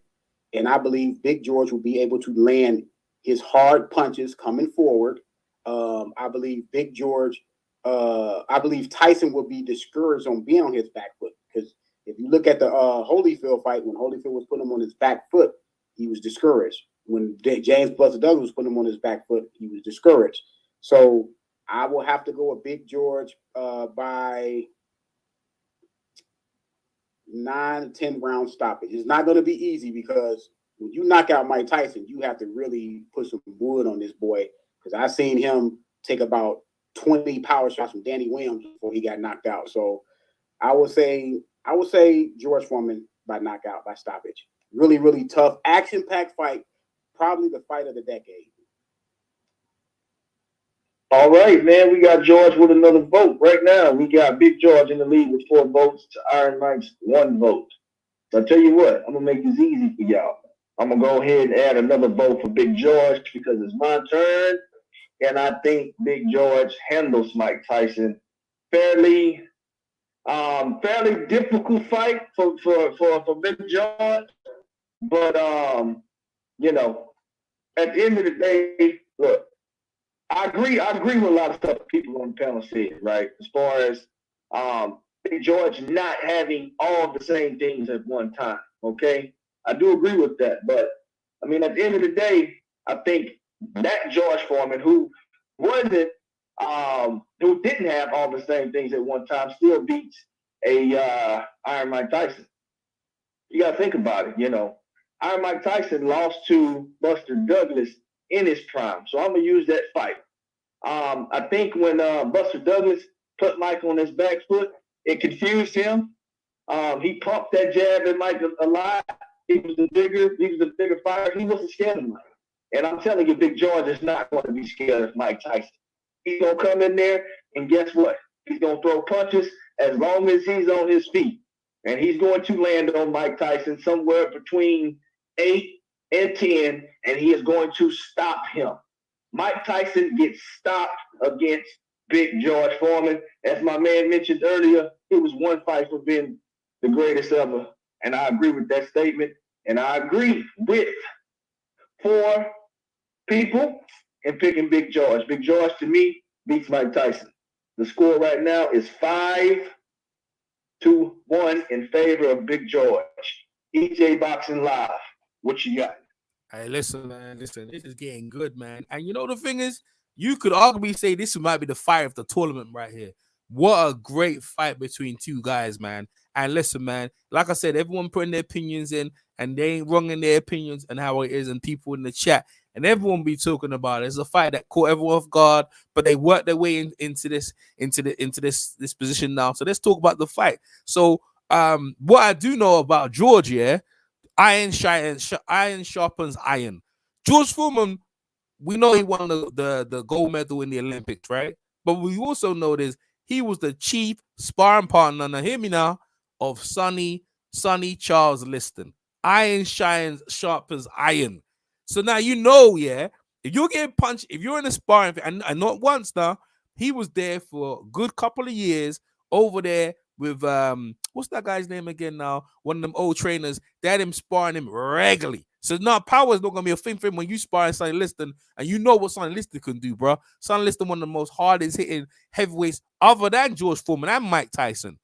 and I believe Big George will be able to land his hard punches coming forward. I believe I believe Tyson will be discouraged on being on his back foot, because if you look at the Holyfield fight, when Holyfield was putting him on his back foot, he was discouraged. When James Buster Douglas was putting him on his back foot, he was discouraged. So I will have to go with Big George by 9 to 10 round stoppage. It's not going to be easy, because when you knock out Mike Tyson, you have to really put some wood on this boy, because I've seen him take about 20 power shots from Danny Williams before he got knocked out. So I would say George Foreman by knockout, by stoppage. Really, really tough, action-packed fight. Probably the fight of the decade. All right, man. We got George with another vote. Right now, we got Big George in the lead with 4 votes to Iron Mike's 1 vote. So I tell you what, I'm gonna make this easy for y'all. I'm gonna go ahead and add another vote for Big George because it's my turn, and I think Big George handles Mike Tyson fairly. Fairly difficult fight for Big George, but you know, at the end of the day, look, I agree. I agree with a lot of stuff people on the panel said, right? As far as Big George not having all the same things at one time. Okay, I do agree with that. But I mean, at the end of the day, I think that George Foreman, wasn't, who didn't have all the same things at one time, still beats a Iron Mike Tyson. You got to think about it. You know, Iron Mike Tyson lost to Buster Douglas in his prime, so I'm gonna use that fight. I think when Buster Douglas put Mike on his back foot, it confused him. He pumped that jab at Mike a lot. He was the bigger fighter. He wasn't scared of Mike. And I'm telling you, Big George is not going to be scared of Mike Tyson. He's going to come in there, and guess what? He's going to throw punches as long as he's on his feet. And he's going to land on Mike Tyson somewhere between 8 and 10, and he is going to stop him. Mike Tyson gets stopped against Big George Foreman. As my man mentioned earlier, it was one fight for being the greatest ever. And I agree with that statement. And I agree with 4 people in picking Big George. Big George, to me, beats Mike Tyson. The score right now is 5-1 in favor of Big George. EJ Boxing Live. What you got? Hey, listen, man. Listen, this is getting good, man. And you know the thing is, you could arguably say this might be the fight of the tournament right here. What a great fight between two guys, man. And listen, man, like I said, everyone putting their opinions in, and they ain't wrong in their opinions and how it is, and people in the chat, and everyone be talking about it. It's a fight that caught everyone off guard, but they worked their way into this position now. So let's talk about the fight. So what I do know about George, yeah, iron sharpens iron. George Foreman, we know he won the gold medal in the Olympics, right? But we also know this, he was the chief sparring partner, now hear me now, of Sonny Charles Liston. Iron sharpens iron. So now you know, yeah, if you're getting punched, if you're in a sparring, and not once now, he was there for a good couple of years over there with what's that guy's name again now? One of them old trainers. They had him sparring him regularly. So now power is not gonna be a thing for him when you sparring Sonny Liston, and you know what Sonny Liston can do, bro. Sonny Liston, one of the most hardest hitting heavyweights other than George Foreman and Mike Tyson.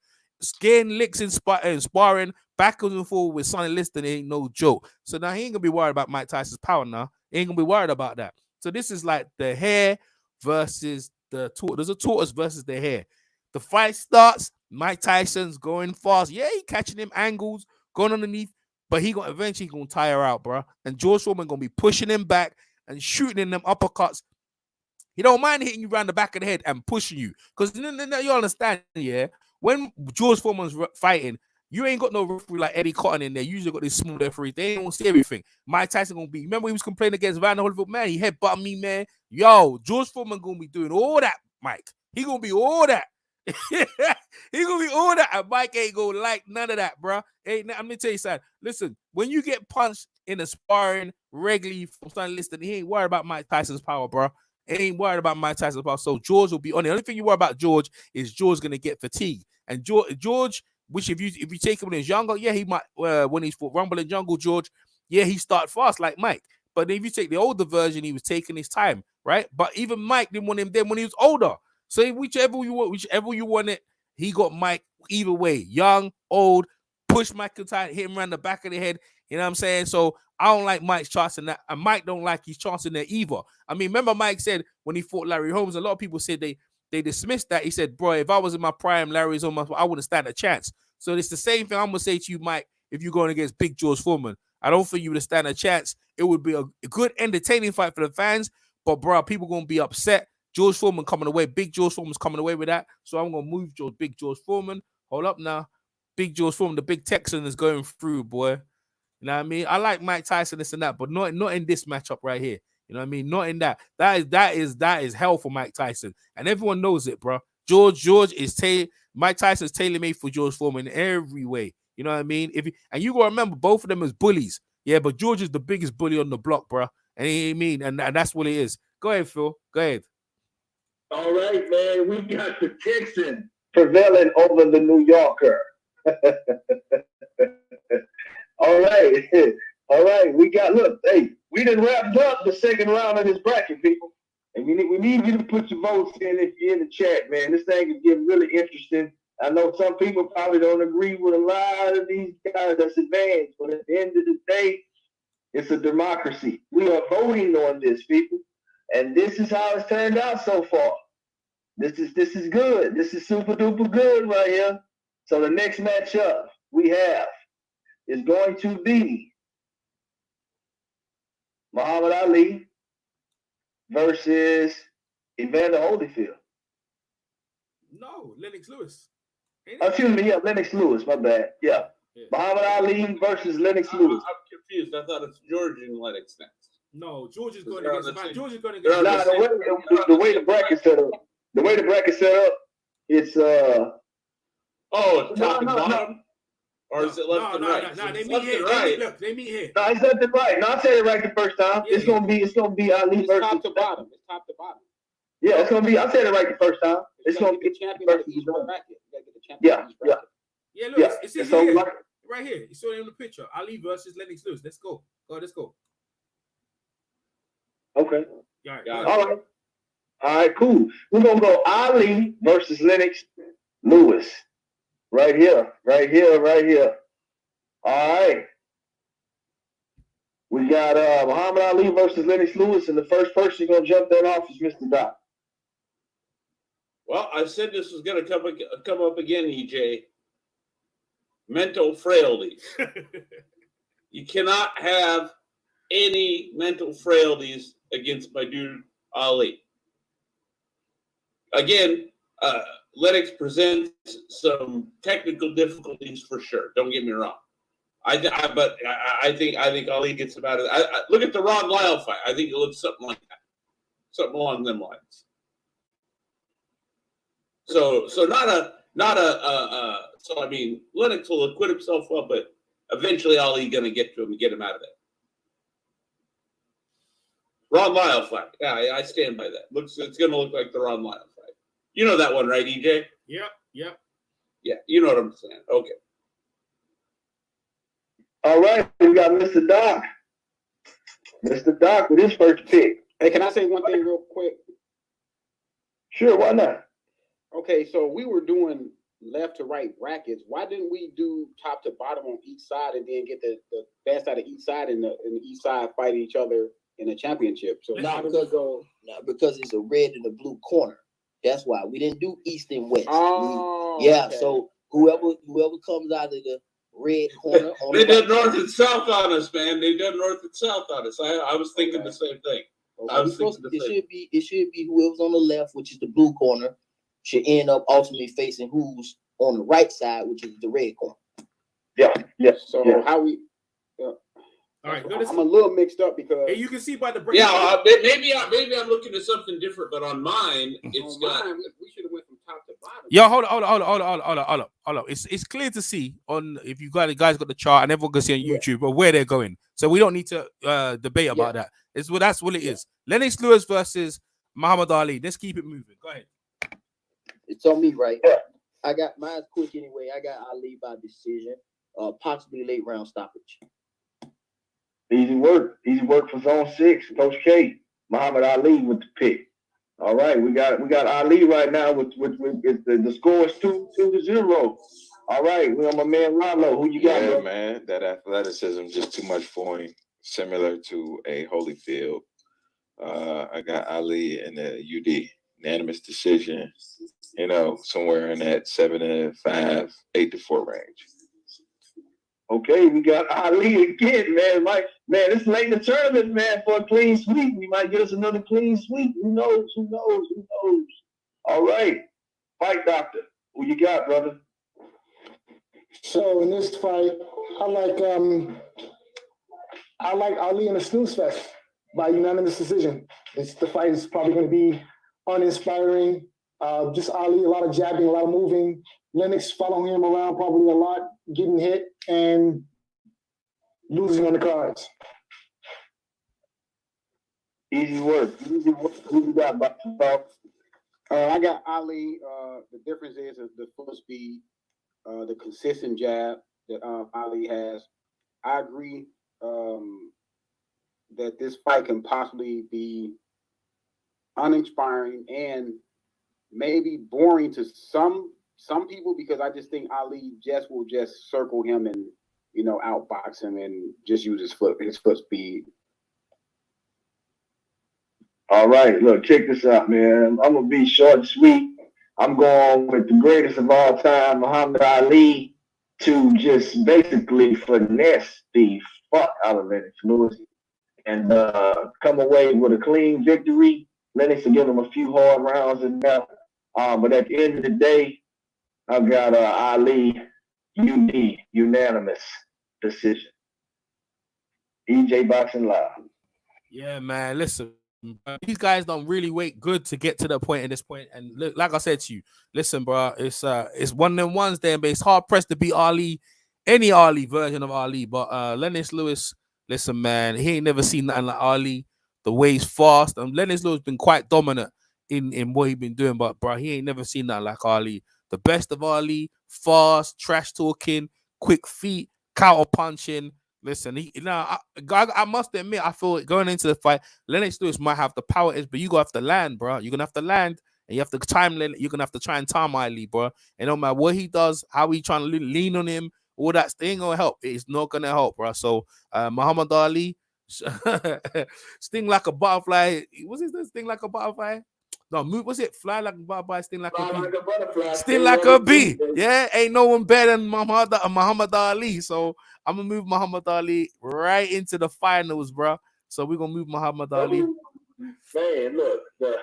Getting licks in sparring backwards and forward with Sonny Liston ain't no joke. So now he ain't gonna be worried about Mike Tyson's power now. He ain't gonna be worried about that. So this is like the hare versus the tortoise. There's a tortoise versus the hare. The fight starts. Mike Tyson's going fast. Yeah, he catching him angles, going underneath, but he gonna eventually gonna tire out, bro. And George Foreman gonna be pushing him back and shooting in them uppercuts. He don't mind hitting you around the back of the head and pushing you. Because you understand, yeah, when George Foreman's fighting, you ain't got no referee like Eddie Cotton in there. You usually got this small referee. They don't see everything. Mike Tyson gonna be. Remember he was complaining against Van Holyfield, man. He headbutted me, man. Yo, George Foreman gonna be doing all that, Mike. He gonna be all that. He gonna be all that. And Mike ain't gonna like none of that, bro. I'm gonna tell you something. Listen, when you get punched in a sparring regularly from Sonny Liston, he ain't worried about Mike Tyson's power, bro. He ain't worried about Mike Tyson's power. So George will be on it. The only thing you worry about George is George gonna get fatigued. And George, which if you take him when he's younger, yeah, he might when he's fought Rumble in Jungle, George, yeah, he start fast like Mike. But if you take the older version, he was taking his time, right? But even Mike didn't want him then when he was older. So whichever you want it, he got Mike either way. Young, old, push Mike tight, hit him around the back of the head. You know what I'm saying? So I don't like Mike's chancing that, and Mike don't like his chancing there either. I mean, remember Mike said when he fought Larry Holmes, a lot of people said they dismissed that. He said, bro, if I was in my prime, Larry's on I wouldn't stand a chance. So it's the same thing I'm going to say to you, Mike, if you're going against Big George Foreman. I don't think you would stand a chance. It would be a good, entertaining fight for the fans, but, bro, people going to be upset. George Foreman coming away. Big George Foreman's coming away with that. So I'm going to move Big George Foreman. Hold up now. Big George Foreman, the big Texan is going through, boy. You know what I mean? I like Mike Tyson, this and that, but not in this matchup right here. You know what I mean? Not in that. That is hell for Mike Tyson. And everyone knows it, bro. Mike Tyson's tailor-made for George Foreman in every way. You You know what I mean? And you gotta remember, both of them as bullies. Yeah, but George is the biggest bully on the block, bro. And he mean, and that's what it is. Go ahead, Phil. Go ahead. All right, man. We got the Texan prevailing over the New Yorker. All right. All right. We done wrapped up the second round of this bracket, people. And we need you to put your votes in if you're in the chat, man. This thing is getting really interesting. I know some people probably don't agree with a lot of these guys that's advanced, but at the end of the day, it's a democracy. We are voting on this, people. And this is how it's turned out so far. This is good. This is super duper good right here. So the next matchup we have is going to be Muhammad Ali versus Evander Holyfield. No, Lennox Lewis. Excuse me, yeah, Lennox Lewis, my bad. Yeah. Muhammad Ali versus Lennox Lewis. I'm confused. I thought it's George and Lennox next. No, George is going against George is going against. The way the bracket set up. The way the bracket set up, it's it's top to bottom? Or is it left and right? No, they meet here. Right. Look, they meet here. No, it's left and right. No, I said it right the first time. Yeah, it's gonna be Ali versus top to bottom. It's top to bottom. Yeah, it's gonna be. I said it right the first time. It's gonna be the champion of each bracket. Yeah. Yeah, look, it's so here. Right here. You saw it in the picture. Ali versus Lennox Lewis. Let's go. Let's go. Okay. All right, cool. We're gonna go Ali versus Lennox Lewis. Right here. All right. We got Muhammad Ali versus Lennox Lewis, and the first person gonna jump that off is Mr. Doc. Well, I said this was going to come up again, EJ. Mental frailties. You cannot have any mental frailties against my dude Ali. Again, Lennox presents some technical difficulties for sure. Don't get me wrong. But I think Ali gets him out of it. Look at the Ron Lyle fight. I think it looks something like that, something along them lines. So I mean, Lennox will acquit himself well, but eventually Ali going to get to him and get him out of there. Ron Lyle fight. Yeah, I stand by that. It's going to look like the Ron Lyle fight. You know that one, right, EJ? Yep. Yeah, you know what I'm saying. Okay. All right, we got Mr. Doc. Mr. Doc with his first pick. Hey, can I say one thing real quick? Sure, why not? Okay, so we were doing left to right brackets. Why didn't we do top to bottom on each side and then get the best out of each side and the each side fight each other in a championship? So because it's a red and a blue corner. That's why we didn't do east and west. Okay. So whoever comes out of the red corner. They did north and south on us, man. They did north and south on us. I was thinking the same thing. It should be whoever's on the left, which is the blue corner, should end up ultimately facing who's on the right side, which is the red corner. Yeah. So how we? All right, I'm a little mixed up because you can see by the break. Yeah, maybe I'm looking at something different, but on mine, it's got. We should have went from top to bottom. Yo, hold on. It's clear to see on if you guys got the chart and everyone can see on YouTube or where they're going. So we don't need to debate about that. That's what it is. Lennox Lewis versus Muhammad Ali. Let's keep it moving. Go ahead. It's on me, right? I got mine's quick anyway. I got Ali by decision, possibly late round stoppage. Easy work for Zone 6. Coach K, Muhammad Ali with the pick. All right, we got Ali right now with the score is 2-0. All right, we on my man Rollo. Who you got? Yeah, man, that athleticism just too much for him. Similar to a Holyfield. I got Ali in the UD unanimous decision. Somewhere in that 7-5, 8-4 range. Okay, we got Ali again, man. It's late in the tournament, man, for a clean sweep. We might get us another clean sweep. Who knows? All right. Fight doctor. Who you got, brother? So in this fight, I like Ali in a snooze fest by unanimous decision. The fight is probably going to be uninspiring. Just Ali, a lot of jabbing, a lot of moving. Lennox following him around probably a lot, getting hit. and losing on the cards. Easy work. Easy work. Who you got, Bob? I got Ali. The difference is the full speed, the consistent jab that Ali has. I agree that this fight can possibly be uninspiring and maybe boring to some people, because I just think Ali will just circle him and outbox him and just use his foot speed. All right, look, check this out, man. I'm gonna be short and sweet. I'm going with the greatest of all time, Muhammad Ali, to just basically finesse the fuck out of Lennox Lewis and come away with a clean victory. Lennox will give him a few hard rounds in there. But at the end of the day, I've got Ali, UD, unanimous decision. EJ Boxing Live. Yeah, man. Listen, these guys don't really wait good to get to the point at this point. And look, like I said to you, listen, bro, it's one of them ones there, but it's hard pressed to beat Ali, any Ali version of Ali. But Lennox Lewis, listen, man, he ain't never seen nothing like Ali. The way he's fast, and Lennox Lewis been quite dominant in what he been doing, but bro, he ain't never seen nothing like Ali. The best of Ali, fast, trash talking, quick feet, counter punching. Listen, I must admit, I feel going into the fight, Lennox Lewis might have the power but you gonna have to land, bro. You're gonna have to land, and you have to you're gonna have to try and time Ali, bro. And no matter what he does, how he trying to lean on him, all that ain't gonna help. It's not gonna help, bro. So Muhammad Ali, sting like a butterfly. Was it sting like a butterfly? No, was it fly like a butterfly, sting like a bee? Like a butterfly, sting like a bee. Yeah, ain't no one better than Muhammad Ali. So I'm gonna move Muhammad Ali right into the finals, bro. So we're gonna move Muhammad Ali. Man, look, the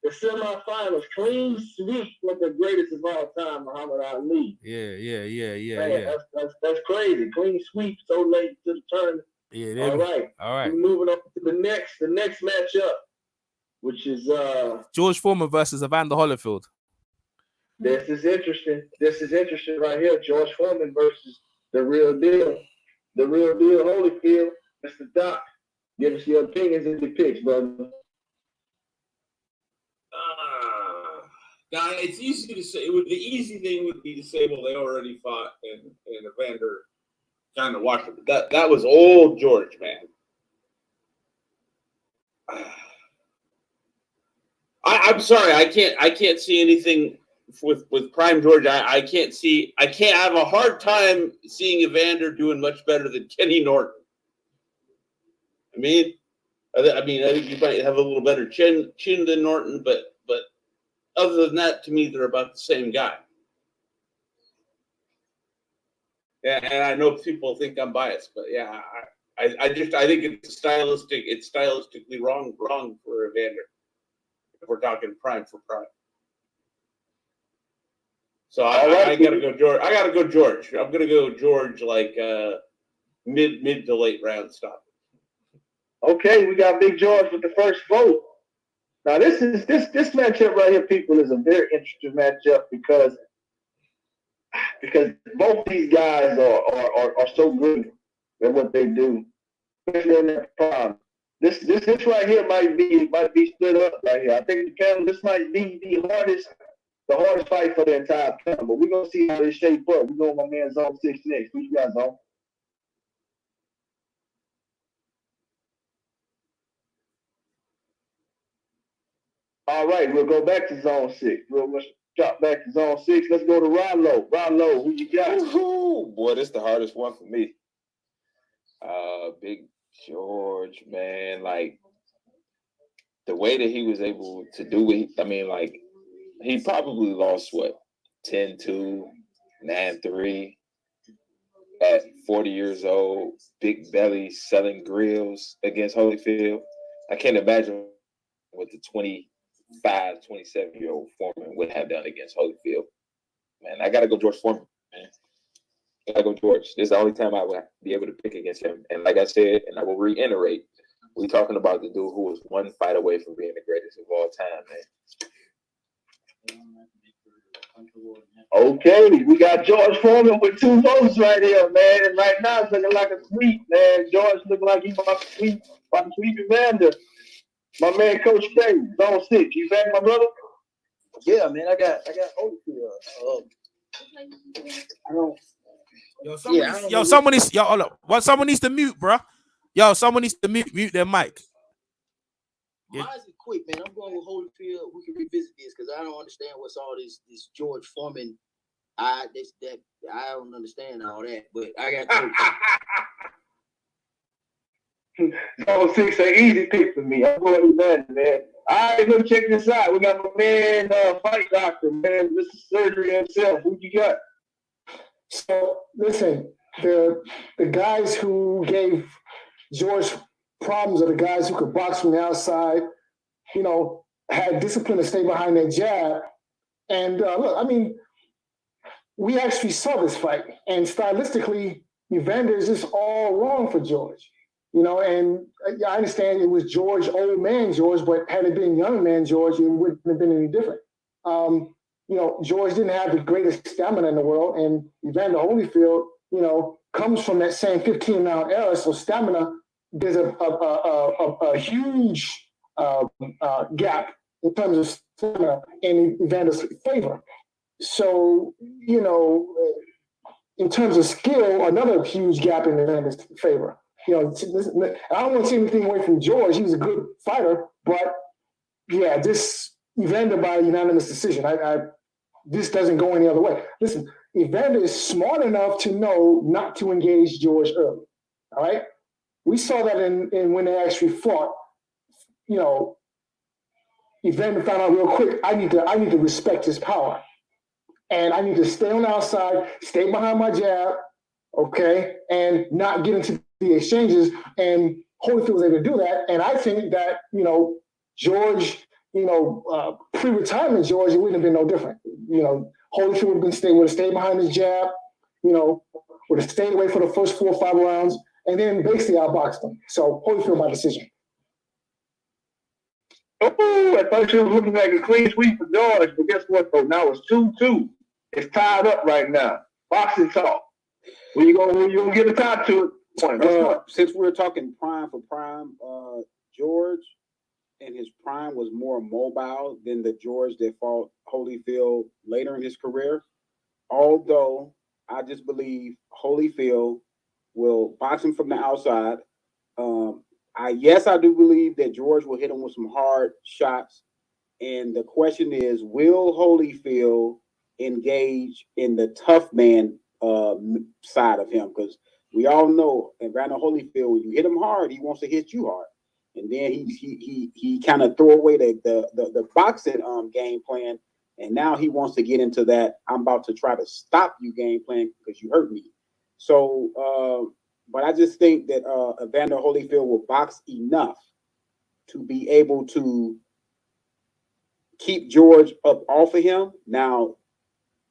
semifinals, clean sweep with the greatest of all time, Muhammad Ali. Yeah. Man, that's crazy. Clean sweep so late to the tournament. Yeah, all right. We're moving on to the next matchup, which is George Foreman versus Evander Holyfield. This is interesting. This is interesting right here. George Foreman versus the real deal. The real deal Holyfield. Mr. Doc, give us your opinions and your picks, brother. Now, it's easy to say. The easy thing would be to say, well, they already fought, and Evander kind of watched it. But that was old George, man. I'm sorry, I can't see anything with prime George. I can't have a hard time seeing Evander doing much better than Kenny Norton. I think you might have a little better chin than Norton, but other than that, to me, they're about the same guy. Yeah, and I know people think I'm biased, but yeah, I think it's stylistically wrong for Evander. If we're talking prime for prime. So I gotta go George. I'm gonna go George like mid to late round stop. Okay, we got Big George with the first vote. Now this matchup right here, people, is a very interesting matchup because both these guys are so good at what they do, especially in their prime. This right here might be split up right here. I think the panel, this might be the hardest fight for the entire panel. But we're gonna see how they shape up. We're going with my man Zone 6 next. What you got, Zone? All right, we'll go back to Zone 6. We'll drop back to Zone 6. Let's go to Rollo. Rollo, who you got? Woo-hoo. Boy, this is the hardest one for me. Big George, man, like the way that he was able to do it, he probably lost 10-2, 9-3 at 40 years old, big belly, selling grills against Holyfield. I can't imagine what the 25, 27-year-old Foreman would have done against Holyfield. Man, I got to go George Foreman, man. I got to go George. This is the only time I will be able to pick against him. And like I said, and I will reiterate, we're talking about the dude who was one fight away from being the greatest of all time, man. Okay, we got George Foreman with 2 votes right here, man. And right now it's looking like a sweep, man. George looking like he's about to sweep Evander. My man, Coach K, zone 6. You back, my brother? Yeah, man. I got Holyfield. I don't. Someone needs to mute, bro. Someone needs to mute their mic. Mine's is quick, man. I'm going with Holyfield. We can revisit this because I don't understand what's all this George Foreman. I don't understand all that, but I got Zone 6 an easy pick for me. I'm going with that, man. All right, let me check this out. We got my man, fight doctor, man, Mr. Surgery himself. Who you got? So listen, the guys who gave George problems are the guys who could box from the outside, had discipline to stay behind their jab. And look, I mean, we actually saw this fight, and stylistically, Evander is just all wrong for George. And I understand it was George, old man George, but had it been young man George, it wouldn't have been any different. George didn't have the greatest stamina in the world, and Evander Holyfield, comes from that same 15-round era. So stamina, there's a huge gap in terms of stamina in Evander's favor. So, in terms of skill, another huge gap in Evander's favor. I don't want to take anything away from George. He was a good fighter, but yeah, this Evander by unanimous decision. This doesn't go any other way. Listen, Evander is smart enough to know not to engage George early. All right, we saw that in when they actually fought. Evander found out real quick. I need to respect his power, and I need to stay on the outside, stay behind my jab, okay, and not get into the exchanges. And Holyfield was able to do that. And I think that George. Pre-retirement George, it wouldn't have been no different. Holyfield would have stayed behind his jab, would have stayed away for the first 4 or 5 rounds, and then basically outboxed him. So Holyfield by decision. Oh, I thought you was looking like a clean sweep for George, but guess what though? Now it's 2-2. It's tied up right now. Boxing talk. When you gonna get a tie to it? Since we're talking prime for prime, George in his prime was more mobile than the George that fought Holyfield later in his career. Although I just believe Holyfield will box him from the outside. I do believe that George will hit him with some hard shots. And the question is, will Holyfield engage in the tough man side of him? Because we all know Evander Holyfield, when you hit him hard, he wants to hit you hard. And then he kind of throw away the boxing game plan, and now he wants to get into that I'm about to try to stop you game plan because you hurt me. So, but I just think that Evander Holyfield will box enough to be able to keep George up off of him. Now,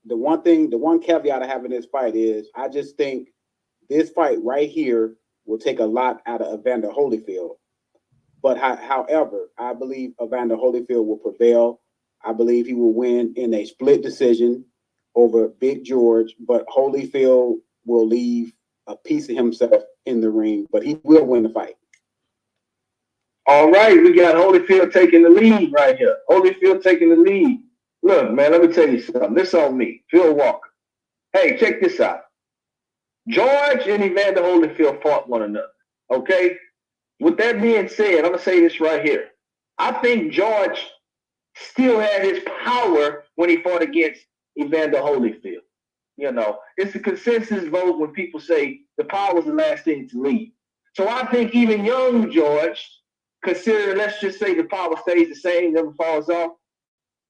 the one caveat I have in this fight is I just think this fight right here will take a lot out of Evander Holyfield. But however, I believe Evander Holyfield will prevail. I believe he will win in a split decision over Big George, but Holyfield will leave a piece of himself in the ring, but he will win the fight. All right, we got Holyfield taking the lead right here. Holyfield taking the lead. Look, man, let me tell you something. This on me, Phil Walker. Hey, check this out. George and Evander Holyfield fought one another, okay? With that being said, I'm going to say this right here. I think George still had his power when he fought against Evander Holyfield. It's a consensus vote when people say the power is the last thing to leave. So I think even young George, considering, let's just say the power stays the same, never falls off.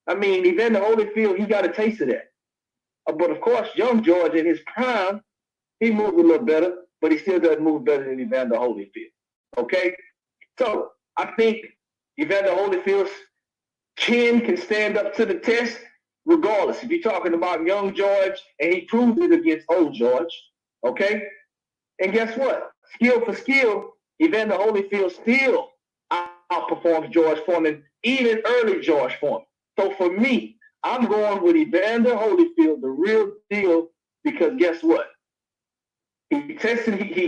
I mean, Evander Holyfield, he got a taste of that. But of course, young George in his prime, he moved a little better, but he still doesn't move better than Evander Holyfield. Okay? So I think Evander Holyfield's chin can stand up to the test regardless. If you're talking about young George, and he proved it against old George, okay? And guess what? Skill for skill, Evander Holyfield still outperforms George Foreman, even early George Foreman. So for me, I'm going with Evander Holyfield, the real deal, because guess what? He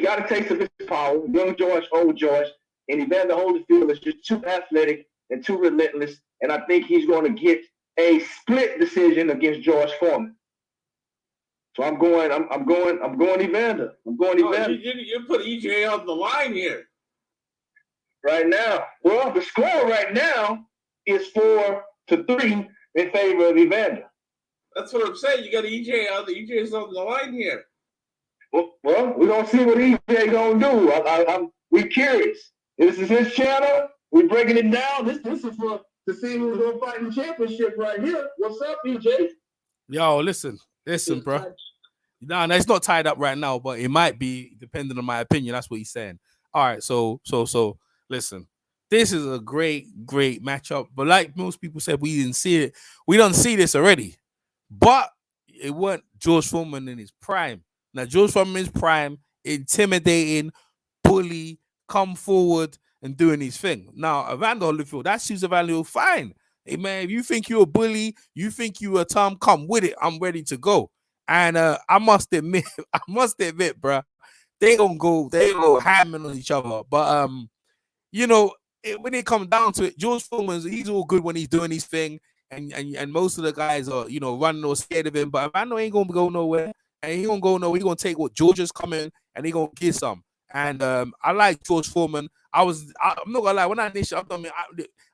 got a taste of his power, young George, old George, and Evander Holyfield is just too athletic and too relentless, and I think he's going to get a split decision against George Foreman. So I'm going Evander. I'm going Evander. You put EJ on the line here. Right now. Well, the score right now is 4-3 in favor of Evander. That's what I'm saying. You got EJ on EJ's on the line here. Well, we're gonna see what EJ gonna do. We curious. This is his channel. We're breaking it down. This is for to see who's gonna fight in the championship right here. What's up, EJ? Yo, listen, bro. No, it's not tied up right now, but it might be depending on my opinion. That's what he's saying. All right, so listen, this is a great matchup. But like most people said, we didn't see it. We don't see this already. But it wasn't George Foreman in his prime. Now, George Foreman in his prime, intimidating, bully, come forward and doing his thing. Now, Evander Holyfield, that suits Evander fine. Hey man, if you think you're a bully, you think you a Tom, come with it. I'm ready to go. And I must admit, bro, they gonna go hammering on each other. But when it comes down to it, George Foreman, he's all good when he's doing his thing, and most of the guys are running or scared of him. But Evander ain't gonna go nowhere, and he gonna go nowhere. He gonna take what George is coming, and he gonna get some. And I like George Foreman. I'm not gonna lie. When I initially,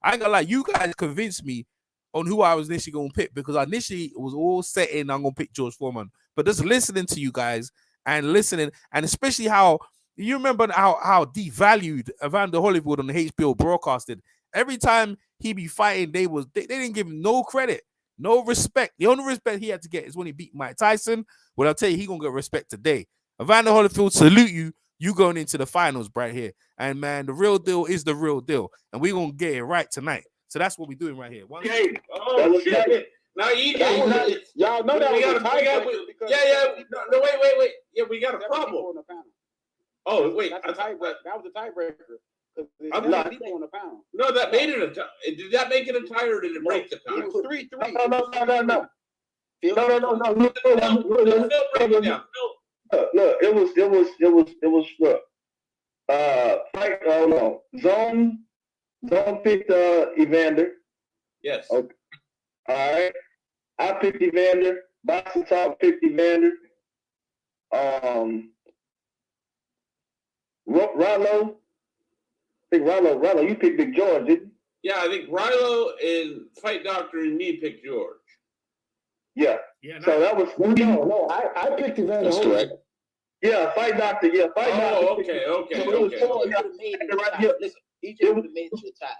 I ain't gonna lie. You guys convinced me on who I was initially gonna pick, because I initially was all set in. I'm gonna pick George Foreman, but just listening to you guys and especially how you remember how devalued Evander Holyfield on the HBO broadcasted. Every time he be fighting, they didn't give him no credit, no respect. The only respect he had to get is when he beat Mike Tyson. Well, I'll tell you, he gonna get respect today. Evander Holyfield, salute you. You going into the finals right here. And man, the real deal is the real deal. And we're going to get it right tonight. So that's what we're doing right here. Okay. Oh, shit. Now, EJ, y'all know that we was got a tiebreaker. No, wait. Yeah, we got a problem. Oh, wait. That's a tiebreaker. That was a tiebreaker. I'm not people on the panel. No, that made it a tie. Did that make it a tie, or did it break the tie? It was 3-3. No. Look, it was look. Fight. No. Zone picked Evander. Yes. Okay. All right. I picked Evander. Boxing Talk picked Evander. Rallo. I think Rallo, you picked Big George, didn't you? Yeah, I think Rallo and Fight Doctor and me picked George. Yeah. So that was no. I picked Evander. That's correct. Yeah, Fight Doctor. Yeah, Fight Doctor. Okay. So it was 4. He would have made it right here. Listen, EJ would have made it to a tie.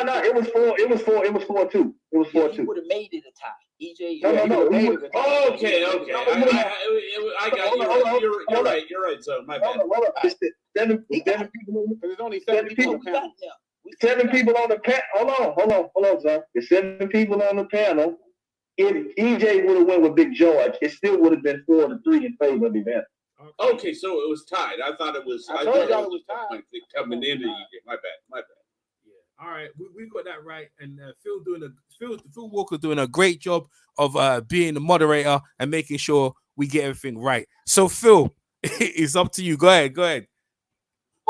No, it was 4. It was 4-2. It was 4-2. He would have made it a tie. EJ. No. Okay. I got you. You're right. So my bad. Seven people. 7 people on the panel. Hold on, son. There's 7 people on the panel. If EJ would have went with Big George, it still would have been 4-3 in favor of the event. Okay, so it was tied. I thought it was. I told y'all it was tied. Coming into EJ. My bad. Yeah. All right, we got that right, and Phil Walker doing a great job of being the moderator and making sure we get everything right. So Phil, it's up to you. Go ahead.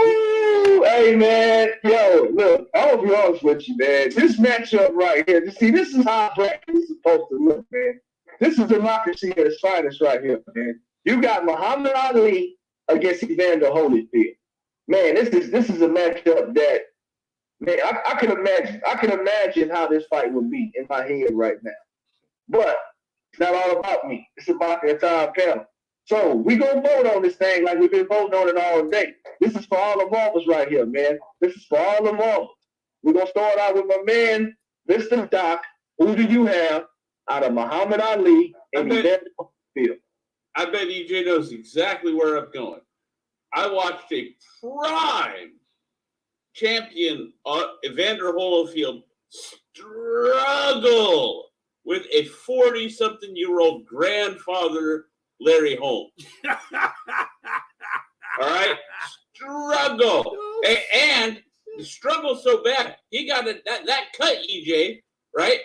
Ooh, hey man, yo, look, I'll be honest with you, man. This matchup right here, this is how bracket is supposed to look, man. This is democracy at its finest right here, man. You got Muhammad Ali against Evander Holyfield. Man, this is a matchup that, man, I can imagine how this fight would be in my head right now. But it's not all about me. It's about the entire panel. So we gonna vote on this thing like we've been voting on it all day. This is for all the marbles right here, man. This is for all the marbles. We're gonna start out with my man, Mr. Doc. Who do you have out of Muhammad Ali and Evander Holyfield? I bet EJ knows exactly where I'm going. I watched a prime champion, Evander Holyfield, struggle with a 40-something-year-old grandfather, Larry Holmes. All right? Struggle. And the struggle so bad, he got that cut, EJ, right?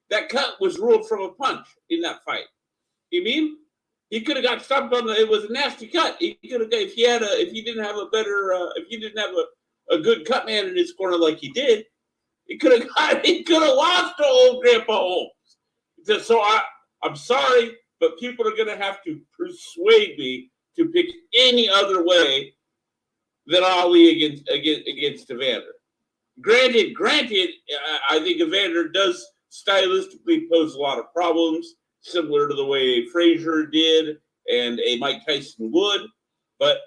that cut was ruled from a punch in that fight. You mean? He could have got stopped on it was a nasty cut. He could have if he didn't have a good cut man in his corner like he did, he could have lost to old Grandpa Holmes. So I'm sorry, but people are gonna have to persuade me to pick any other way than Ali against Evander. Granted, I think Evander does stylistically pose a lot of problems, similar to the way Frazier did and a Mike Tyson would, but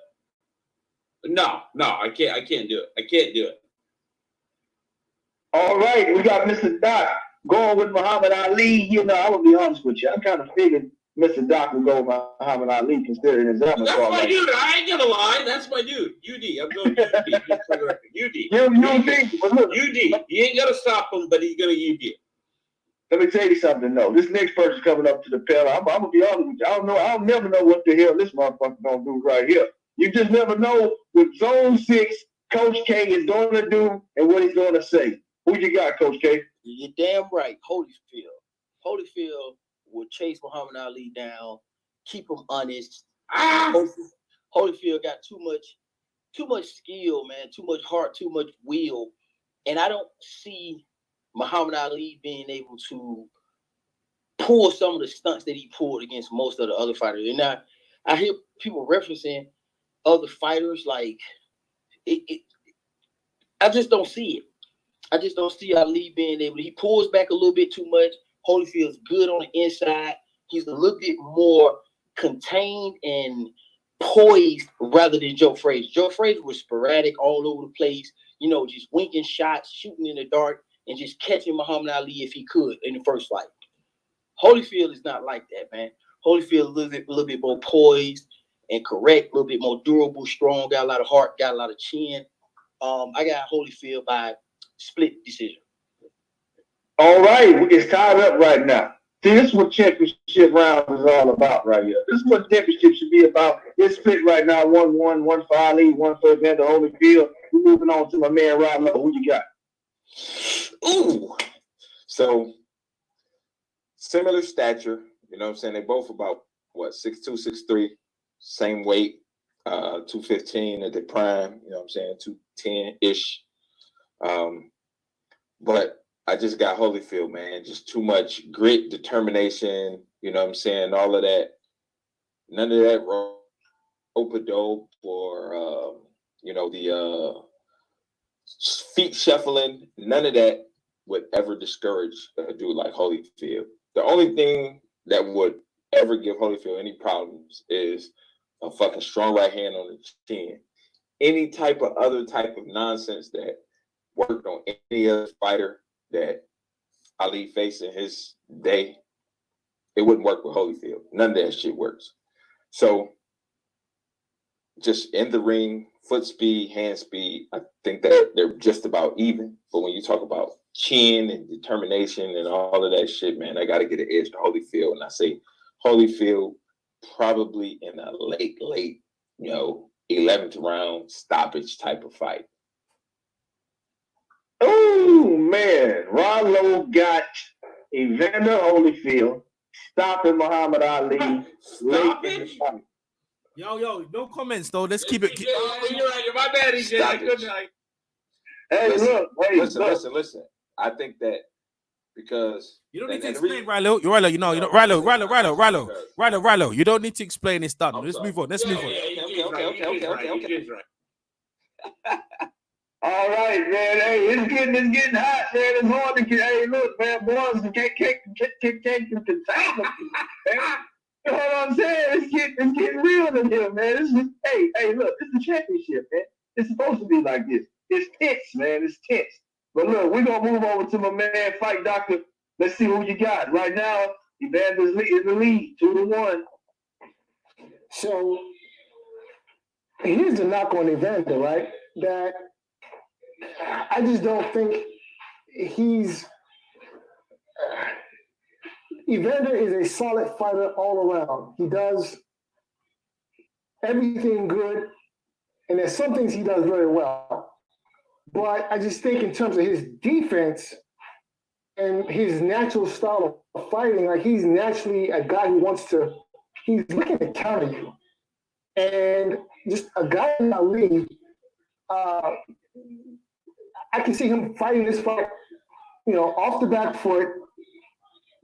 no, I can't do it. I can't do it. All right, we got Mr. Doc going with Muhammad Ali. You know, I'm gonna be honest with you. I kind of figured Mr. Doc would go with Muhammad Ali, considering his amateur. That's my dude. I ain't gonna lie. That's my dude. UD. I'm going UD. Just for the record. UD. You think? But look, UD. You ain't gonna stop him, but he's gonna UD. Let me tell you something, though. This next person coming up to the panel, I'm gonna be honest with you. I'll never know what the hell this motherfucker gonna do right here. You just never know what Zone 6 Coach K is gonna do and what he's gonna say. Who you got, Coach K? You're damn right. Holyfield. Holyfield will chase Muhammad Ali down, keep him honest. Holyfield got too much skill, man, too much heart, too much will. And I don't see Muhammad Ali being able to pull some of the stunts that he pulled against most of the other fighters. And now I hear people referencing other fighters like it. I just don't see it. I just don't see Ali being able to. He pulls back a little bit too much. Holyfield's good on the inside. He's a little bit more contained and poised rather than Joe Frazier. Joe Frazier was sporadic all over the place, just winking shots, shooting in the dark, and just catching Muhammad Ali if he could in the first fight. Holyfield is not like that, man. Holyfield a little bit more poised and correct, a little bit more durable, strong, got a lot of heart, got a lot of chin. I got Holyfield by split decision. All right, it's tied up right now. See, this is what championship round is all about right here. This is what championship should be about. It's split right now, 1-1, 1 for Ali, 1 for Evander Holyfield. We're moving on to my man, Rod Lowe. Who you got? Ooh. So, similar stature. You know what I'm saying? They both about, 6'2", 6'3", same weight, 215 at the prime. You know what I'm saying? 210-ish. But I just got Holyfield, man. Just too much grit, determination, you know what I'm saying? All of that. None of that rope-a-dope or, the feet shuffling. None of that would ever discourage a dude like Holyfield. The only thing that would ever give Holyfield any problems is a fucking strong right hand on the chin. Any type of other type of nonsense that worked on any other fighter that Ali faced in his day, it wouldn't work with Holyfield. None of that shit works. So just in the ring, foot speed, hand speed, I think that they're just about even. But when you talk about chin and determination and all of that shit, man, I got to get an edge to Holyfield. And I say Holyfield probably in a late, 11th round stoppage type of fight. Oh, man. Rod Lowe got Evander Holyfield stopping Muhammad Ali. Stoppage? Yo, no comments, though. Let's keep it. You're right. You're my bad, EJ. Good night. Hey, Listen. I think that because you don't need to explain, Rilo. You're Rilo. Rilo. You don't need to explain this stuff. Let's move on. Okay. All right, man. Hey, it's getting hot, man. It's hard to get. Hey, look, man, boys can't contain them. You know what I'm saying? It's getting real in here, man. Hey, look, this is a championship, man. It's supposed to be like this. It's tense, man. It's tense. But look, we're gonna move over to my man, Fight Doctor. Let's see who you got. Right now, Evander's in the lead, 2-1. So here's the knock on Evander, right? That I just don't think he's Evander is a solid fighter all around. He does everything good, and there's some things he does very well. But I just think in terms of his defense, and his natural style of fighting, like he's naturally a guy who he's looking to counter you. And just a guy in Ali, I can see him fighting this fight, off the back foot.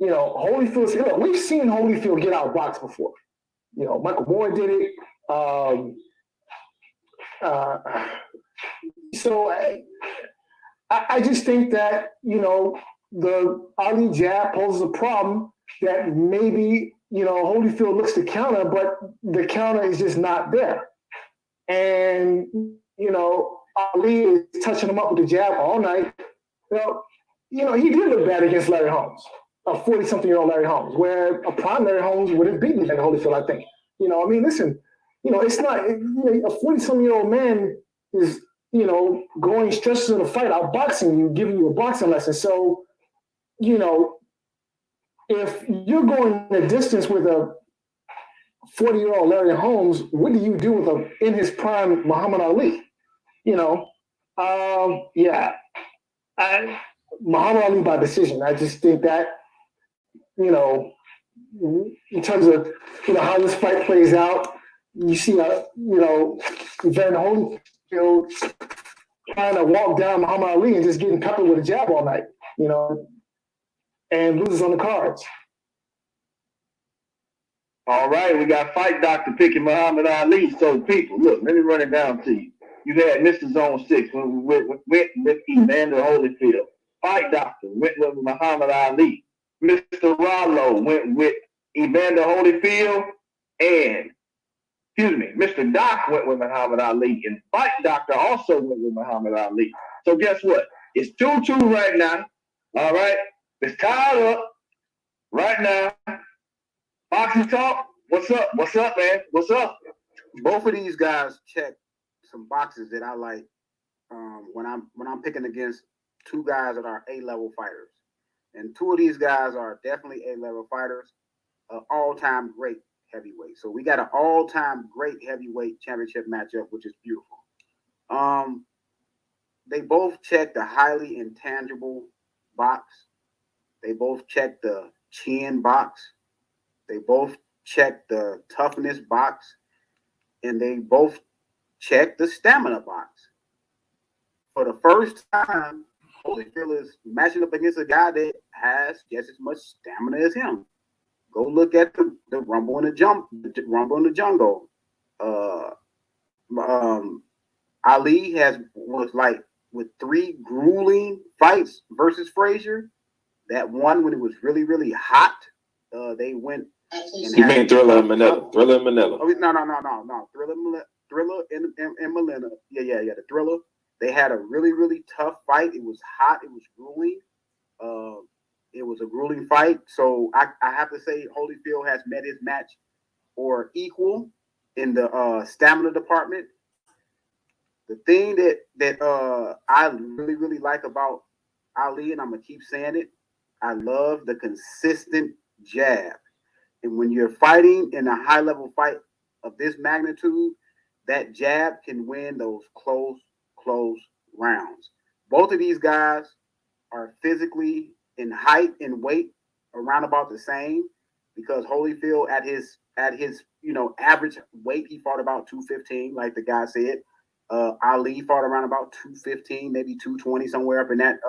Holyfield, look, we've seen Holyfield get outboxed before. Michael Moore did it. So I just think that, the Ali jab poses a problem that maybe, Holyfield looks to counter, but the counter is just not there. And, Ali is touching him up with the jab all night. He did look bad against Larry Holmes, a 40-something-year-old Larry Holmes, where a prime Larry Holmes would have beaten Holyfield, I think. Listen, it's not, a 40-something-year-old man is, going stretches in a fight, outboxing you, giving you a boxing lesson. So, if you're going the distance with a 40-year-old Larry Holmes, what do you do with in his prime Muhammad Ali? Muhammad Ali by decision. I just think that, in terms of, how this fight plays out, you see, Van Holyfield trying to walk down Muhammad Ali and just getting peppered with a jab all night, and loses on the cards. All right, we got Fight Doctor picking Muhammad Ali. So, people, look, let me run it down to you. You had Mr. Zone 6 when we went with Evander Holyfield. Fight Doctor went with Muhammad Ali. Mr. Rollo went with Evander Holyfield. And, Mr. Doc went with Muhammad Ali. And Fight Doctor also went with Muhammad Ali. So, guess what? It's 2-2 right now. All right? It's tied up right now. Boxing Talk, what's up? What's up, man? What's up? Both of these guys check some boxes that I like when I'm picking against two guys that are A-level fighters. And two of these guys are definitely A-level fighters, all-time great heavyweight. So we got an all-time great heavyweight championship matchup, which is beautiful. They both check the highly intangible box. They both check the chin box. They both check the toughness box. And they both check the stamina box. For the first time, Holyfield is matching up against a guy that has just as much stamina as him. Go look at the Rumble in the Jungle. Ali was like with 3 grueling fights versus Frazier. That one when it was really, really hot. They went. You mean Thriller and Manila? Thriller and Manila. Oh, no. Thriller and Manila. Yeah. The Thriller. They had a really, really tough fight. It was hot. It was grueling. It was a grueling fight. So I have to say Holyfield has met his match or equal in the stamina department. The thing that I really, really like about Ali, and I'm going to keep saying it, I love the consistent jab. And when you're fighting in a high-level fight of this magnitude, that jab can win those close rounds. Both of these guys are physically in height and weight around about the same, because Holyfield at his average weight, he fought about 215, like the guy said. Ali fought around about 215, maybe 220, somewhere up in that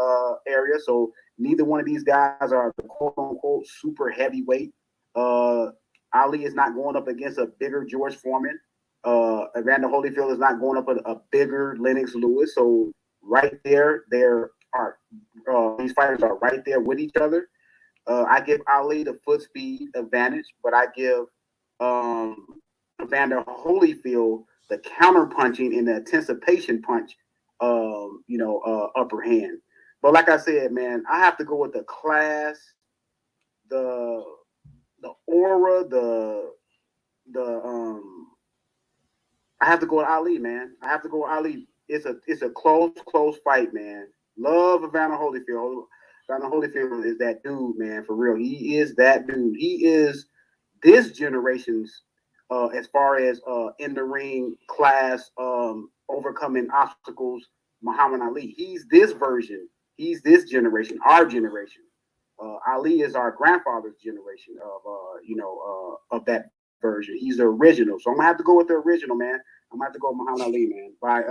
area. So neither one of these guys are the quote-unquote super heavyweight. Ali is not going up against a bigger George Foreman. Evander Holyfield is not going up a bigger Lennox Lewis. So right there, these fighters are right there with each other. I give Ali the foot speed advantage, but I give Evander Holyfield the counter punching and the anticipation punch, upper hand. But like I said, man, I have to go with the class, the aura, I have to go with Ali, man. I have to go with Ali. It's a close fight, man. Love Evander Holyfield. Evander Holyfield is that dude, man, for real. He is that dude. He is this generation's, as far as in the ring class, overcoming obstacles, Muhammad Ali. He's this version. He's this generation, our generation. Ali is our grandfather's generation of that version. He's the original. So I'm gonna have to go with the original, man. I'm gonna have to go with Muhammad Ali, man, by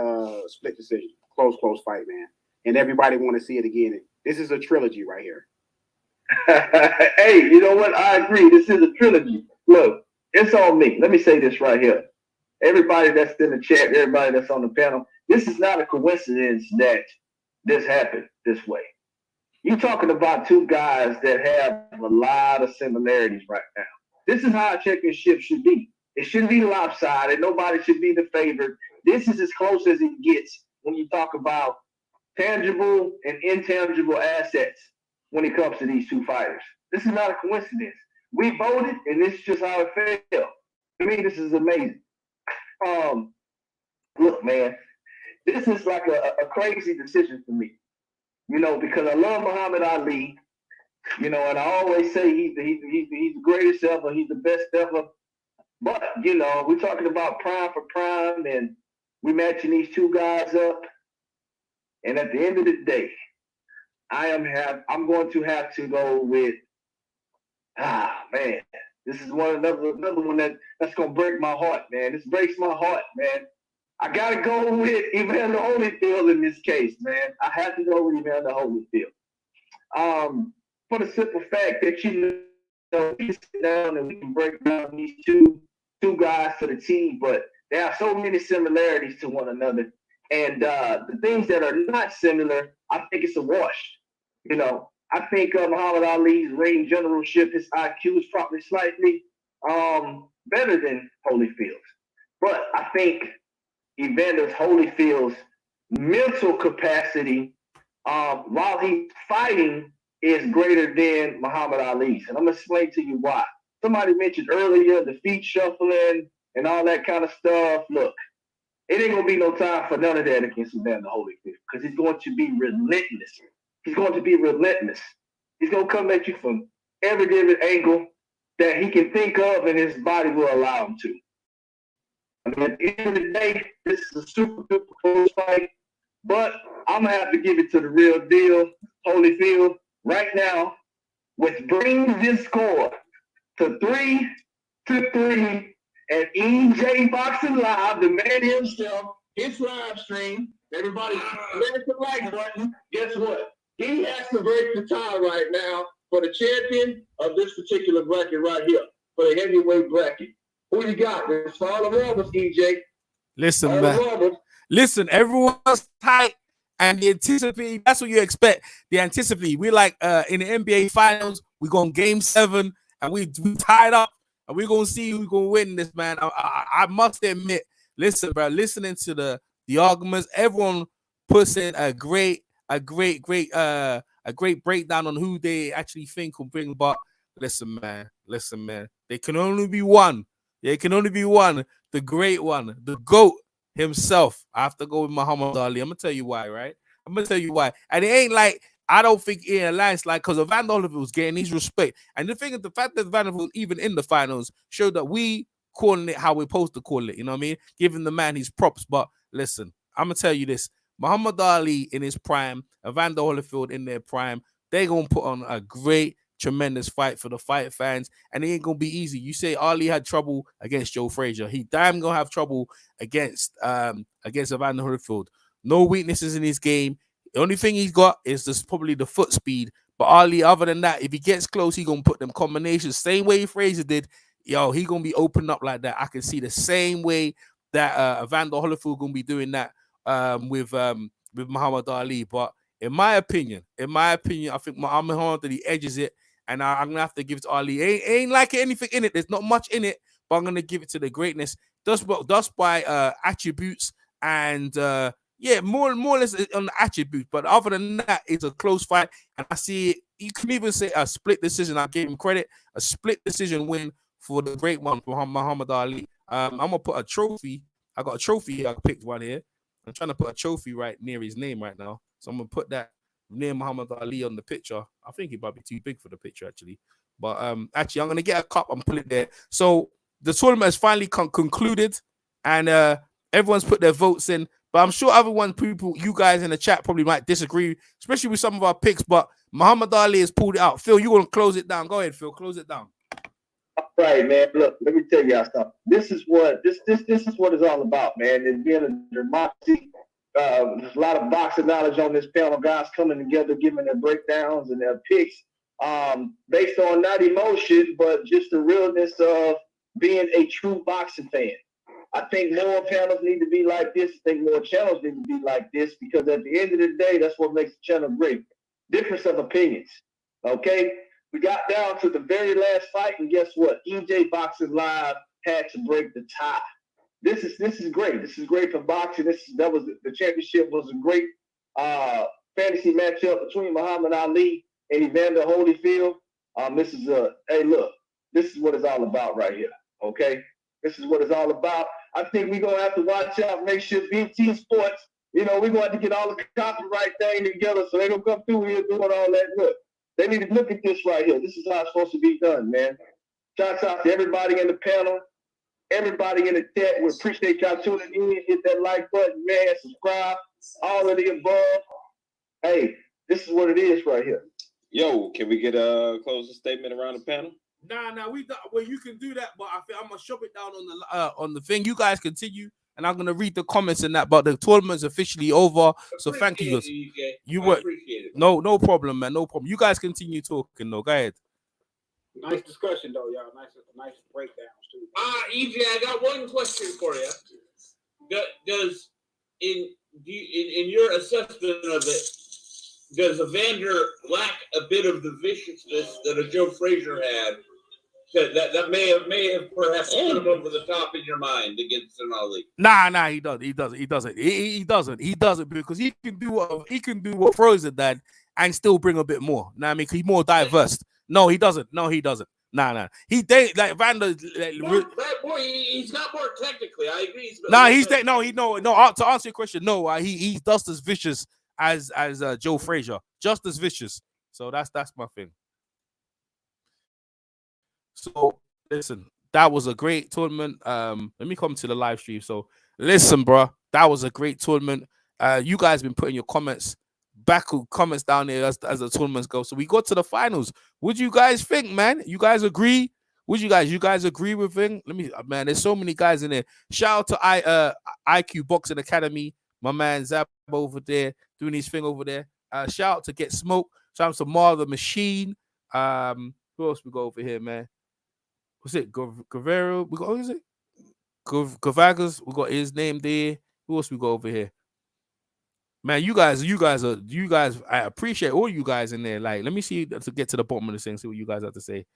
split decision. Close fight, man. And everybody want to see it again. This is a trilogy right here. Hey, you know what? I agree. This is a trilogy. Look, it's on me. Let me say this right here. Everybody that's in the chat, everybody that's on the panel, this is not a coincidence that this happened this way. You're talking about two guys that have a lot of similarities right now. This is how a championship should be. It shouldn't be lopsided. Nobody should be the favorite. This is as close as it gets when you talk about tangible and intangible assets when it comes to these two fighters. This is not a coincidence. We voted, and this is just how it felt. I mean, this is amazing. Look, man, this is like a crazy decision for me, because I love Muhammad Ali, and I always say he's the greatest ever, he's the best ever. But, we're talking about prime for prime, and we're matching these two guys up. And at the end of the day, I'm going to have to go with, man, this is another one that's going to break my heart, man. This breaks my heart, man. I got to go with Evander Holyfield in this case, man. I have to go with Evander Holyfield. For the simple fact that, we can sit down and we can break down these two guys to the team, but there are so many similarities to one another. And the things that are not similar, I think it's a wash. I think Muhammad Ali's ring generalship, his IQ is probably slightly better than Holyfield's. But I think Evander Holyfield's mental capacity while he's fighting is greater than Muhammad Ali's. And I'm going to explain to you why. Somebody mentioned earlier the feet shuffling and all that kind of stuff. Look, it ain't going to be no time for none of that against Evander Holyfield because he's going to be relentless. He's going to be relentless. He's going to come at you from every different angle that he can think of and his body will allow him to. I mean, at the end of the day, this is a super close fight, but I'm going to have to give it to the real deal, Holyfield, right now, which brings this score to 3-3 at EJ Boxing Live, the man himself, his live stream. Everybody, there's the like button. Guess what? He has to break the tie right now for the champion of this particular bracket right here, for the heavyweight bracket. Who you got? It's all around us, EJ. Listen, all man. Listen, everyone's tight and the anticipate. That's what you expect. The anticipate. We like in the NBA Finals. We going Game 7 and we tied up and we're gonna see who's gonna win this, man. I must admit, listen, bro. Listening to the arguments, everyone puts in a great breakdown on who they actually think will bring. But listen, man. There can only be one. There can only be one. The great one, the GOAT himself. I have to go with Muhammad Ali. I'm gonna tell you why, right? I'm gonna tell you why. And it ain't like I don't think in a landslide because Evander Holyfield was getting his respect. And the thing is, the fact that Evander was even in the finals showed that we calling it how we're supposed to call it. You know what I mean? Giving the man his props. But listen, I'm gonna tell you this. Muhammad Ali in his prime, Evander Holyfield in their prime, they're going to put on a great, tremendous fight for the fight fans, and it ain't going to be easy. You say Ali had trouble against Joe Frazier. He damn going to have trouble against Evander Holyfield. No weaknesses in his game. The only thing he's got is just probably the foot speed. But Ali, other than that, if he gets close, he going to put them combinations. Same way Frazier did. Yo, he going to be opened up like that. I can see the same way that Evander Holyfield going to be doing that with Muhammad Ali. But in my opinion, I think Muhammad Ali edges it, and I'm gonna have to give it to Ali. Ain't like anything in it. There's not much in it, but I'm gonna give it to the greatness. Just by attributes and more or less on the attributes. But other than that, it's a close fight, and I see it. You can even say a split decision. I gave him credit. A split decision win for the great one for Muhammad Ali. I'm gonna put a trophy. I got a trophy. I picked one here. I'm trying to put a trophy right near his name right now. So I'm going to put that near Muhammad Ali on the picture. I think it might be too big for the picture, actually. But actually, I'm going to get a cup and put it there. So the tournament has finally concluded, and everyone's put their votes in. But I'm sure people, you guys in the chat probably might disagree, especially with some of our picks. But Muhammad Ali has pulled it out. Phil, you want to close it down? Go ahead, Phil. Close it down. All right, man. Look, let me tell y'all something. This is what it's all about, man. It's being a democracy. There's a lot of boxing knowledge on this panel. Guys coming together, giving their breakdowns and their picks, based on not emotion, but just the realness of being a true boxing fan. I think more panels need to be like this. I think more channels need to be like this, because at the end of the day, that's what makes the channel great. Difference of opinions. Okay? We got down to the very last fight, and guess what? EJ Boxing Live had to break the tie. This is great. This is great for boxing. The championship was a great fantasy matchup between Muhammad Ali and Evander Holyfield. This is what it's all about right here. Okay? This is what it's all about. I think we're gonna have to watch out, make sure BT Sports, we're gonna have to get all the copyright thing together so they don't come through here doing all that. Look, they need to look at this right here. This is how it's supposed to be done, man. Shouts out to everybody in the panel, everybody in the chat. We appreciate y'all tuning in. Hit that like button, man. Subscribe. All of the above. Hey, this is what it is right here. Yo, can we get a closing statement around the panel? Nah, well, you can do that, but I'm gonna shove it down on the thing. You guys continue, and I'm gonna read the comments and that. But the tournament's officially over, so thank you. You were no problem, man, no problem. You guys continue talking, though. Go ahead. Nice discussion, though, y'all. Nice breakdowns too. EJ, I got one question for you. Does in your assessment of it, does Evander lack a bit of the viciousness that a Joe Frazier had? That may have perhaps put him over the top in your mind against an Ali. Nah, he doesn't because he can do what Frazier did and still bring a bit more. Nah, I mean, he's more diverse. No, he doesn't. Nah. Like Vander. He's not more technically. I agree. To answer your question, no. He's just as vicious as Joe Frazier, just as vicious. So that's my thing. So listen, that was a great tournament. Let me come to the live stream. So listen, bro, that was a great tournament. You guys been putting your comments down there as the tournaments go. So we got to the finals. What do you guys think, man? You guys agree? Would you guys agree with him? Man, there's so many guys in there. Shout out to IQ Boxing Academy, my man Zab over there doing his thing over there. Shout out to Get Smoke. Shout out to Mar the Machine. Who else we got over here, man? What's it? Guevara. We got, what is it? Gavagas. We got his name there. Who else we got over here? Man, you guys. I appreciate all you guys in there. Like, let me see to get to the bottom of this thing. See what you guys have to say.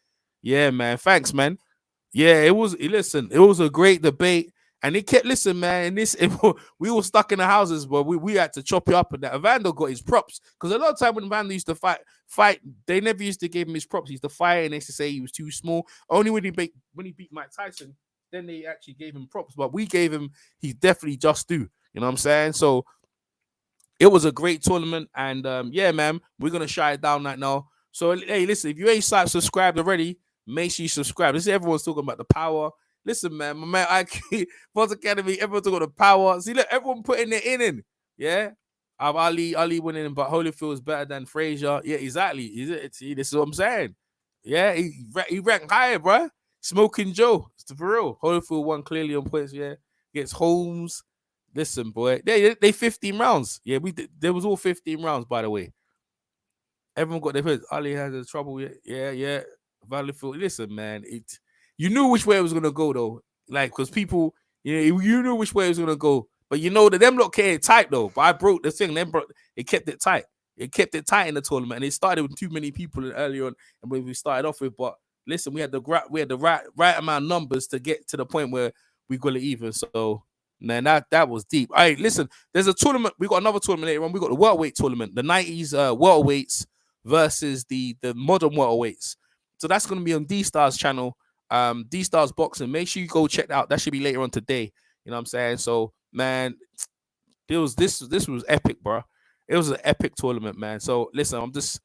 Yeah, man. Thanks, man. Yeah, it was a great debate. And it kept, listen, man, we were stuck in the houses, but we had to chop it up and that. Evander got his props. Because a lot of time when Evander used to fight, they never used to give him his props. He used to fight and they used to say he was too small. Only when he beat Mike Tyson, then they actually gave him props. But we gave him, he's definitely just due. You know what I'm saying? So it was a great tournament. And yeah, man, we're going to shut it down right now. So, hey, listen, if you ain't subscribed already, make sure you subscribe. This is everyone's talking about the power. Listen, man, my man IQ Box Academy, everyone talking about the power. See, look, everyone putting it in. Yeah. Ali winning, but Holyfield is better than Frazier. Yeah, exactly. See, this is what I'm saying. Yeah, he ranked higher, bro. Smoking Joe. It's for real. Holyfield won clearly on points, yeah. Gets Holmes. Listen, boy. They 15 rounds. Yeah, there was all 15 rounds, by the way. Everyone got their first. Ali has a trouble. Yeah. Holyfield. Listen, man, you knew which way it was gonna go though, like because people, you knew which way it was gonna go, but you know that them lot came tight though. But I broke the thing. It kept it tight. It kept it tight in the tournament, and it started with too many people early on, and when we started off with. But listen, we had the right amount of numbers to get to the point where we got it even. So man, that was deep. All right, listen, there's a tournament. We got another tournament later on. We got the welterweight tournament, the 90s welterweights versus the modern welterweights. So that's gonna be on D-Star's channel. D-Stars Boxing. Make sure you go check that out. That should be later on today. You know what I'm saying? So, man, this was epic, bro. It was an epic tournament, man. So, listen, I'm just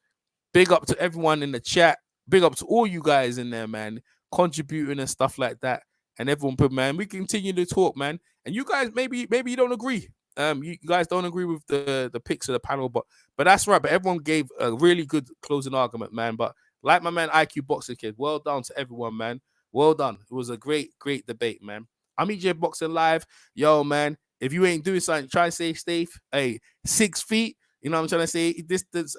big up to everyone in the chat. Big up to all you guys in there, man, contributing and stuff like that. And everyone, man, we continue to talk, man. And you guys, maybe you don't agree. You guys don't agree with the picks of the panel, but that's right. But everyone gave a really good closing argument, man. But like my man IQ Boxing Kid, well done to everyone, man. Well done. It was a great debate, man. I'm EJ Boxing Live. Yo, man, if you ain't doing something, try and stay safe. Hey, 6 feet. You know what I'm trying to say? Distance,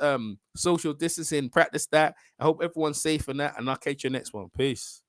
social distancing, practice that. I hope everyone's safe in that, and I'll catch you next one. Peace.